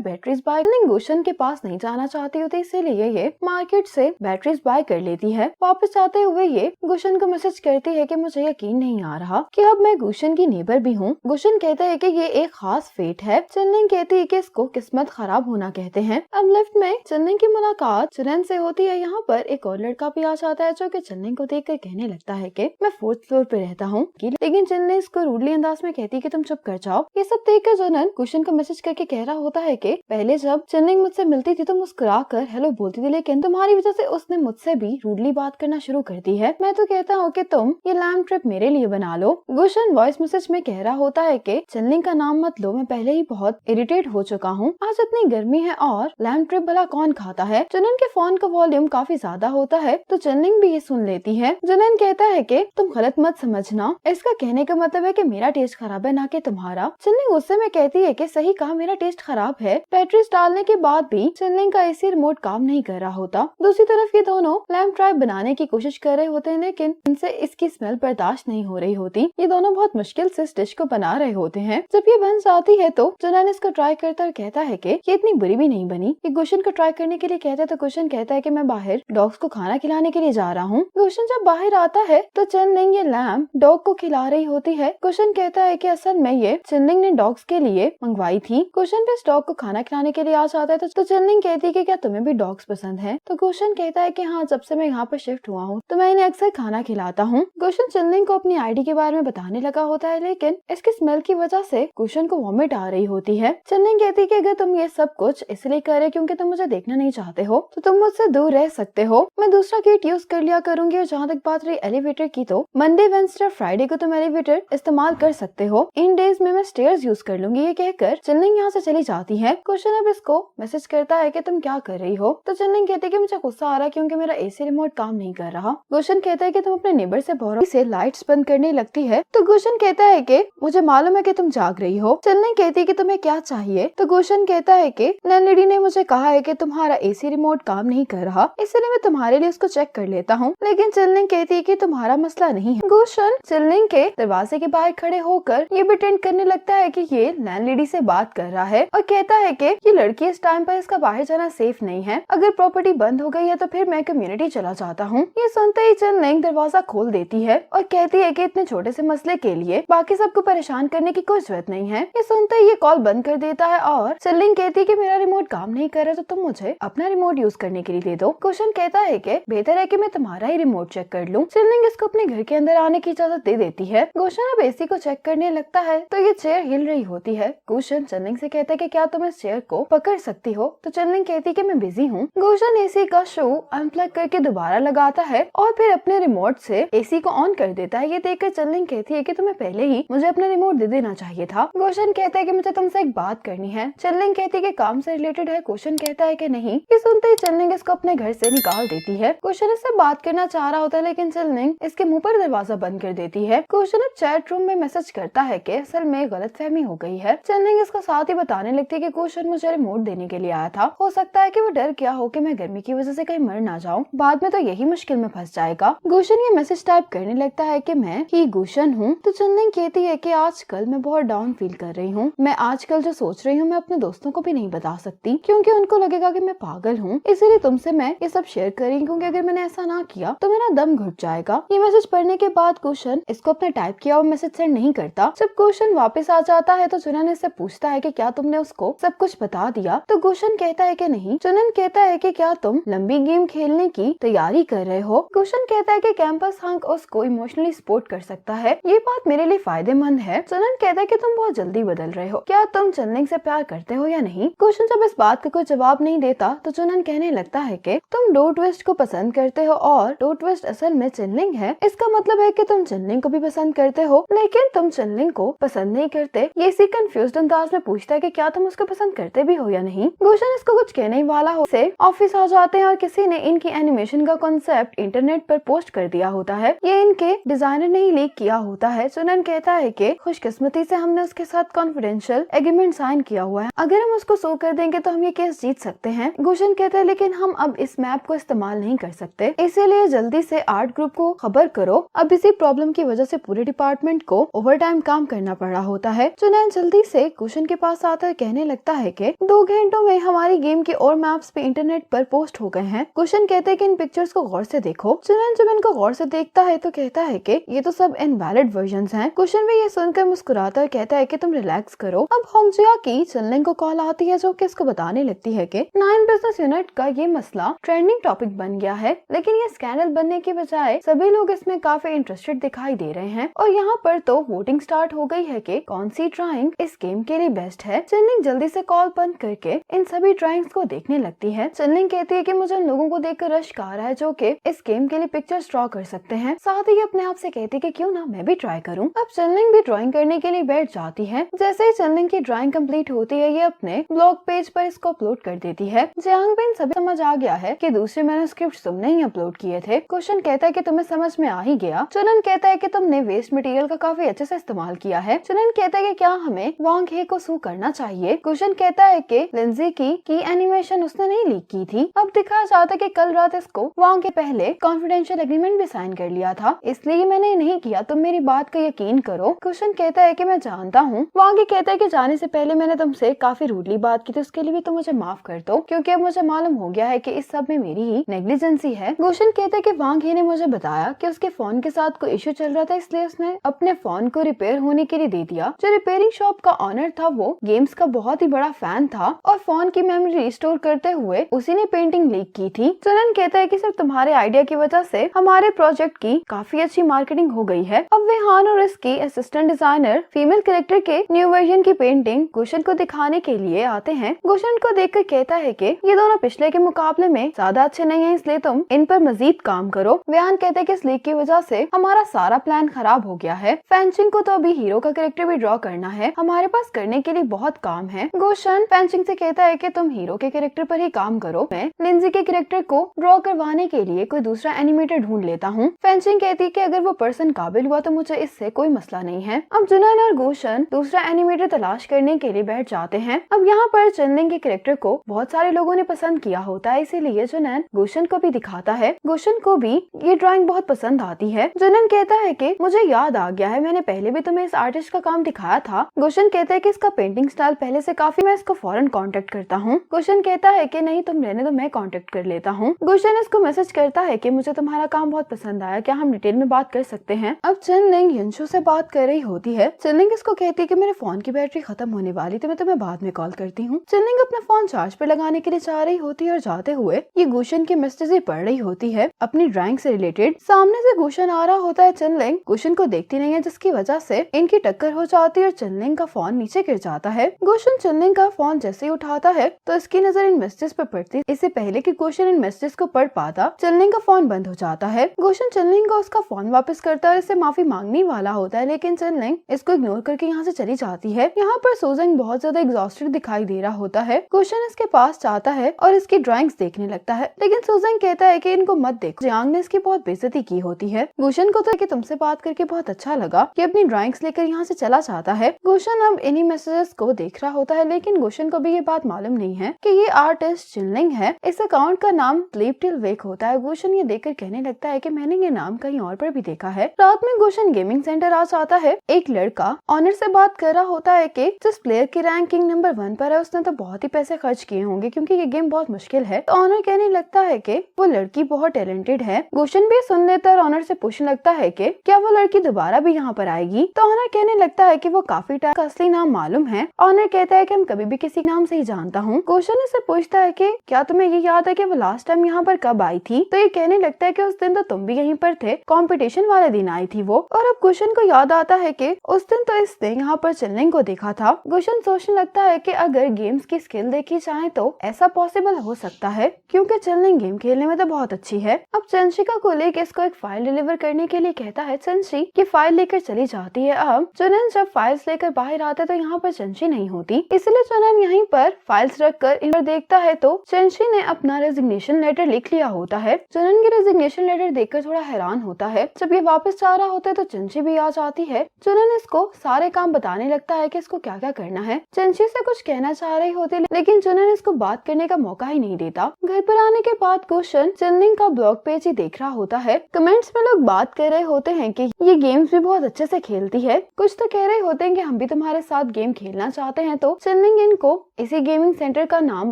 बैटरीज बाय। चनलिंग गुशन के पास नहीं जाना चाहती होती, इसीलिए ये मार्केट से बैटरीज बाय कर लेती है। वापस आते हुए ये गुशन को मैसेज करती है कि मुझे यकीन नहीं आ रहा कि अब मैं गुशन की नेबर भी हूँ। गुशन कहता है कि ये एक खास फेट है। चन्निंग कहती है कि इसको किस्मत खराब होना कहते हैं। अब लिफ्ट में चन्निंग की मुलाकात चुनैन से होती है। यहाँ पर एक और लड़का भी आ जाता है जो कि चन्निंग को देखकर कहने लगता है कि मैं 4th फ्लोर पे रहता हूँ, लेकिन चन्निंग इसको रूडली अंदाज में कहती है कि तुम चुप कर जाओ। ये सब देखकर चुनैन गुशन को मैसेज करके कह रहा होता है कि पहले जब चन्निंग मुझसे मिलती थी तो मुस्कुरा कर हेलो बोलती थी, लेकिन तुम्हारी वजह से उसने मुझसे भी रूडली बात करना शुरू कर दी है। मैं तो कहता हूँ कि तुम ये लैम्प ट्रिप मेरे लिए बना लो। गुशन वॉइस मैसेज में कह रहा होता है कि चन्निंग का नाम मत लो, मैं पहले ही बहुत इरिटेट हो चुका हूँ। आज इतनी गर्मी है और लैम्प ट्रिप भला कौन खाता है। चुनैन के फोन का वॉल्यूम काफी ज्यादा होता है तो चन्निंग भी ये सुन लेती है। चुनैन कहता है कि तुम गलत मत समझना, इसका कहने का मतलब है कि मेरा टेस्ट खराब है ना कि तुम्हारा। चन्निंग गुस्से में कहती है कि सही कहा, मेरा टेस्ट खराब है। बैटरीज डालने के बाद भी चन्निंग का एसी रिमोट काम नहीं कर रहा होता। दूसरी तरफ ये दोनों लैम्प ट्राइब बनाने की कोशिश कर रहे होते हैं, लेकिन इनसे इसकी स्मेल बर्दाश्त नहीं हो रही होती। ये दोनों बहुत मुश्किल से इस डिश को बना रहे होते हैं। जब ये बन जाती है तो चुनैन इसको ट्राई करता और कहता है कि ये इतनी बुरी भी नहीं बनी। ये गुशन को ट्राई करने के लिए कहता है तो गुशन कहता है कि मैं बाहर डॉग्स को खाना खिलाने के लिए जा रहा हूँ। गुशन जब बाहर आता है तो चन्निंग ये लैम्प डॉग को खिला रही होती है। गुशन कहता है कि असल में ये चन्निंग ने डॉग्स के लिए मंगवाई थी। गुशन भी इस डॉग को खाना खिलाने के लिए आ जाता है तो चन्निंग कहती है कि क्या तुम्हें भी डॉग्स पसंद है। तो गुशन कहता है कि हाँ, जब से मैं यहाँ पर शिफ्ट हुआ हूँ तो मैं इन्हें अक्सर खाना खिलाता हूँ। गुशन चन्निंग को अपनी आईडी के बारे में बताने लगा होता है, लेकिन इसकी स्मेल की वजह से गुशन को वॉमिट आ रही होती है। चन्निंग कहती है कि अगर तुम ये सब कुछ इसलिए कर रहे क्योंकि तुम मुझे देखना नहीं चाहते हो तो तुम मुझसे दूर रह सकते हो। मैं दूसरा गेट यूज कर लिया करूंगी। और जहाँ तक बात रही एलिवेटर की तो मंडे, वेडनेसडे, फ्राइडे को तुम एलिवेटर इस्तेमाल कर सकते हो। इन डेज में मैं स्टेयर्स यूज कर लूंगी। ये कहकर चन्निंग यहाँ से चली जाती है। गुशन अब इसको मैसेज करता है कि तुम क्या कर रही हो। तो चन्निंग कहती है कि मुझे गुस्सा आ रहा है क्योंकि मेरा एसी रिमोट काम नहीं कर रहा। गुशन कहता है कि तुम अपने नेबर से बोरो से लाइट्स बंद करने लगती है। तो गुशन कहता है कि मुझे मालूम है कि तुम जाग रही हो। चन्निंग कहती है कि तुम्हें क्या चाहिए। तो गुशन कहता है कि लैंडलेडी ने मुझे कहा है कि तुम्हारा एसी रिमोट काम नहीं कर रहा, इसलिए मैं तुम्हारे लिए उसको चेक कर लेता हूँ। लेकिन चन्निंग कहती है कि तुम्हारा मसला नहीं है। गुशन चन्निंग के दरवाजे के बाहर खड़े होकर ये प्रिटेंड करने लगता है कि ये लैंडलेडी से बात कर रहा है और कहता है कि ये लड़की इस टाइम पर इसका बाहर जाना सेफ नहीं है। अगर प्रॉपर्टी बंद हो गई है तो फिर मैं कम्युनिटी चला जाता हूँ। ये सुनते ही चन्निंग दरवाजा खोल देती है और कहती है कि इतने छोटे से मसले के लिए बाकी सबको परेशान करने की कोई जरूरत नहीं है। ये सुनते ही ये कॉल बंद कर देता है और चन्निंग कहती है कि मेरा रिमोट काम नहीं कर रहा तो तुम मुझे अपना रिमोट यूज करने के लिए दे दो। गुशन कहता है कि बेहतर है कि मैं तुम्हारा ही रिमोट चेक कर लूं। चन्निंग इसको अपने घर के अंदर आने की इजाजत दे देती है। गुशन अब एसी को चेक करने लगता है तो ये चेयर हिल रही होती है। गुशन चन्निंग से कहता है कि क्या तुम इस चेयर को पकड़ सकती हो। तो चन्निंग कहती है कि मैं बिजी हूँ। गुशन एसी का शू अनप्लग करके दोबारा लगाता है और फिर अपने रिमोट से एसी को ऑन कर देता है। ये देखकर चन्निंग कहती है कि तुम्हें पहले ही मुझे अपना रिमोट दे देना चाहिए था। गुशन कहता है कि मुझे तुमसे एक बात करनी है। चन्निंग कहती है कि काम से रिलेटेड है। गुशन कहता है कि नहीं। ये सुनते ही चन्निंग इसको अपने घर से निकाल देती है। गुशन इससे बात करना चाह रहा होता है लेकिन चन्निंग इसके मुंह पर दरवाजा बंद कर देती है। गुशन अब चैट रूम में मैसेज करता है कि असल में गलतफहमी हो गई है। चन्निंग इसको साथ ही बताने लगती है कि गुशन मुझे रिमोट देने के लिए आया था। हो सकता है कि वो डर गया हो कि मैं गर्मी की वजह से कहीं मर ना जाऊं, बाद में तो यही मुश्किल में फंस जाएगा। गुशन ये मैसेज टाइप करने लगता है कि मैं ही गुशन हूँ। तो चन्निंग कहती है कि आजकल मैं बहुत डाउन फील कर रही हूँ। मैं आजकल जो सोच रही हूँ मैं अपने दोस्तों को भी नहीं बता सकती क्योंकि उनको लगेगा कि मैं पागल हूँ। इसीलिए तुमसे मैं ये सब शेयर कर रही हूँ क्योंकि अगर मैंने ऐसा ना किया तो मेरा दम घुट जाएगा। ये मैसेज पढ़ने के बाद गुशन इसको अपना टाइप किया और मैसेज सेंड नहीं करता। जब गुशन वापस आ जाता है तो चुनैन इससे पूछता है कि क्या तुमने उसको सब कुछ बता दिया। तो गुशन कहता है कि नहीं। चुनैन कहता है कि क्या तुम लंबी गेम खेलने की तैयारी कर रहे हो। गुशन कहता है कि कैंपस हंक उसको इमोशनली सपोर्ट कर सकता है, ये बात मेरे लिए फायदेमंद है। चुनैन कहता है कि तुम बहुत जल्दी बदल रहे हो, क्या तुम चन्निंग से प्यार करते हो या नहीं। गुशन जब इस बात का कोई जवाब नहीं देता तो चुनैन कहने लगता है कि तुम डो ट्विस्ट को पसंद करते हो और डो ट्विस्ट असल में चन्निंग है। इसका मतलब है कि तुम चन्निंग को भी पसंद करते हो लेकिन तुम चन्निंग को पसंद नहीं करते। ये इसी कंफ्यूज्ड अंदाज में पूछता है कि क्या तुम उसको पसंद करते भी हो या नहीं। गुशन इसको कुछ कहने ही वाला हो से ऑफिस आ जाते हैं और किसी ने इनकी एनिमेशन का कॉन्सेप्ट इंटरनेट पर पोस्ट कर दिया होता है। ये इनके डिजाइनर ने ही लीक किया होता है। चुनैन कहता है कि खुशकिस्मती से हमने उसके साथ कॉन्फिडेंशियल एग्रीमेंट साइन किया हुआ है, अगर हम उसको सो कर देंगे तो हम ये केस जीत सकते हैं। गुशन कहता है लेकिन हम अब इस मैप को इस्तेमाल नहीं कर सकते, इसीलिए जल्दी से आर्ट ग्रुप को खबर करो। अब इसी प्रॉब्लम की वजह से पूरे डिपार्टमेंट को ओवरटाइम काम करना पड़ रहा होता है। चुनैन जल्दी से गुशन के पास आता है, कहने लगता है कि 2 घंटे मिनटों में हमारी गेम के और मैप्स भी इंटरनेट पर पोस्ट हो गए हैं। कुशन कहते हैं कि इन पिक्चर्स को गौर से देखो। चुनन जब इनको गौर से देखता है तो कहता है कि ये तो सब इनवैलिड वर्जन्स हैं। कुशन भी ये सुनकर मुस्कुराता है, कहता है कि तुम रिलैक्स करो। अब होंगजिया की चनलिंग को कॉल आती है जो कि इसको बताने लगती है कि 9 बिजनेस यूनिट का ये मसला ट्रेंडिंग टॉपिक बन गया है, लेकिन ये स्कैंडल बनने की बजाय सभी लोग इसमें काफी इंटरेस्टेड दिखाई दे रहे हैं और यहाँ पर तो वोटिंग स्टार्ट हो गई है कि कौन सी ड्राइंग इस गेम के लिए बेस्ट है। चनलिंग जल्दी से कॉल बंद करके इन सभी ड्राइंग्स को देखने लगती है। चनलिंग कहती है कि मुझे उन लोगों को देखकर रश्क आ रहा है जो कि इस गेम के लिए पिक्चर्स ड्रॉ कर सकते हैं। साथ ही अपने आप से कहती है कि क्यों ना मैं भी ट्राई करूं। अब चनलिंग भी ड्राइंग करने के लिए बैठ जाती है। जैसे ही चनलिंग की ड्राइंग कंप्लीट होती है, ये अपने ब्लॉग पेज पर इसको अपलोड कर देती है। जियांग पे सभी समझ आ गया है कि दूसरे मैन्युस्क्रिप्ट तुमने ही अपलोड किए थे। कुशन कहता है कि तुम्हें समझ में आ ही गया। चुनन कहता है कि तुमने वेस्ट मटेरियल का काफी अच्छे से इस्तेमाल किया है। चुनन कहता है कि क्या हमें वांग हे को सू करना चाहिए। कुशन कहता है कि लिंजी की एनिमेशन उसने नहीं लीक की थी। अब दिखाया जाता है कि कल रात इसको वांग के पहले कॉन्फिडेंशियल एग्रीमेंट भी साइन कर लिया था, इसलिए मैंने नहीं किया। तुम मेरी बात का यकीन करो। कुशन कहता है कि मैं जानता हूँ। वांग कहता है कि जाने से पहले मैंने तुमसे काफी रूडली बात की थी, उसके लिए भी तुम मुझे माफ कर दो, क्योंकि अब मुझे मालूम हो गया है कि इस सब में मेरी ही नेग्लिजेंसी है। गुशन कहता है कि वांग हे ने मुझे बताया कि उसके फोन के साथ कोई इश्यू चल रहा था, इसलिए उसने अपने फोन को रिपेयर होने के लिए दे दिया। जो रिपेयरिंग शॉप का ऑनर था वो गेम्स का बहुत ही बड़ा फैन था और फोन की मेमोरी रिस्टोर करते हुए उसी ने पेंटिंग लीक की थी। चनन कहता है कि सिर्फ तुम्हारे आइडिया की वजह से हमारे प्रोजेक्ट की काफी अच्छी मार्केटिंग हो गई है। अब वे हान और इसकी असिस्टेंट डिजाइनर फीमेल कैरेक्टर के न्यू वर्जन की पेंटिंग गुशन को दिखाने के लिए आते हैं। गुशन को देखकर कहता है कि ये दोनों पिछले के मुकाबले में ज्यादा अच्छे नहीं है, इसलिए तुम इन पर मजीद काम करो। व्यान कहते हैं कि इस लीक की वजह से हमारा सारा प्लान खराब हो गया है। फेंचिंग को तो अभी हीरो का कैरेक्टर भी ड्रॉ करना है, हमारे पास करने के लिए बहुत काम है। गुशन फेंचिंग से कहता है कि तुम हीरो के कैरेक्टर पर ही काम करो, मैं लिंजी के कैरेक्टर को ड्रॉ करवाने के लिए कोई दूसरा एनिमेटर ढूंढ लेता हूँ। फेंचिंग कहती है कि अगर वो पर्सन काबिल हुआ तो मुझे इससे कोई मसला नहीं है। अब जुनन और गुशन दूसरा एनिमेटर तलाश करने के लिए बैठ जाते हैं। अब यहाँ पर चनलिंग के कैरेक्टर को बहुत सारे लोगों ने पसंद किया होता है, इसीलिए जुनन गुशन को भी दिखाता है। गुशन को भी ये ड्राइंग बहुत पसंद आती है। जुनन कहता है कि मुझे याद आ गया है, मैंने पहले भी तुम्हें इस आर्टिस्ट का काम दिखाया था। गुशन कहता है कि इसका पेंटिंग स्टाइल पहले से काफी, मैं इसको फौरन कांटेक्ट करता हूँ। गुशन कहता है कि नहीं तुम रहने दो, मैं कांटेक्ट कर लेता हूँ। गुशन इसको मैसेज करता है कि मुझे तुम्हारा काम बहुत पसंद आया, क्या हम डिटेल में बात कर सकते हैं। अब चनलिंग यंशु से बात कर रही होती है। चनलिंग इसको कहती है कि मेरे फोन की बैटरी खत्म होने वाली, तो मैं तुम्हें बाद में कॉल करती हूँ। चनलिंग अपना फोन चार्ज पे लगाने के लिए जा रही होती है और जाते हुए ये गुशन की मैसेज पढ़ रही होती है अपनी ड्राइंग से रिलेटेड। सामने से गुशन आ रहा होता है। चनलिंग गुशन को देखती नहीं है, जिसकी वजह से इनकी टक्कर हो जाती है और चनलिंग का फोन नीचे गिर जाता है। गुशन चनलिंग का फोन जैसे ही उठाता है तो इसकी नजर इन मैसेजेस पर पड़ती। इससे पहले कि गुशन इन मैसेजेस को पढ़ पाता, चनलिंग का फोन बंद हो जाता है। गुशन चनलिंग को उसका फोन वापस करता है और इससे माफी मांगने वाला होता है, लेकिन चनलिंग इसको इग्नोर करके यहाँ से चली जाती है। यहाँ पर सुजन बहुत ज्यादा एग्जॉस्टेड दिखाई दे रहा होता है। गुशन इसके पास जाता है और इसकी ड्राइंग्स देखने लगता है, लेकिन सुजन कहता है कि इनको मत देखो, जियांग ने इसकी बहुत बेइज्जती की होती है। गुशन को तो कि तुमसे बात करके बहुत अच्छा लगा, कि अपनी ड्राइंग्स लेकर यहाँ से चला जाता है। गुशन अब इन्हीं मैसेजेस को देख रहा होता है, लेकिन गुशन को भी ये बात मालूम नहीं है कि ये आर्टिस्ट चनलिंग है। इस अकाउंट का नाम स्लीप टिल वेक होता है। गुशन ये देखकर कहने लगता है कि मैंने ये नाम कहीं और पर भी देखा है। रात में गुशन गेमिंग सेंटर आ जाता है। एक लड़का ऑनर से बात कर रहा होता है कि जिस प्लेयर की रैंकिंग नंबर 1 पर है उसने तो बहुत ही पैसे खर्च किए होंगे, क्योंकि ये गेम बहुत मुश्किल है। तो ऑनर कहने लगता है कि वो लड़की बहुत टैलेंटेड है। गुशन भी सुन लेता है और ऑनर से पूछने लगता है कि क्या वो लड़की दोबारा भी यहाँ पर आएगी। तो ऑनर कहने लगता है कि वो काफी टाइम का असली नाम मालूम है। ऑनर कहता है कि हम कभी भी किसी नाम से ही जानता हूँ। गुशन इससे पूछता है कि क्या तुम्हें ये याद है कि वो लास्ट टाइम यहाँ पर कब आई थी। तो ये कहने लगता है कि उस दिन तो तुम भी यहीं पर थे, कंपटीशन वाले दिन आई थी वो। और अब गुशन को याद आता है कि उस दिन तो इसने यहाँ पर चनलिंग को देखा था। गुशन सोचने लगता है कि अगर गेम्स की स्किल देखी जाए तो ऐसा पॉसिबल हो सकता है, क्योंकि चनलिंग गेम खेलने में तो बहुत अच्छी है। अब चंशिका को लेकर इसको एक फाइल डिलीवर करने के लिए कहता है। चंशी की फाइल लेकर चली जाती है। अब चुनन जब फाइल्स लेकर बाहर आता है तो यहाँ पर चंशी नहीं होती, इसलिए चुनन यहीं पर फाइल्स रखकर इन पर देखता है तो चंशी ने अपना रेजिग्नेशन लेटर लिख लिया होता है। चुनन के रेजिग्नेशन लेटर देखकर थोड़ा हैरान होता है। जब ये वापस जा रहा होता है तो चंशी भी आ जाती है। चुनन इसको सारे काम बताने लगता है कि इसको क्या क्या करना है। चंशी से कुछ कहना चाह रही होती है, लेकिन चुनन इसको बात करने का मौका ही नहीं देता। घर पर आने के बाद गुशन चनलिंग का ब्लॉग पेज ही देख रहा होता है। कमेंट्स में लोग बात कर रहे होते हैं कि ये गेम्स भी बहुत अच्छे से खेलती है। कुछ तो कह रहे होते हैं कि हम भी तुम्हारे साथ गेम खेलना चाहते हैं। तो चनलिंग इनको इसी गेमिंग सेंटर का नाम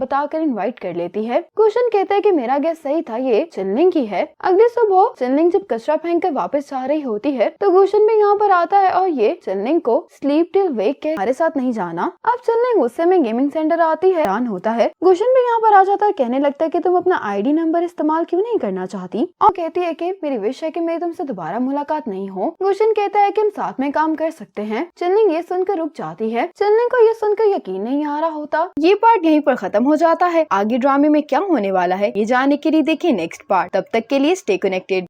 बताकर इनवाइट कर लेती है। गुशन कहता है कि मेरा गैस सही था, ये चिनलिंग ही है। अगले सुबह चिनलिंग जब कचरा फेंक कर वापस जा रही होती है तो गुशन भी यहाँ पर आता है और ये चिनलिंग को स्लीप टिल वेक के हमारे साथ नहीं जाना। अब चिनलिंग गुस्से में गेमिंग सेंटर आती है, हैरान होता है। गुशन भी यहाँ पर आ जाता है, कहने लगता है कि तुम अपना आईडी नंबर इस्तेमाल क्यों नहीं करना चाहती, और कहती है कि मेरी विश है कि मेरी तुमसे दोबारा मुलाकात नहीं हो। गुशन कहता है कि हम साथ में काम कर सकते हैं। चिनलिंग ये सुनकर रुक जाती है। चिनलिंग को ये सुनकर यकीन नहीं आ रहा होता। ये पार्ट यहीं पर खत्म हो जाता है। आगे ड्रामे में क्या होने वाला है ये जानने के लिए देखिए नेक्स्ट पार्ट। तब तक के लिए स्टे कनेक्टेड।